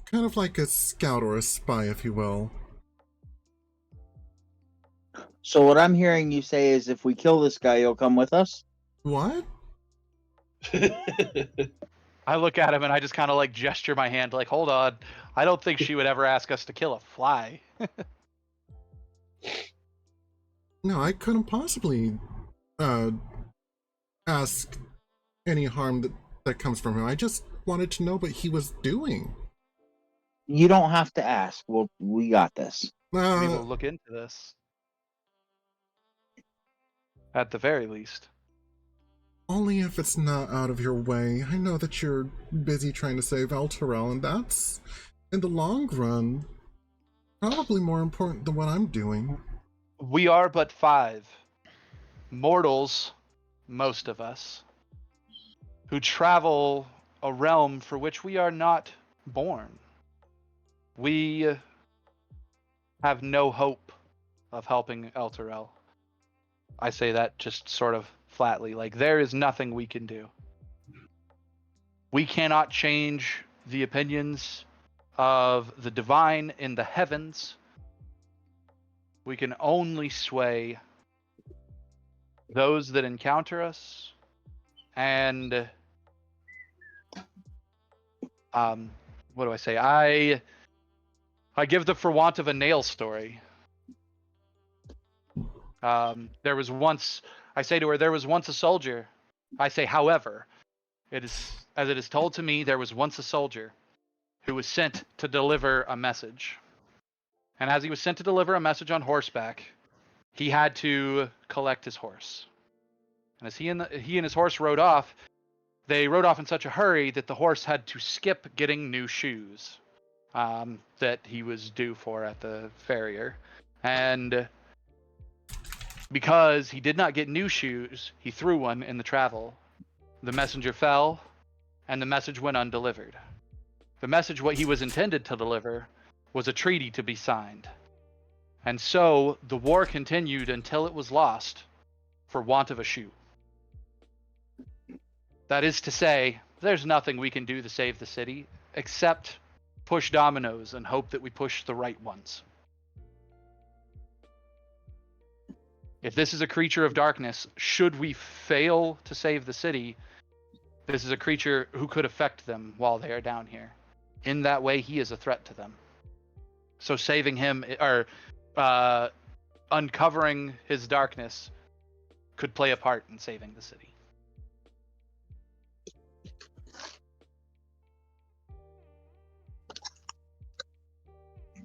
Kind of like a scout or a spy, if you will.
So what I'm hearing you say is if we kill this guy, you'll come with us?
What?
I look at him and I just kind of like gesture my hand, like, hold on. I don't think she would ever ask us to kill a fly.
No, I couldn't possibly ask any harm that comes from him. I just wanted to know what he was doing.
You don't have to ask. We got this.
We will look into this. At the very least.
Only if it's not out of your way. I know that you're busy trying to save Elturel, and that's, in the long run, probably more important than what I'm doing.
We are but 5 mortals, most of us, who travel a realm for which we are not born. We have no hope of helping Elturel. I say that just sort of flatly, like there is nothing we can do. We cannot change the opinions of the divine in the heavens. We can only sway those that encounter us, and what do I say? I give the for want of a nail story. There was once, I say to her, there was once a soldier. I say, however, it is told to me, there was once a soldier who was sent to deliver a message. And as he was sent to deliver a message on horseback, he had to collect his horse. And as he and his horse rode off, they rode off in such a hurry that the horse had to skip getting new shoes that he was due for at the farrier. And because he did not get new shoes, he threw one in the travel. The messenger fell, and the message went undelivered. The message, what he was intended to deliver, was a treaty to be signed. And so the war continued until it was lost for want of a shoe. That is to say, there's nothing we can do to save the city except push dominoes and hope that we push the right ones. If this is a creature of darkness, should we fail to save the city, this is a creature who could affect them while they are down here. In that way, he is a threat to them. So saving him, or uncovering his darkness, could play a part in saving the city.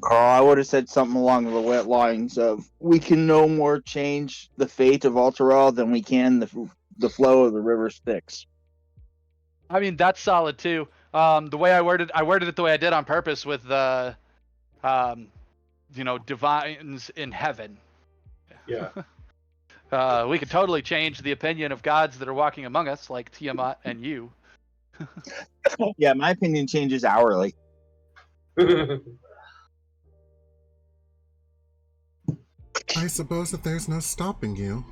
Carl, I would have said something along the lines of, we can no more change the fate of Elturel than we can the flow of the river Styx.
I mean, that's solid too. The way I worded it the way I did on purpose with the, divines in heaven.
Yeah.
We could totally change the opinion of gods that are walking among us, like Tiamat and you.
Yeah, my opinion changes hourly.
I suppose that there's no stopping you.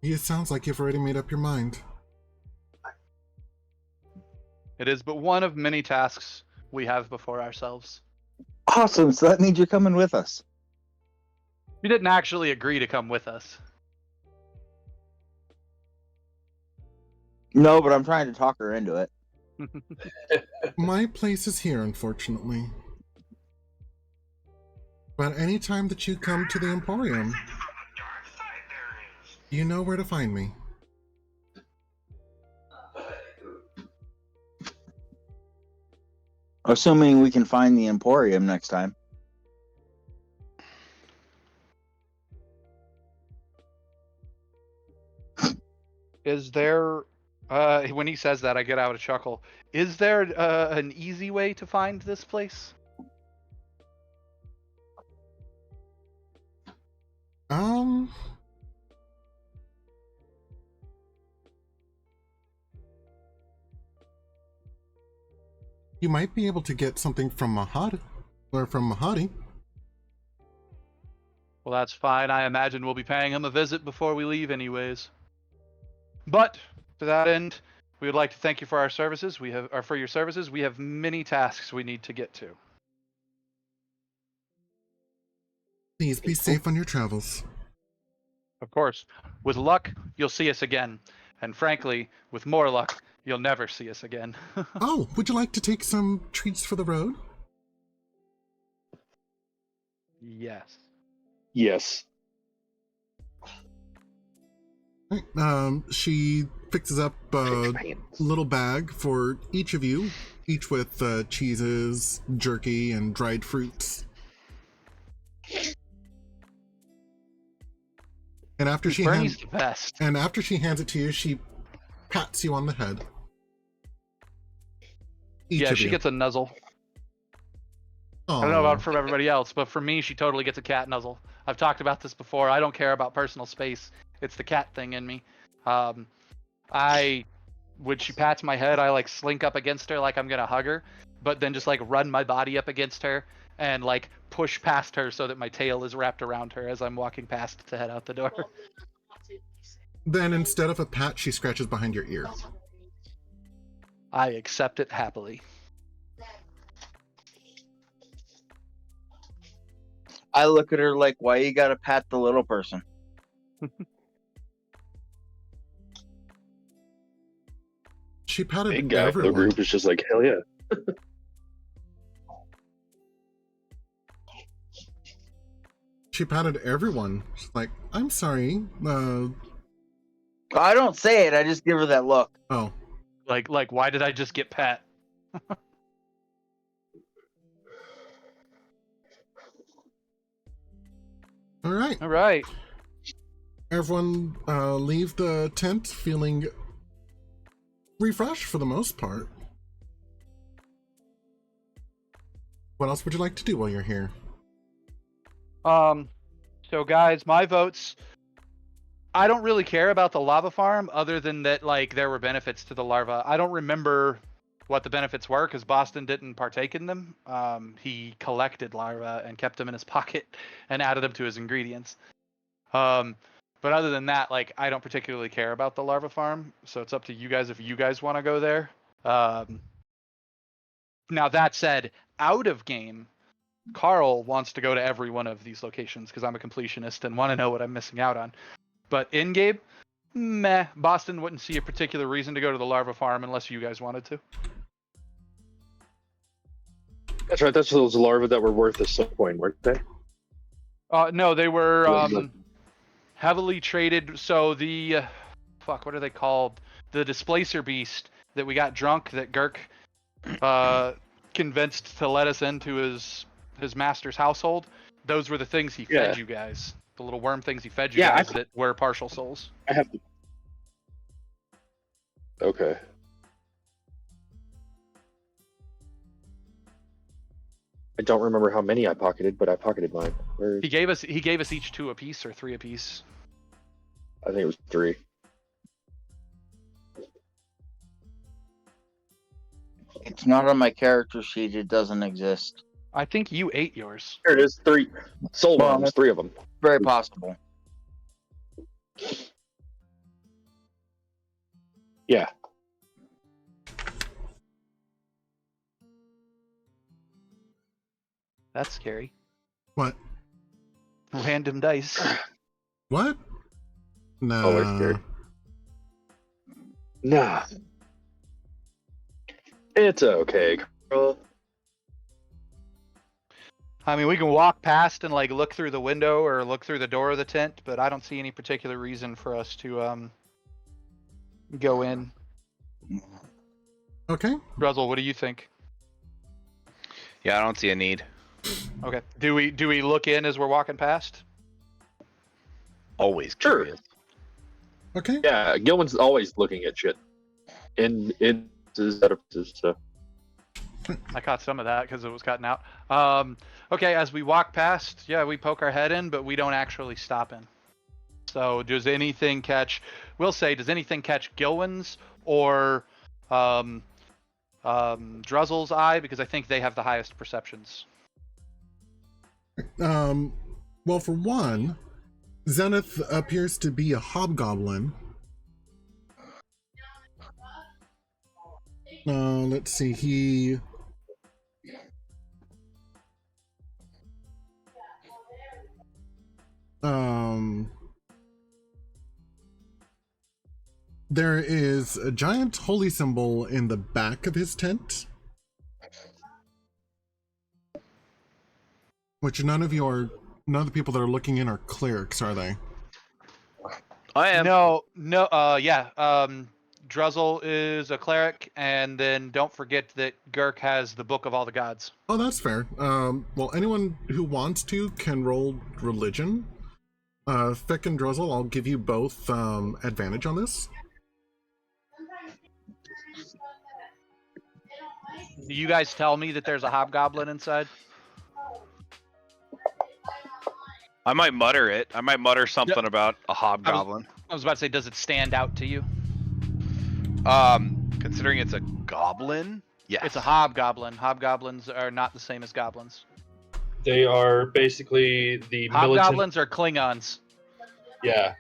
It sounds like you've already made up your mind.
It is but one of many tasks we have before ourselves.
Awesome, so that means you're coming with us.
You didn't actually agree to come with us.
No, but I'm trying to talk her into it.
My place is here, unfortunately. But anytime that you come to the Emporium, you know where to find me.
Assuming we can find the Emporium next time.
Is there, when he says that, I get out a chuckle. Is there an easy way to find this place?
You might be able to get something from Mahad, or from Mahadi.
Well, that's fine. I imagine we'll be paying him a visit before we leave anyways. But, to that end, we would like to thank you for our services. For your services. We have many tasks we need to get to.
Please be safe on your travels.
Of course. With luck, you'll see us again. And frankly, with more luck, you'll never see us again.
Oh, would you like to take some treats for the road?
Yes.
Yes.
Right, she fixes up a little bag for each of you, each with cheeses, jerky, and dried fruits. And after she
Bernie's the best.
after she hands it to you, she pats you on the head.
Yeah, she gets a nuzzle.
Aww.
I don't know about for everybody else, but for me, she totally gets a cat nuzzle. I've talked about this before. I don't care about personal space. It's the cat thing in me. When she pats my head, I like slink up against her like I'm gonna hug her, but then just like run my body up against her and like push past her so that my tail is wrapped around her as I'm walking past to head out the door.
Then instead of a pat, she scratches behind your ear.
I accept it happily.
I look at her like, why you gotta pat the little person?
She patted
Big guy for the
everyone.
group is just like, hell yeah.
She patted everyone. She's like, I'm sorry.
I don't say it. I just give her that look.
Oh.
Like, why did I just get pat?
All right.
All right.
Everyone leave the tent feeling refreshed for the most part. What else would you like to do while you're here?
So guys, my votes. I don't really care about the lava farm other than that, like, there were benefits to the larva. I don't remember what the benefits were because Boston didn't partake in them. He collected larvae and kept them in his pocket and added them to his ingredients. But other than that, like, I don't particularly care about the larva farm. So it's up to you guys if you guys want to go there. Now that said, out of game, Carl wants to go to every one of these locations because I'm a completionist and want to know what I'm missing out on. But in game, meh. Boston wouldn't see a particular reason to go to the larva farm unless you guys wanted to.
That's right. That's those larvae that were worth a some coin, weren't they?
No, they were heavily traded. So the what are they called? The displacer beast that we got drunk that Girk convinced to let us into his master's household. Those were the things he fed you guys. The little worm things he fed you guys that were partial souls.
I have to. Okay. I don't remember how many I pocketed, but I pocketed mine. Where...
He gave us each 2 apiece or 3 apiece.
I think it was 3.
It's not on my character sheet. It doesn't exist.
I think you ate yours.
Here it is, 3. Soul
Well,
worms, 3 of them.
Very possible.
Yeah.
That's scary.
What?
Random dice.
What? No.
Oh, we're scared. Nah. It's okay, Carl.
I mean, we can walk past and like look through the window or look through the door of the tent, but I don't see any particular reason for us to go in.
Okay.
Druzzl, what do you think?
Yeah, I don't see a need.
Okay. Do we look in as we're walking past?
Always
Sure.
curious.
Okay.
Yeah, Gilman's always looking at shit. In his setup, so.
I caught some of that because it was cutting out. Okay, as we walk past, yeah, we poke our head in, but we don't actually stop in. So does anything catch, we'll say, does anything catch Gilwan's or Druzzle's eye? Because I think they have the highest perceptions.
Well, for one, Zenith appears to be a hobgoblin. Let's see, he... There is a giant holy symbol in the back of his tent, which none of the people that are looking in are clerics, are they?
I am.
No, yeah. Druzzl is a cleric, and then don't forget that Gurk has the Book of all the Gods.
Oh, that's fair. Well, anyone who wants to can roll religion. Fick and Druzzl, I'll give you both advantage on this.
Do you guys tell me that there's a hobgoblin inside?
I might mutter it. I might mutter something about a hobgoblin.
I was about to say, does it stand out to you?
Considering it's a goblin, yes.
It's a hobgoblin. Hobgoblins are not the same as goblins.
They are basically the
Hobgoblins are Klingons.
Yeah.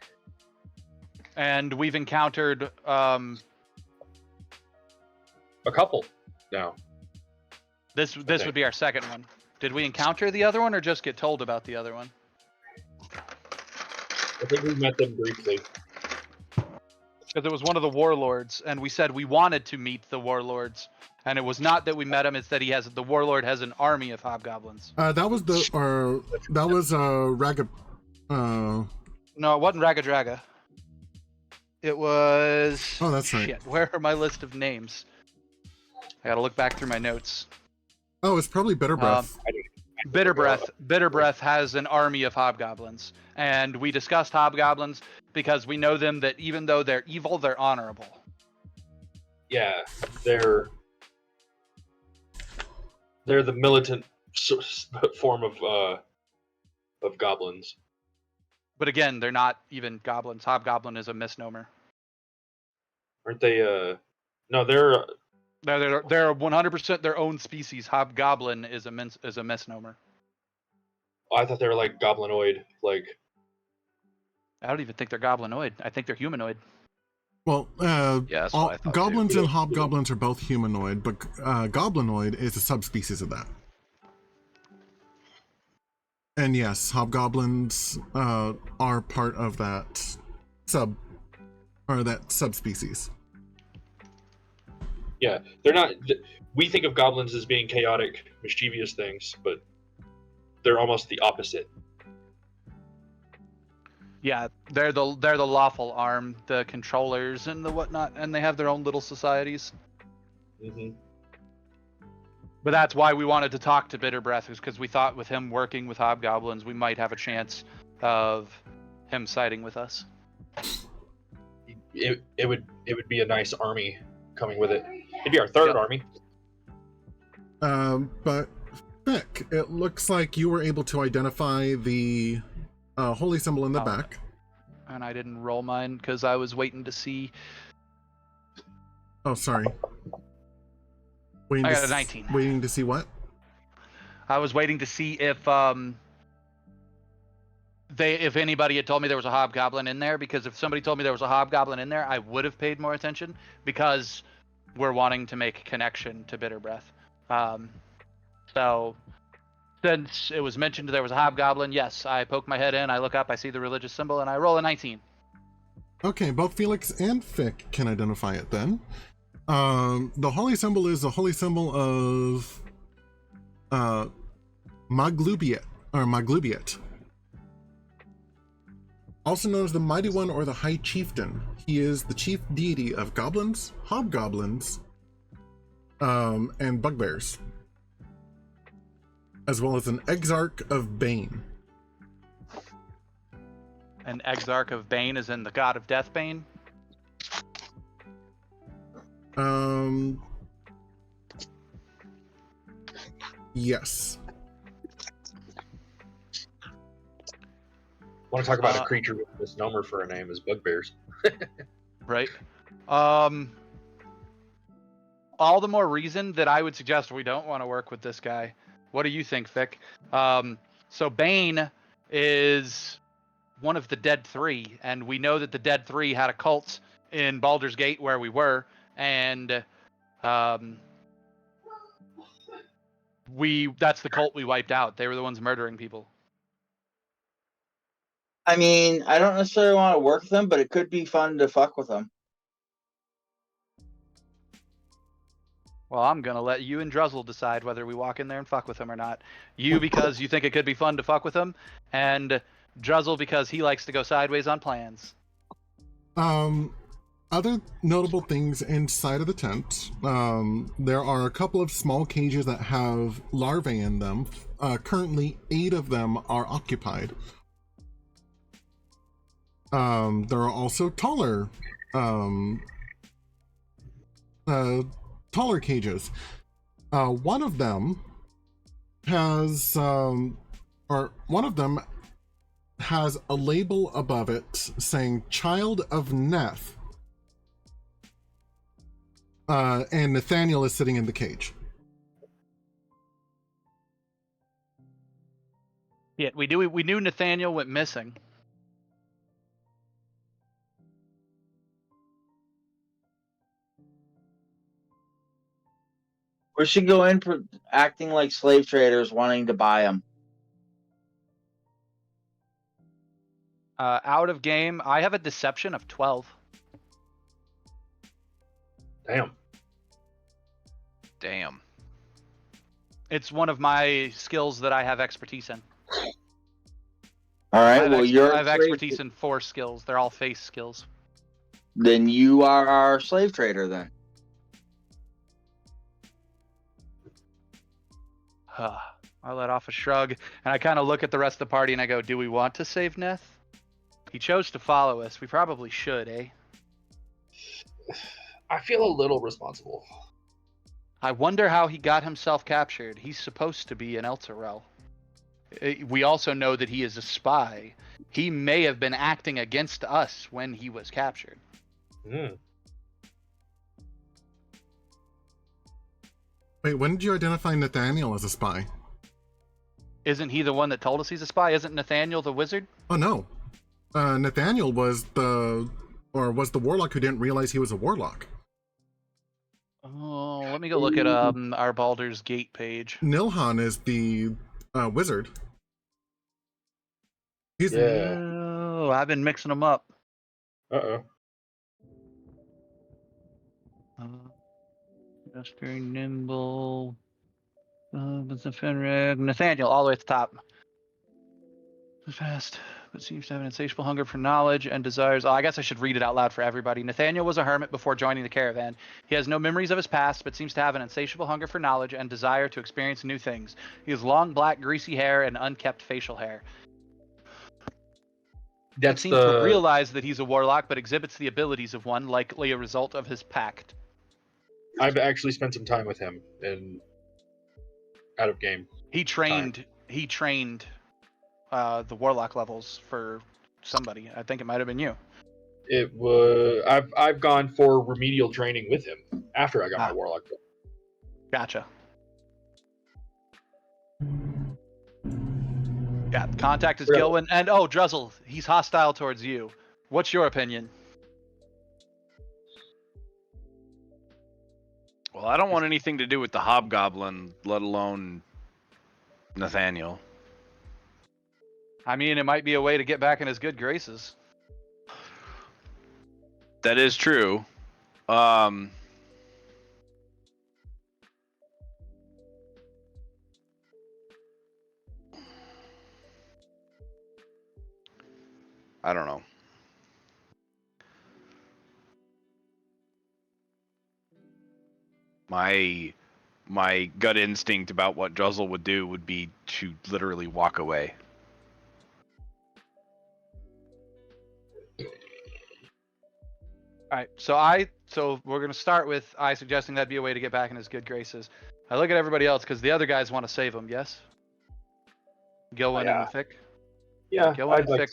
And we've encountered
A couple now.
this would be our second one. Did we encounter the other one or just get told about the other one?
I think we met them briefly.
Because it was one of the warlords, and we said we wanted to meet the warlords, and it was not that we met him; it's that the warlord has an army of hobgoblins.
That was Raga.
No, it wasn't Ragadraga. It was.
Oh, that's right.
Shit, where are my list of names? I gotta look back through my notes.
Oh, it's probably Bitter Breath.
Bitter Breath has an army of hobgoblins, and we discussed hobgoblins because we know them that even though they're evil, they're honorable.
Yeah, they're the militant form of goblins.
But again, they're not even goblins. Hobgoblin is a misnomer.
Aren't they? No, they're.
They're 100% their own species. Hobgoblin is a misnomer.
Oh, I thought they were like goblinoid, like.
I don't even think they're goblinoid. I think they're humanoid.
Well,
Yeah, that's what I thought
goblins
too.
and hobgoblins are both humanoid, but goblinoid is a subspecies of that. And yes, hobgoblins are part of that subspecies.
Yeah, they're not. We think of goblins as being chaotic, mischievous things, but they're almost the opposite.
Yeah, they're the lawful arm, the controllers and the whatnot, and they have their own little societies.
Mm-hmm.
But that's why we wanted to talk to Bitter Breath, is because we thought with him working with hobgoblins, we might have a chance of him siding with us.
It would be a nice army coming with it. It'd be our third army.
But Vic, it looks like you were able to identify the holy symbol in the back.
And I didn't roll mine because I was waiting to see.
Oh, sorry.
I got a 19.
Waiting to see what?
I was waiting to see if anybody had told me there was a hobgoblin in there, because if somebody told me there was a hobgoblin in there, I would have paid more attention, because we're wanting to make connection to Bitter Breath. So since it was mentioned there was a hobgoblin, yes, I poke my head in, I look up, I see the religious symbol, and I roll a 19. Okay,
both Felix and Fick can identify it then. The holy symbol is a holy symbol of Maglubiet, also known as the Mighty One or the High Chieftain. He is the chief deity of goblins, hobgoblins, and bugbears, as well as an exarch of Bane.
An exarch of Bane is in the god of death, Bane?
Yes.
Want to talk about a creature with a misnomer for a name is bugbears.
Right. All the more reason that I would suggest we don't want to work with this guy. What do you think, Vic? So Bane is one of the Dead Three, and we know that the Dead Three had a cult in Baldur's Gate where we were, and that's the cult we wiped out. They were the ones murdering people.
I mean, I don't necessarily want to work with them, but it could be fun to fuck with them.
Well, I'm going to let you and Druzzl decide whether we walk in there and fuck with him or not. You because you think it could be fun to fuck with him, and Druzzl because he likes to go sideways on plans.
Other notable things inside of the tent, there are a couple of small cages that have larvae in them. Currently, 8 of them are occupied. There are also taller cages. One of them has a label above it saying "Child of Neth." And Nathaniel is sitting in the cage.
Yeah, we knew Nathaniel went missing.
We should go in for acting like slave traders wanting to buy them.
Out of game, I have a deception of 12.
Damn.
It's one of my skills that I have expertise in.
All right,
I have expertise in 4 skills. They're all face skills.
Then you are our slave trader then.
I let off a shrug, and I kind of look at the rest of the party and I go, do we want to save Neth? He chose to follow us. We probably should, eh?
I feel a little responsible.
I wonder how he got himself captured. He's supposed to be an Elturel. We also know that he is a spy. He may have been acting against us when he was captured.
Wait, when did you identify Nathaniel as a spy?
Isn't he the one that told us he's a spy? Isn't Nathaniel the wizard?
Oh no. Nathaniel was the warlock who didn't realize he was a warlock.
Oh, let me go look at our Baldur's Gate page.
Nilhan is the wizard.
Oh, I've been mixing them up. Just very nimble. Nathaniel, all the way at the top. Fast, but seems to have an insatiable hunger for knowledge and desires. Oh, I guess I should read it out loud for everybody. Nathaniel was a hermit before joining the caravan. He has no memories of his past, but seems to have an insatiable hunger for knowledge and desire to experience new things. He has long, black, greasy hair and unkempt facial hair. He seems to realize that he's a warlock, but exhibits the abilities of one, likely a result of his pact.
I've actually spent some time with him in out of game.
He trained the warlock levels for somebody. I think it might have been you.
It was I've gone for remedial training with him after I got my warlock.
Gotcha. Yeah, contact is Gilwin, and Druzzl, he's hostile towards you. What's your opinion?
Well, I don't want anything to do with the hobgoblin, let alone Nathaniel.
I mean, it might be a way to get back in his good graces.
That is true. I don't know. My gut instinct about what Druzzl would do would be to literally walk away.
All right, so we're gonna start with I suggesting that'd be a way to get back in his good graces. I look at everybody else because the other guys want to save him. Yes. Gilwin and Thick.
Yeah,
Gilwin and Thick.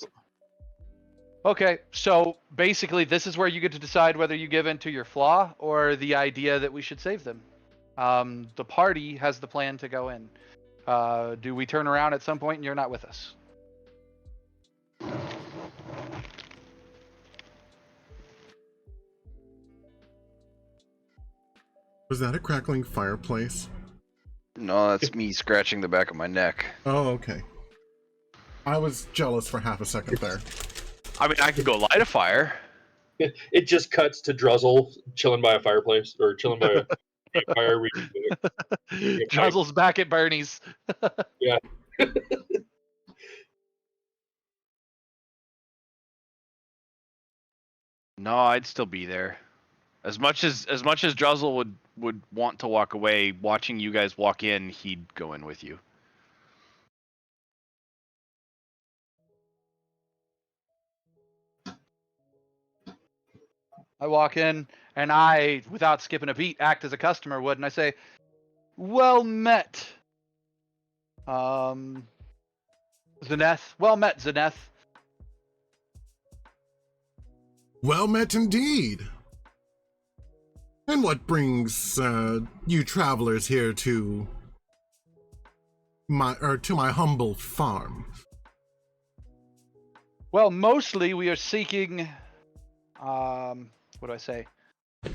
Okay, so basically, this is where you get to decide whether you give in to your flaw or the idea that we should save them. The party has the plan to go in. Do we turn around at some point and you're not with us?
Was that a crackling fireplace?
No, that's me scratching the back of my neck.
Oh, okay. I was jealous for half a second there.
I mean, I could go light a fire.
It just cuts to Druzzl chilling by a fireplace or chilling by a fire.
Druzzl's back at Bernie's.
Yeah.
No, I'd still be there. As much as Druzzl would want to walk away, watching you guys walk in, he'd go in with you.
I walk in and I, without skipping a beat, act as a customer would, and I say, "Well met, Zaneth. Well met, Zaneth.
Well met indeed. And what brings you travelers here to my humble farm?"
Well, mostly we are seeking. What do I say?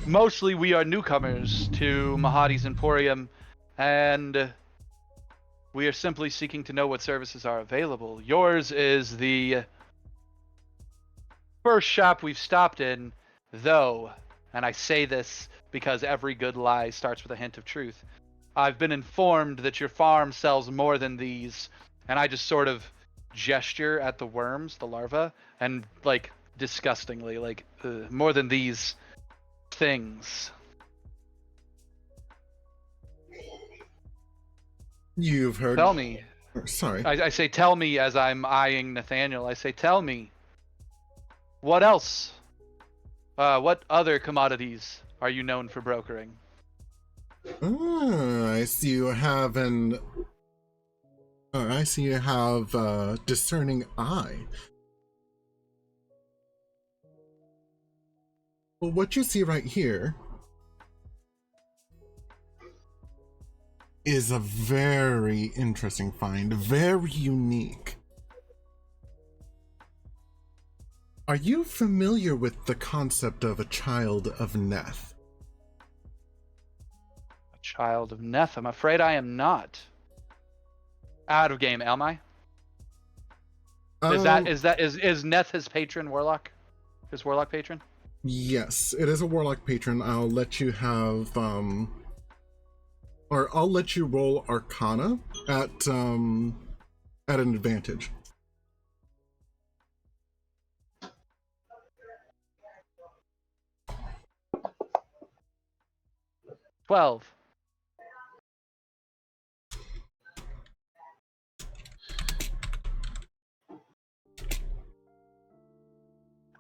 Mostly we are newcomers to Mahadi's Emporium, and we are simply seeking to know what services are available. Yours is the first shop we've stopped in, though, and I say this because every good lie starts with a hint of truth. I've been informed that your farm sells more than these, and I just sort of gesture at the worms, the larvae, and like disgustingly, like more than these things.
You've heard.
Tell me.
Sorry.
I say tell me as I'm eyeing Nathaniel. I say tell me. What else? What other commodities are you known for brokering?
I see you have a discerning eye. Well, what you see right here is a very interesting find, very unique. Are you familiar with the concept of a child of Neth?
A child of Neth? I'm afraid I am not. Out of game, am I? Is Neth his patron warlock? His warlock patron?
Yes, it is a warlock patron. I'll let you have or I'll let you roll Arcana at an advantage.
12.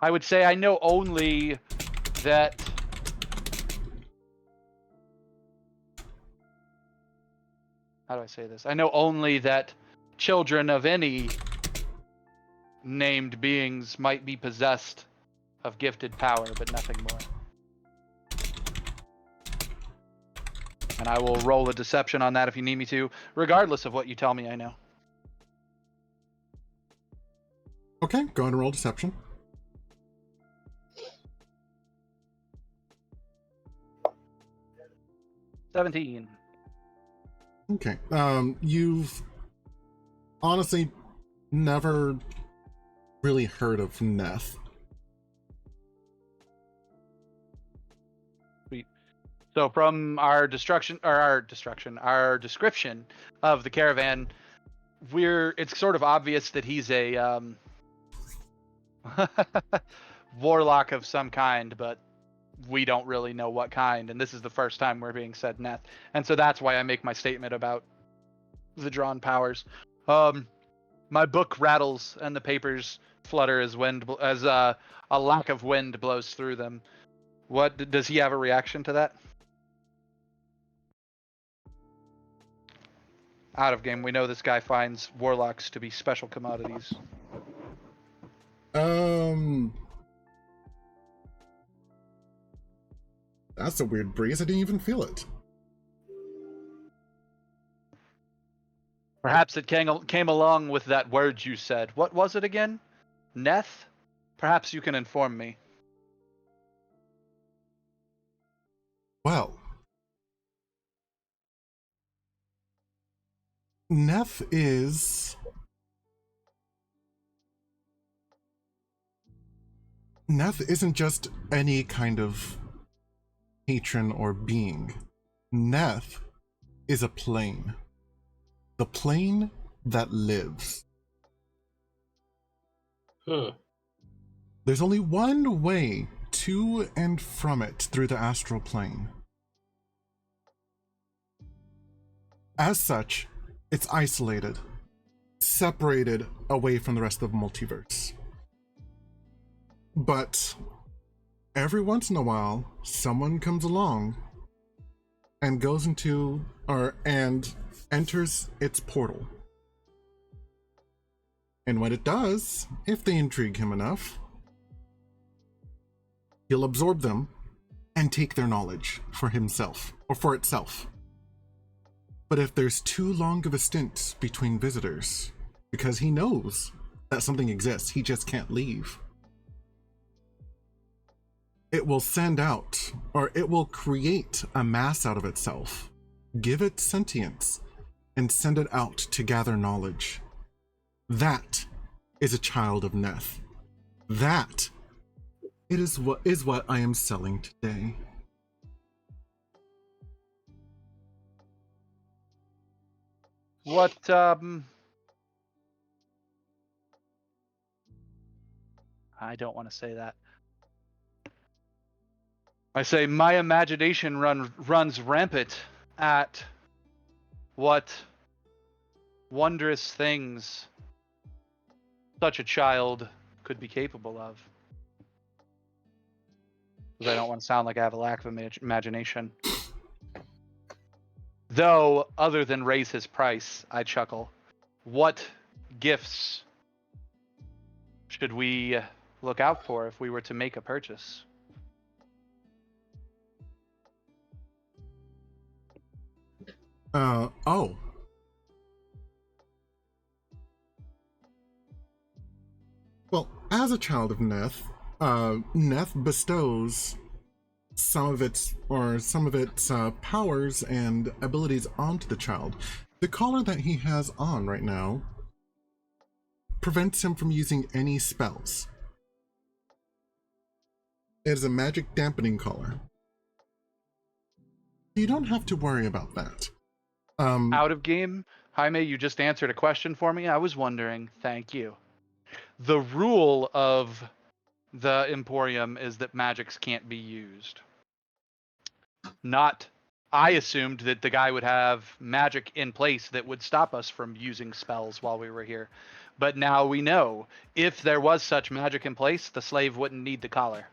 I would say I know only that how do I say this? I know only that children of any named beings might be possessed of gifted power, but nothing more. And I will roll a deception on that if you need me to, regardless of what you tell me I know.
Okay, go ahead and roll deception.
$17.
Okay. You've honestly never really heard of Neth.
Sweet. So from our description of the caravan, it's sort of obvious that he's a warlock of some kind, but we don't really know what kind, and this is the first time we're being said Neth, and so that's why I make my statement about the drawn powers. My book rattles and the papers flutter as a lack of wind blows through them. What does he have a reaction to that? Out of game, we know this guy finds warlocks to be special commodities.
That's a weird breeze. I didn't even feel it.
Perhaps it came along with that word you said. What was it again? Neth? Perhaps you can inform me.
Well, Neth isn't just any kind of patron or being. Neth is a plane. The plane that lives.
Huh.
There's only one way to and from it through the astral plane. As such, it's isolated, separated away from the rest of the multiverse. But every once in a while, someone comes along and goes into, and enters its portal. And when it does, if they intrigue him enough, he'll absorb them and take their knowledge for himself, or for itself. But if there's too long of a stint between visitors, because he knows that something exists, he just can't leave, it will send out, or it will create a mass out of itself, give it sentience, and send it out to gather knowledge. That is a child of Neth. That is what I am selling today.
What, I don't want to say that. I say my imagination runs rampant at what wondrous things such a child could be capable of. Because I don't want to sound like I have a lack of imagination. Though, other than raise his price, I chuckle. What gifts should we look out for if we were to make a purchase?
Oh. Well, as a child of Neth, Neth bestows some of its powers and abilities onto the child. The collar that he has on right now prevents him from using any spells. It is a magic dampening collar. You don't have to worry about that.
Out of game, Jaime, you just answered a question for me. I was wondering. Thank you. The rule of the Emporium is that magics can't be used. I assumed that the guy would have magic in place that would stop us from using spells while we were here. But now we know, if there was such magic in place, the slave wouldn't need the collar.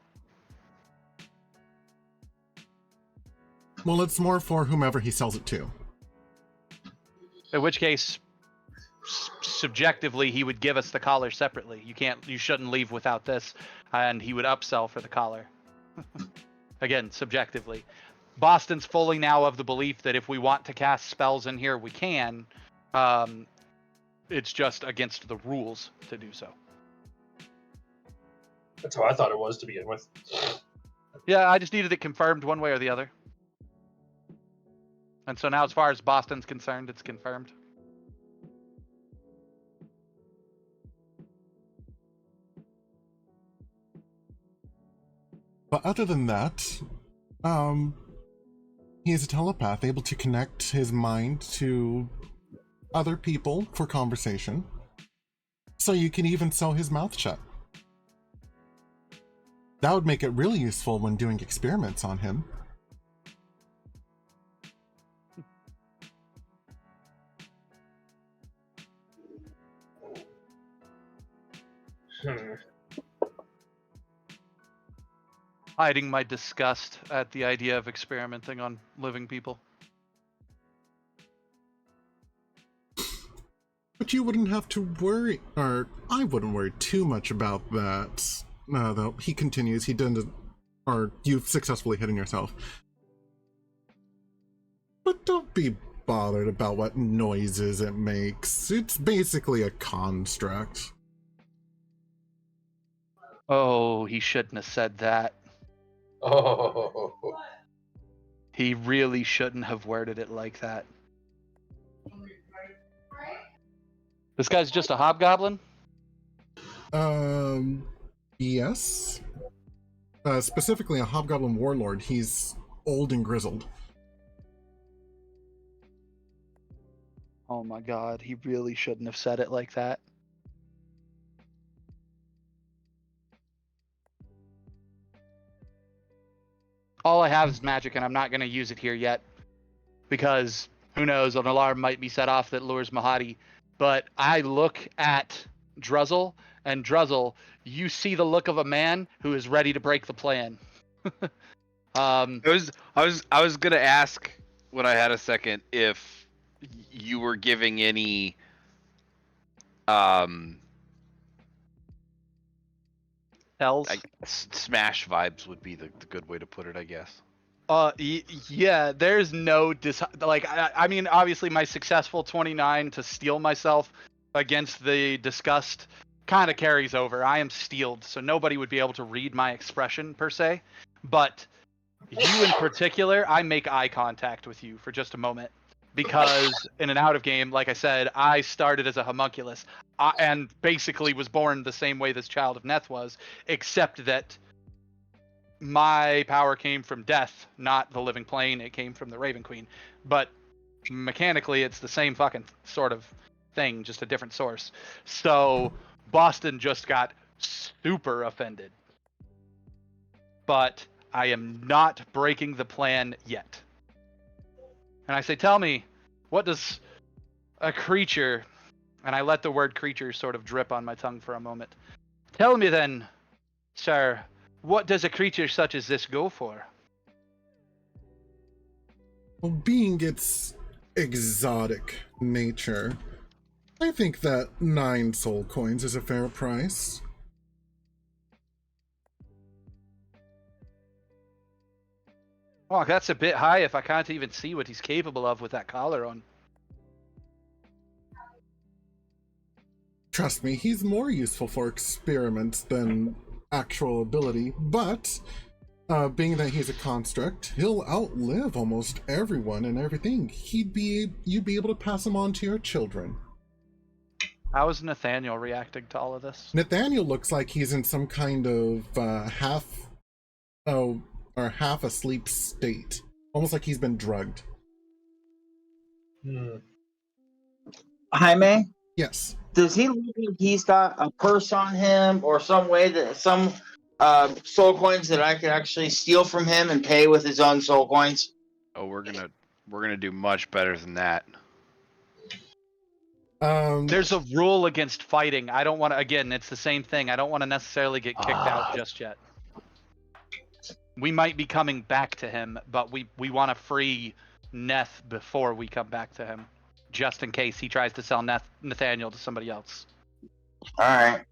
Well, it's more for whomever he sells it to.
In which case, subjectively, he would give us the collar separately. You shouldn't leave without this, and he would upsell for the collar. Again, subjectively. Boston's fully now of the belief that if we want to cast spells in here, we can. It's just against the rules to do so.
That's how I thought it was to begin with.
Yeah, I just needed it confirmed one way or the other. And so now, as far as Boston's concerned, it's confirmed.
But other than that, he is a telepath, able to connect his mind to other people for conversation. So you can even sew his mouth shut. That would make it really useful when doing experiments on him.
Hiding my disgust at the idea of experimenting on living people.
But you wouldn't have to worry, or I wouldn't worry too much about that. Though he continues, he didn't, or you've successfully hidden yourself. But don't be bothered about what noises it makes. It's basically a construct.
Oh, he shouldn't have said that.
Oh.
He really shouldn't have worded it like that. This guy's just a hobgoblin?
Yes. Specifically a hobgoblin warlord. He's old and grizzled.
Oh my god, he really shouldn't have said it like that. all I have is magic, and I'm not going to use it here yet because who knows, an alarm might be set off that lures Mahadi. But I look at Druzzl, and Druzzl, you see the look of a man who is ready to break the plan.
I was gonna ask when I had a second if you were giving any
Else?
Smash vibes would be the good way to put it, I guess.
Yeah, there's no I mean, obviously my successful 29 to steel myself against the disgust kind of carries over. I am steeled, so nobody would be able to read my expression per se. But you in particular, I make eye contact with you for just a moment because in an out of game, like I said, I started as a homunculus and basically was born the same way this child of Neth was, except that my power came from death, not the living plane. It came from the Raven Queen. But mechanically, it's the same fucking sort of thing, just a different source. So Boston just got super offended. But I am not breaking the plan yet. And I say, tell me, what does a creature, and I let the word creature sort of drip on my tongue for a moment. Tell me then, sir, what does a creature such as this go for?
Well, being its exotic nature, I think that 9 soul coins is a fair price.
Oh, that's a bit high if I can't even see what he's capable of with that collar on.
Trust me, he's more useful for experiments than actual ability, but being that he's a construct, he'll outlive almost everyone and everything. You'd be able to pass him on to your children.
How is Nathaniel reacting to all of this?
Nathaniel looks like he's in some kind of half asleep state, almost like he's been drugged.
Jaime,
Yes.
does he look like he's got a purse on him or some way that some soul coins that I could actually steal from him and pay with his own soul coins?
Oh, we're gonna do much better than that.
There's a rule against fighting. I don't want to, again, it's the same thing. I don't want to necessarily get kicked out just yet. We might be coming back to him, but we want to free Neth before we come back to him, just in case he tries to sell Nathaniel to somebody else.
All right.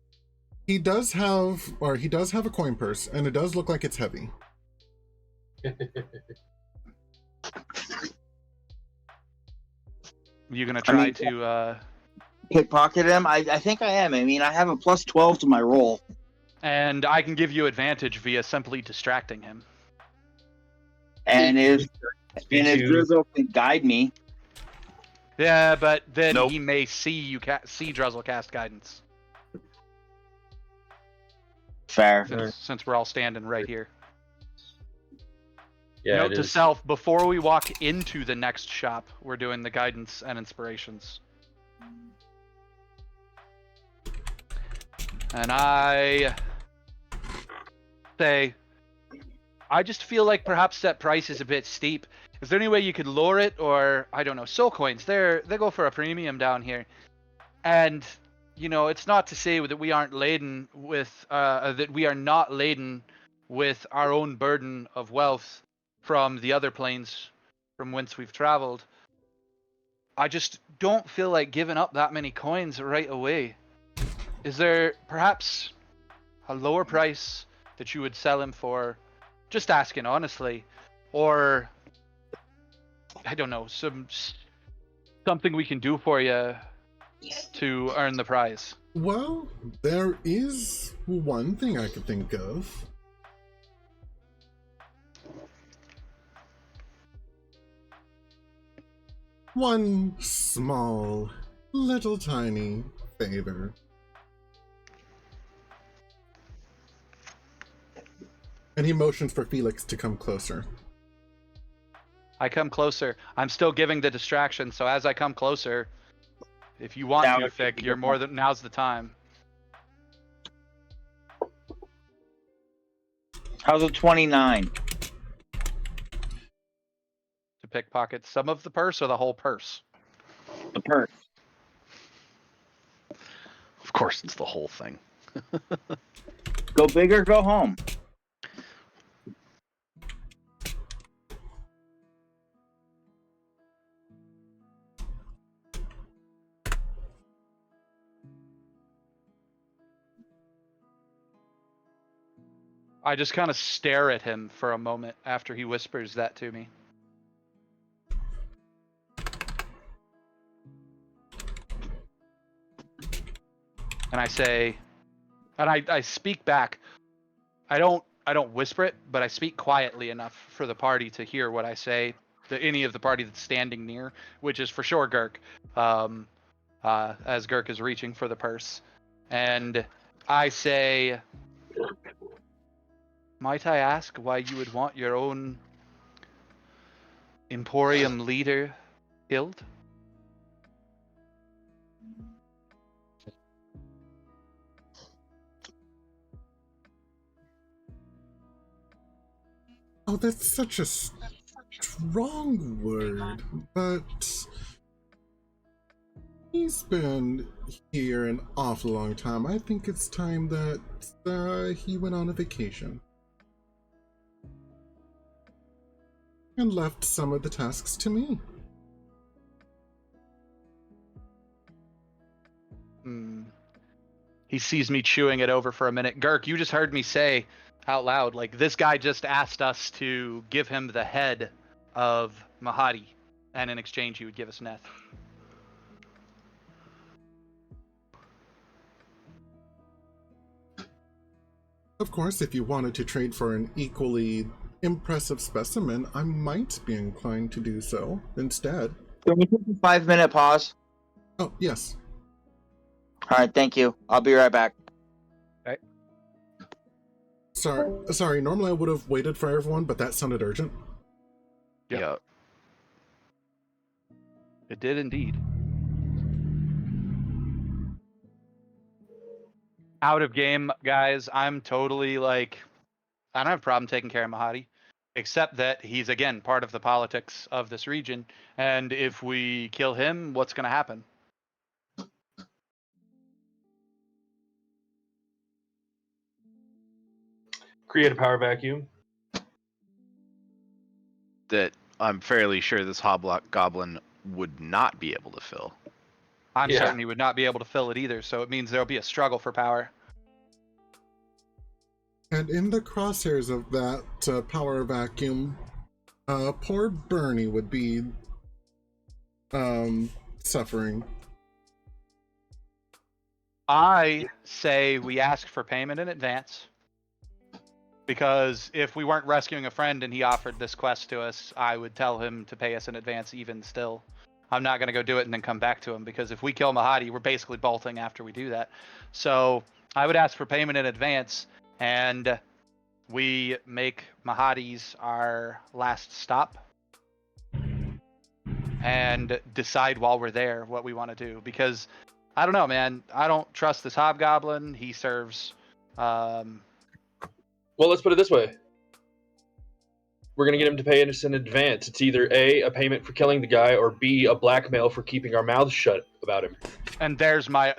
He does have a coin purse, and it does look like it's heavy.
You gonna try to
pickpocket him? I think I am. I mean, I have a plus 12 to my roll.
And I can give you advantage via simply distracting him.
And if Druzzl can guide me.
Yeah, but then
Nope.
he may see Druzzl cast guidance.
Fair.
Since we're all standing right here.
Yeah,
Note
it
to
is.
self, before we walk into the next shop, we're doing the guidance and inspirations. And I say, I just feel like perhaps that price is a bit steep. Is there any way you could lower it, or I don't know, soul coins? They go for a premium down here, and you know, it's not to say that we aren't laden with that we are not laden with our own burden of wealth from the other planes from whence we've traveled. I just don't feel like giving up that many coins right away. Is there perhaps a lower price that you would sell him for? Just asking honestly. Or, I don't know, something we can do for you to earn the prize.
Well, there is one thing I could think of. One small, little tiny favor. And he motions for Felix to come closer.
I come closer. I'm still giving the distraction, so as I come closer, if you want to, Fick, you're more than now's the time.
How's a 29?
pickpocket some of the purse or the whole purse?
The purse.
Of course, it's the whole thing.
Go big or go home.
I just kind of stare at him for a moment after he whispers that to me. And I say, and I speak back. I don't whisper it, but I speak quietly enough for the party to hear what I say, to any of the party that's standing near, which is for sure Girk, as Girk is reaching for the purse. And I say, might I ask why you would want your own Emporium leader killed?
Oh, that's such a strong word, but he's been here an awful long time. I think it's time that he went on a vacation. And left some of the tasks to me.
He sees me chewing it over for a minute. Girk, you just heard me say out loud, like, this guy just asked us to give him the head of Mahadi, and in exchange he would give us Neth.
Of course, if you wanted to trade for an equally impressive specimen, I might be inclined to do so instead.
Can we take a 5-minute pause?
Oh, yes.
All right, thank you. I'll be right back.
Sorry, normally I would have waited for everyone, but that sounded urgent.
Yeah. It did indeed. Out of game, guys, I'm totally like, I don't have a problem taking care of Mahadi, except that he's, again, part of the politics of this region, and if we kill him, what's going to happen?
Create a power vacuum.
That I'm fairly sure this hobgoblin would not be able to fill.
I'm
Yeah.
certain he would not be able to fill it either, so it means there'll be a struggle for power.
And in the crosshairs of that power vacuum, poor Bernie would be suffering.
I say we ask for payment in advance, because if we weren't rescuing a friend and he offered this quest to us, I would tell him to pay us in advance even still. I'm not going to go do it and then come back to him, because if we kill Mahadi, we're basically bolting after we do that. So I would ask for payment in advance, and we make Mahadi's our last stop and decide while we're there what we want to do. Because I don't know, man. I don't trust this hobgoblin. He serves...
Well, let's put it this way. We're going to get him to pay us in advance. It's either A, a payment for killing the guy, or B, a blackmail for keeping our mouths shut about him.
And there's my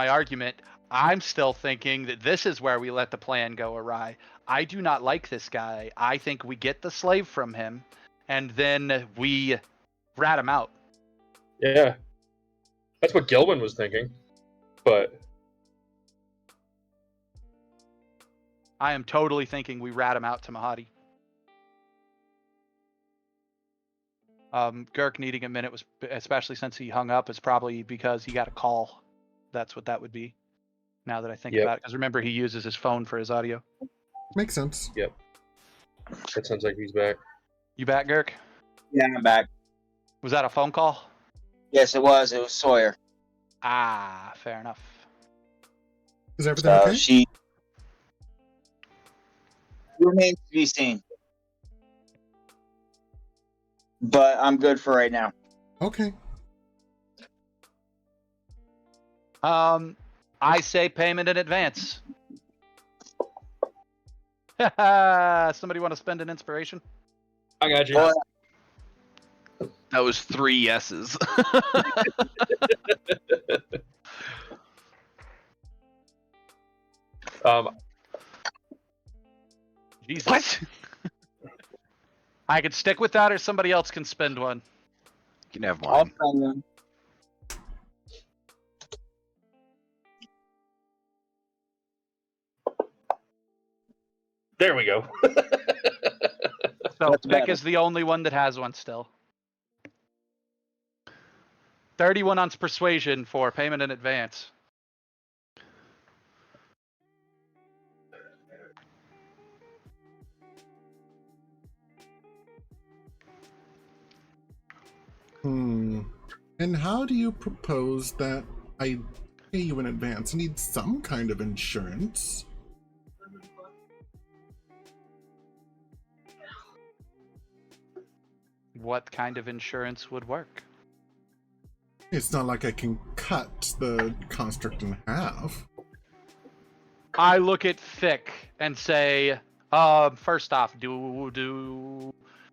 argument. I'm still thinking that this is where we let the plan go awry. I do not like this guy. I think we get the slave from him, and then we rat him out.
Yeah. That's what Gilwin was thinking. But
I am totally thinking we rat him out to Mahadi. Girk needing a minute was, especially since he hung up, is probably because he got a call. That's what that would be. Now that I think about it, because remember, he uses his phone for his audio.
Makes sense.
Yep. That sounds like he's back.
You back, Girk?
Yeah, I'm back.
Was that a phone call?
Yes, it was. It was Sawyer.
Ah, fair enough.
Is everything okay?
She remains to be seen. But I'm good for right now.
Okay.
I say payment in advance. Somebody want to spend an inspiration?
I got you.
Well,
That was 3 yeses.
Jesus.
What?
I could stick with that, or somebody else can spend one.
You can have
I'll
mine.
spend them.
There we go.
So
That's
Vic
better.
is the only one that has one still. 31 on persuasion for payment in advance.
And how do you propose that I pay you in advance? I need some kind of insurance.
What kind of insurance would work?
It's not like I can cut the construct in half.
I look at Fick and say, first off,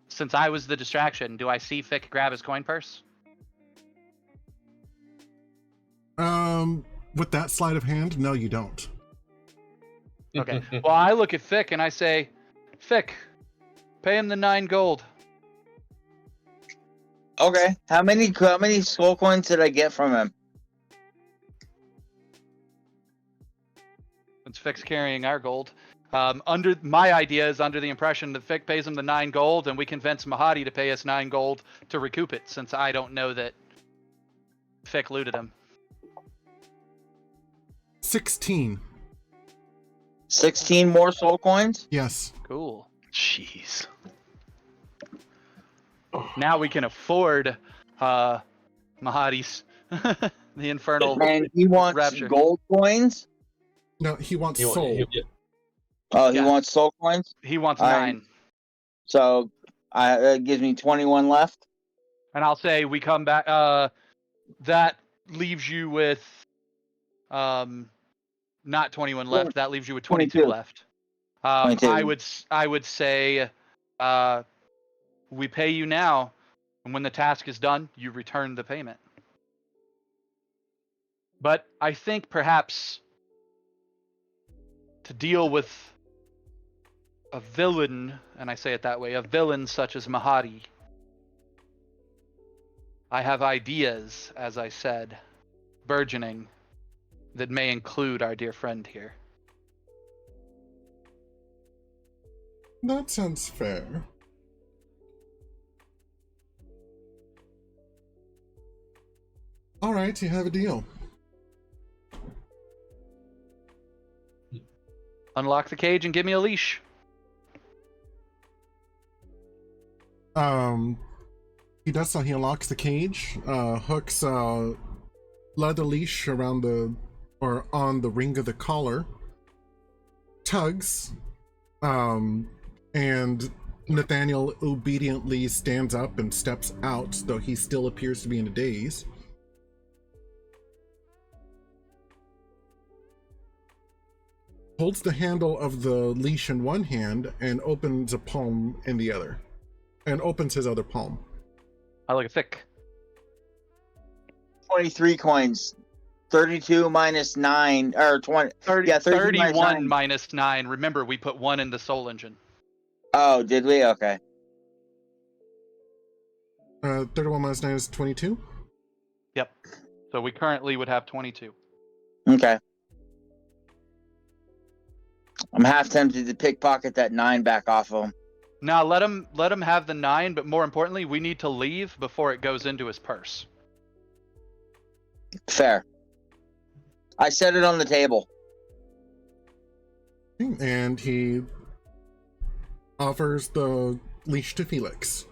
since I was the distraction, do I see Fick grab his coin purse?
With that sleight of hand, no, you don't.
Okay. Well, I look at Fick and I say, Fick, pay him the 9 gold.
Okay. How many soul coins did I get from him?
Since Fick's carrying our gold. Under my idea is under the impression that Fick pays him the 9 gold, and we convince Mahadi to pay us 9 gold to recoup it, since I don't know that Fick looted him.
16.
16 more soul coins?
Yes.
Cool.
Jeez.
Now we can afford Mahadi's the infernal.
And he wants
rapture.
gold coins?
No, he wants soul.
Oh, he
Yeah.
wants soul coins?
He wants
I-
9.
So that gives me 21 left.
And I'll say we come back. That leaves you with not 21 left. That leaves you with 22
22.
left.
22.
I would say we pay you now, and when the task is done, you return the payment. But I think perhaps to deal with a villain, and I say it that way, a villain such as Mahadi, I have ideas, as I said, burgeoning, that may include our dear friend here.
That sounds fair. Alright, you have a deal.
Unlock the cage and give me a leash.
He does so. He unlocks the cage, hooks a leather leash around on the ring of the collar, tugs, and Nathaniel obediently stands up and steps out, though he still appears to be in a daze. Holds the handle of the leash in one hand and opens a palm in the other. And opens his other palm.
I look at Thick.
23 coins. 32 minus 9, or 20.
30,
Yeah, 32
31
minus 9.
minus 9. Remember, we put 1 in the soul engine.
Oh, did we? Okay.
31 minus 9 is 22?
Yep. So we currently would have 22.
Okay. I'm half tempted to pickpocket that 9 back off of him.
Now let him have the 9, but more importantly, we need to leave before it goes into his purse.
Fair. I set it on the table.
And he offers the leash to Felix.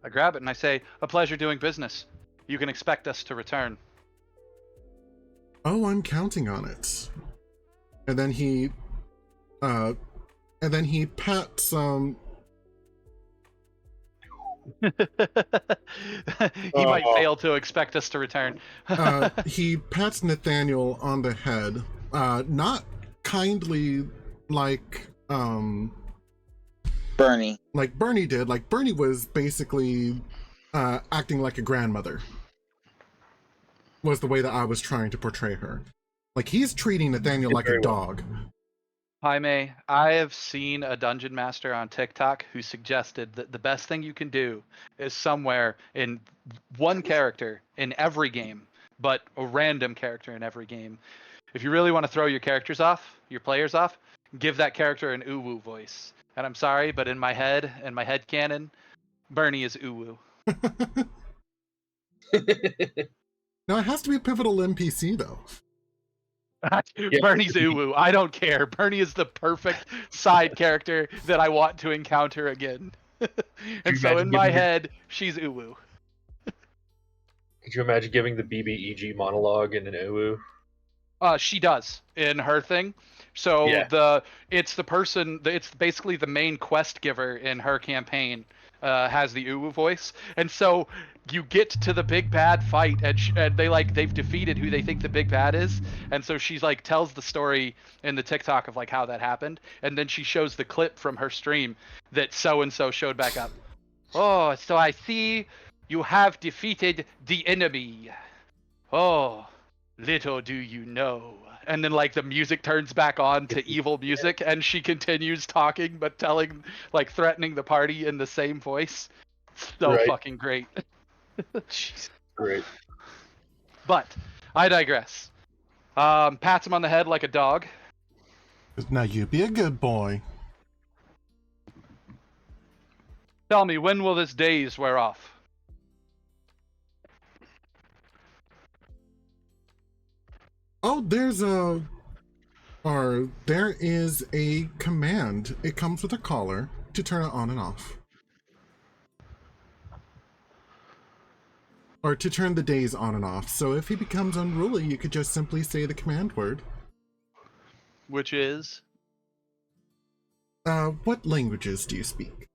I grab it and I say, "A pleasure doing business. You can expect us to return."
Oh, I'm counting on it. And then he pats
He might fail to expect us to return.
he pats Nathaniel on the head, not kindly like
Bernie.
like Bernie did. Like Bernie was basically acting like a grandmother. Was the way that I was trying to portray her. Like, he's treating Nathaniel like a dog.
Jaime, I have seen a dungeon master on TikTok who suggested that the best thing you can do is somewhere in one character in every game, but a random character in every game. If you really want to throw your characters off, your players off, give that character an uwu voice. And I'm sorry, but in my head canon, Bernie is uwu.
Now, it has to be a pivotal NPC, though.
Bernie's uwu. I don't care. Bernie is the perfect side character that I want to encounter again. And so in my head, she's uwu.
Could you imagine giving the BBEG monologue in an uwu?
She does in her thing. So it's basically the main quest giver in her campaign has the uwu voice, and so you get to the big bad fight, and they've defeated who they think the big bad is, and so she's like tells the story in the TikTok of like how that happened, and then she shows the clip from her stream that so and so showed back up. Oh, so I see you have defeated the enemy. Oh, little do you know. And then like the music turns back on to evil music, and she continues talking but threatening the party in the same voice. So fucking great.
Jeez, great.
But I digress. Pats him on the head like a dog.
Now you be a good boy.
Tell me, when will this daze wear off?
Oh, there is a command. It comes with a collar to turn it on and off. Or to turn the days on and off. So if he becomes unruly, you could just simply say the command word.
Which is?
What languages do you speak?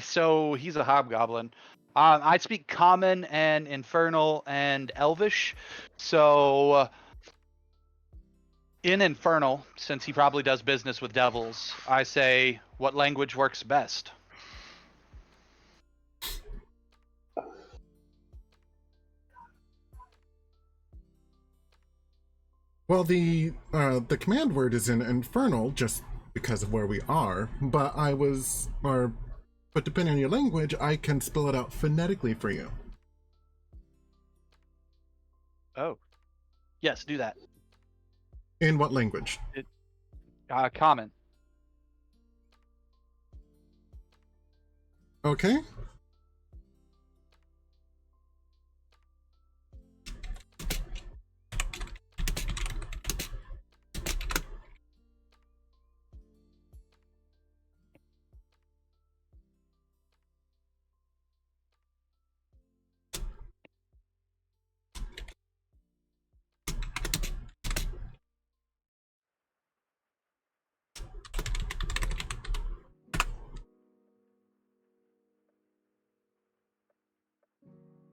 So he's a hobgoblin. I speak Common and Infernal and Elvish. So in Infernal, since he probably does business with devils, I say, what language works best?
Well, the command word is in Infernal, just because of where we are, but depending on your language, I can spell it out phonetically for you.
Oh. Yes, do that.
In what language?
Common.
Okay.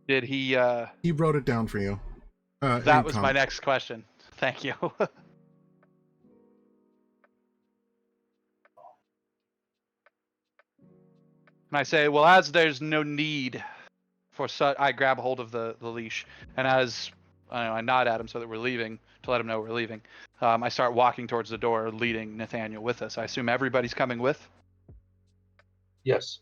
Did he?
He wrote it down for you.
That was my next question. Thank you. And I say, well, as there's no need for such, I grab a hold of the leash, and as I nod at him so that we're leaving, to let him know we're leaving, I start walking towards the door, leading Nathaniel with us. I assume everybody's coming with?
Yes.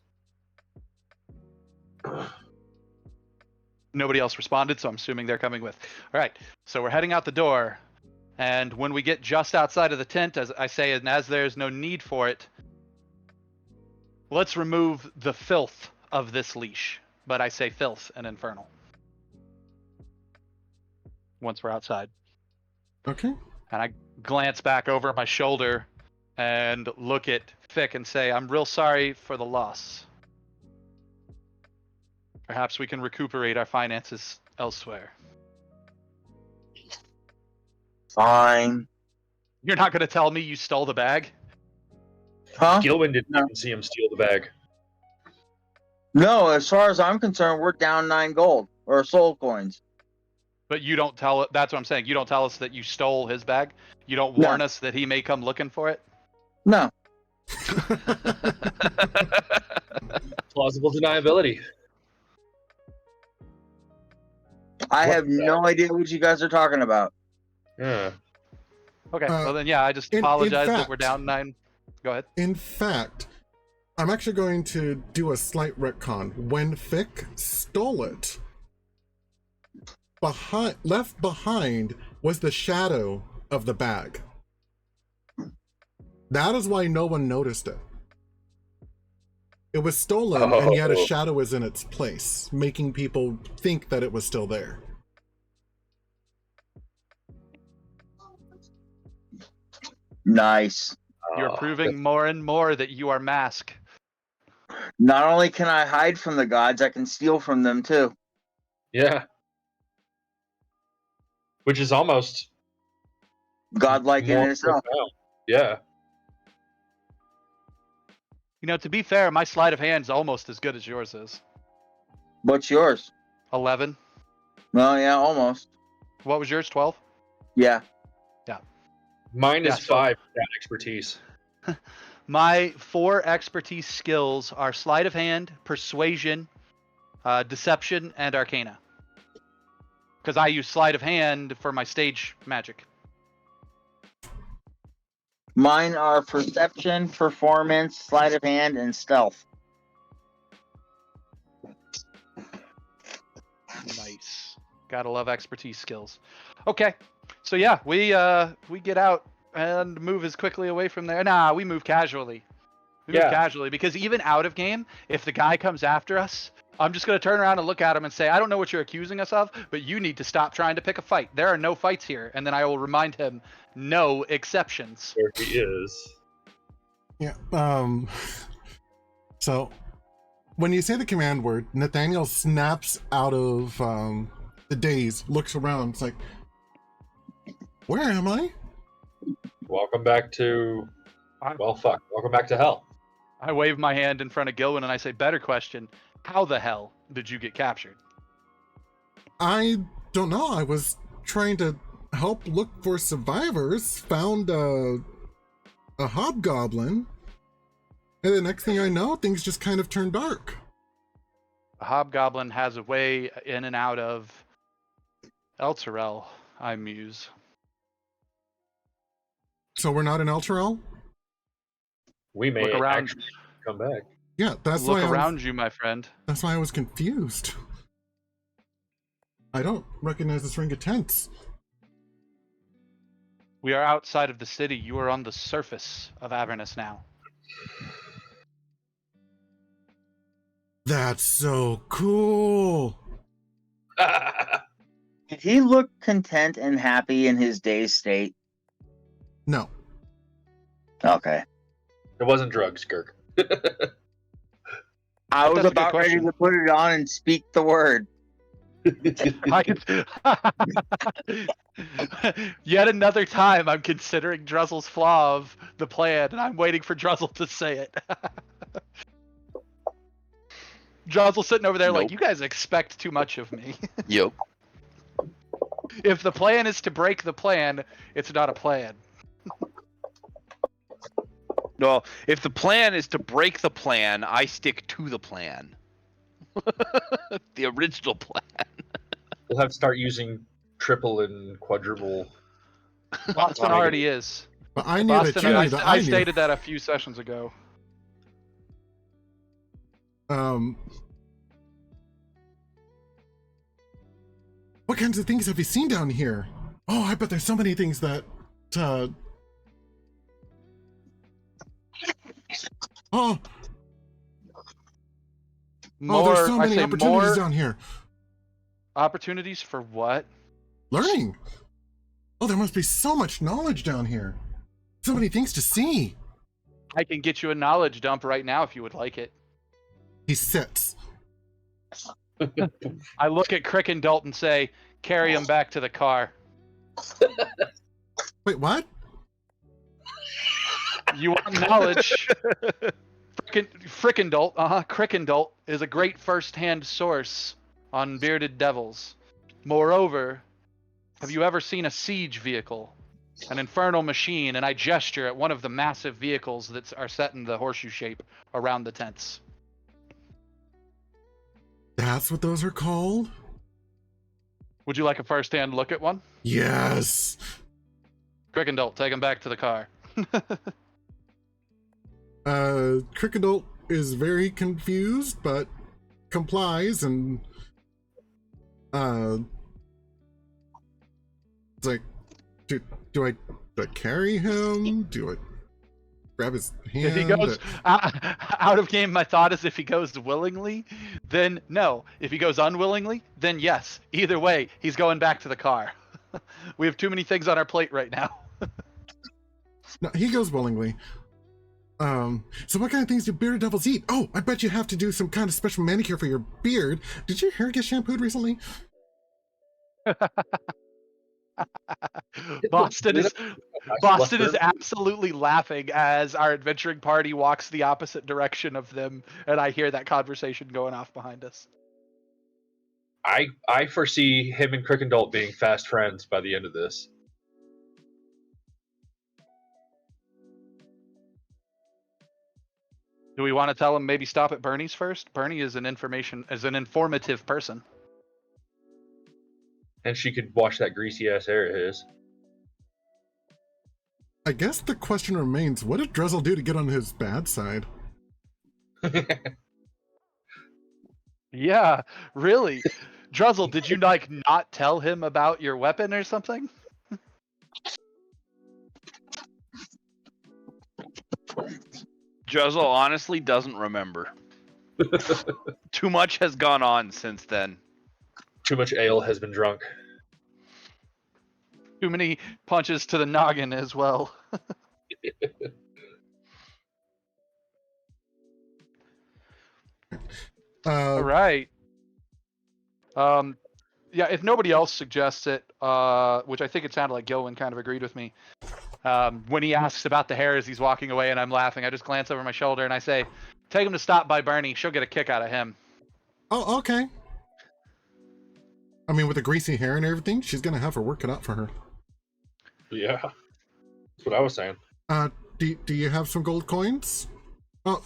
Nobody else responded, so I'm assuming they're coming with. All right, so we're heading out the door, and when we get just outside of the tent, as I say, and as there's no need for it, let's remove the filth of this leash. But I say filth and infernal. Once we're outside.
Okay.
And I glance back over my shoulder and look at Fick and say, I'm real sorry for the loss. Perhaps we can recuperate our finances elsewhere.
Fine.
You're not going to tell me you stole the bag?
Huh?
Gilwin didn't see him steal the bag.
No, as far as I'm concerned, we're down 9 gold or soul coins.
But you don't tell it. That's what I'm saying. You don't tell us that you stole his bag. You don't warn us that he may come looking for it.
No.
Plausible deniability.
I have no idea what you guys are talking about.
Yeah.
Okay, well then, yeah, I just apologize that we're down 9. Go ahead.
In fact, I'm actually going to do a slight retcon. When Fick stole it, left behind was the shadow of the bag. That is why no one noticed it. It was stolen, and yet a shadow was in its place, making people think that it was still there.
Nice.
You're proving more and more that you are Mask.
Not only can I hide from the gods, I can steal from them too.
Yeah. Which is almost
Godlike in
more
itself.
profound. Yeah.
You know, to be fair, my sleight of hand's almost as good as yours is.
What's yours?
11.
Well, yeah, almost.
What was yours? 12?
Yeah.
Mine is
so-
5 that expertise.
My 4 expertise skills are sleight of hand, persuasion, deception, and arcana. Because I use sleight of hand for my stage magic.
Mine are perception, performance, sleight of hand, and stealth.
Nice. Gotta love expertise skills. Okay, so yeah, we get out and move as quickly away from there. Nah, we move casually. We move casually because even out of game, if the guy comes after us, I'm just gonna turn around and look at him and say, I don't know what you're accusing us of, but you need to stop trying to pick a fight. There are no fights here, and then I will remind him, no exceptions.
There he is.
Yeah. So, when you say the command word, Nathaniel snaps out of the daze, looks around, it's like, where am I?
Welcome back to... Well, fuck. Welcome back to hell.
I wave my hand in front of Gilwin and I say, better question, how the hell did you get captured?
I don't know. I was trying to help look for survivors, found a hobgoblin, and the next thing I know, things just kind of turned dark.
A hobgoblin has a way in and out of Elturel, I muse.
So we're not in Elturel?
We may
Look around.
actually come back.
Yeah, that's
Look
why
around you, my friend.
That's why I was confused. I don't recognize this ring of tents.
We are outside of the city. You are on the surface of Avernus now.
That's so cool.
Did he look content and happy in his day's state?
No.
Okay.
It wasn't drugs, Kirk.
I was
That's a good
about ready
question.
to put it on and speak the word.
Yet another time, I'm considering Druzzl's flaw of the plan, and I'm waiting for Druzzl to say it. Druzzl's sitting over there like,
Nope.
you guys expect too much of me.
Yep.
If the plan is to break the plan, it's not a plan.
No, if the plan is to break the plan, I stick to the plan. The original plan.
We'll have to start using triple and quadruple.
Boston already is.
But I knew that
Boston,
you
I,
knew that
I
I knew.
stated that a few sessions ago.
What kinds of things have you seen down here? Oh, I bet there's so many things that, oh, there's so many opportunities down here.
Opportunities for what?
Learning. Oh, there must be so much knowledge down here. So many things to see.
I can get you a knowledge dump right now if you would like it.
He sits.
I look at Krickendolt and say, carry him back to the car.
Wait, what?
You want knowledge? Krickendolt is a great first-hand source on bearded devils. Moreover, have you ever seen a siege vehicle? An infernal machine, and I gesture at one of the massive vehicles that are set in the horseshoe shape around the tents.
That's what those are called?
Would you like a first-hand look at one?
Yes.
Krickendolt, take him back to the car.
Krickendolt is very confused, but complies, and it's like, do I carry him? Do I grab his hand?
If he goes out of game, my thought is if he goes willingly, then no. If he goes unwillingly, then yes. Either way, he's going back to the car. We have too many things on our plate right now.
No, he goes willingly. So what kind of things do bearded devils eat? Oh, I bet you have to do some kind of special manicure for your beard. Did your hair get shampooed recently?
Boston is absolutely laughing as our adventuring party walks the opposite direction of them, and I hear that conversation going off behind us.
I foresee him and Krickendolt being fast friends by the end of this.
Do we want to tell him maybe stop at Bernie's first? Bernie is an informative person.
And she could wash that greasy ass hair of his.
I guess the question remains, what did Druzzl do to get on his bad side?
Yeah, really. Druzzl, did you like not tell him about your weapon or something?
Druzzl honestly doesn't remember. Too much has gone on since then.
Too much ale has been drunk.
Too many punches to the noggin as well. All right. Yeah, if nobody else suggests it, which I think it sounded like Gilwin kind of agreed with me, when he asks about the hair as he's walking away and I'm laughing, I just glance over my shoulder and I say, take him to stop by Bernie. She'll get a kick out of him.
Oh, okay. I mean, with the greasy hair and everything, she's gonna have her work cut out for her.
Yeah. That's what I was saying.
Do you have some gold coins? Oh.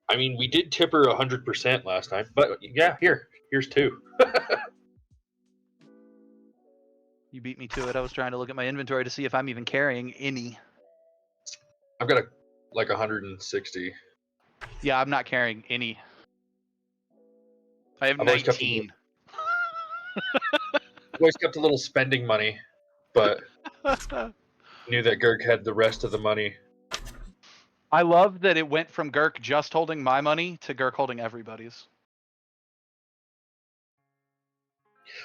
I mean, we did tip her 100% last time, but yeah, here's 2.
You beat me to it. I was trying to look at my inventory to see if I'm even carrying any.
I've got like 160.
Yeah, I'm not carrying any.
I have
I've always
19.
Always kept a little spending money, but knew that Gurk had the rest of the money.
I love that it went from Gurk just holding my money to Gurk holding everybody's.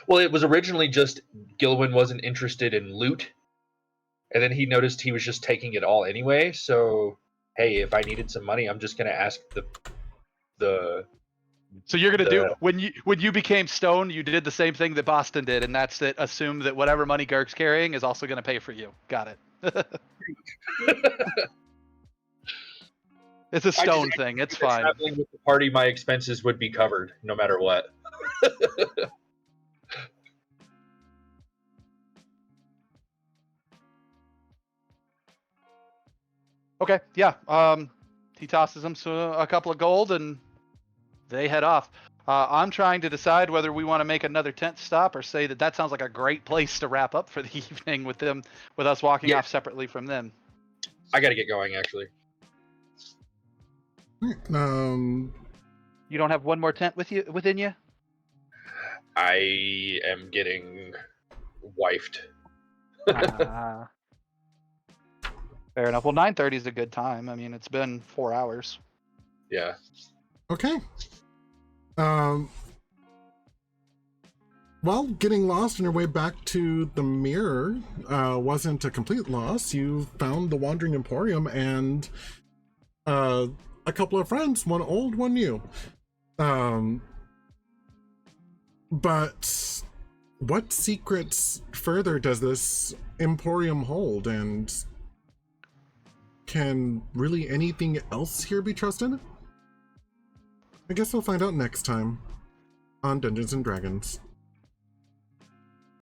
Well, it was originally just Gilwin wasn't interested in loot, and then he noticed he was just taking it all anyway. So, hey, if I needed some money, I'm just gonna ask the.
So you're gonna do when you became stoned, you did the same thing that Boston did, and that's that. Assume that whatever money Gurk's carrying is also gonna pay for you. Got it. It's a stone thing. It's fine.
Traveling with the party, my expenses would be covered no matter what.
Okay, yeah. He tosses him a couple of gold, and they head off. I'm trying to decide whether we want to make another tent stop or say that sounds like a great place to wrap up for the evening with us walking off separately from them.
I got to get going, actually.
You don't have one more tent within you?
I am getting wifed.
Fair enough. Well, 9:30 is a good time. I mean, it's been 4 hours.
Yeah.
Okay. Well, getting lost on your way back to the mirror wasn't a complete loss. You found the Wandering Emporium and a couple of friends, one old, one new. But what secrets further does this Emporium hold, and can really anything else here be trusted? I guess we'll find out next time on Dungeons and Dragons.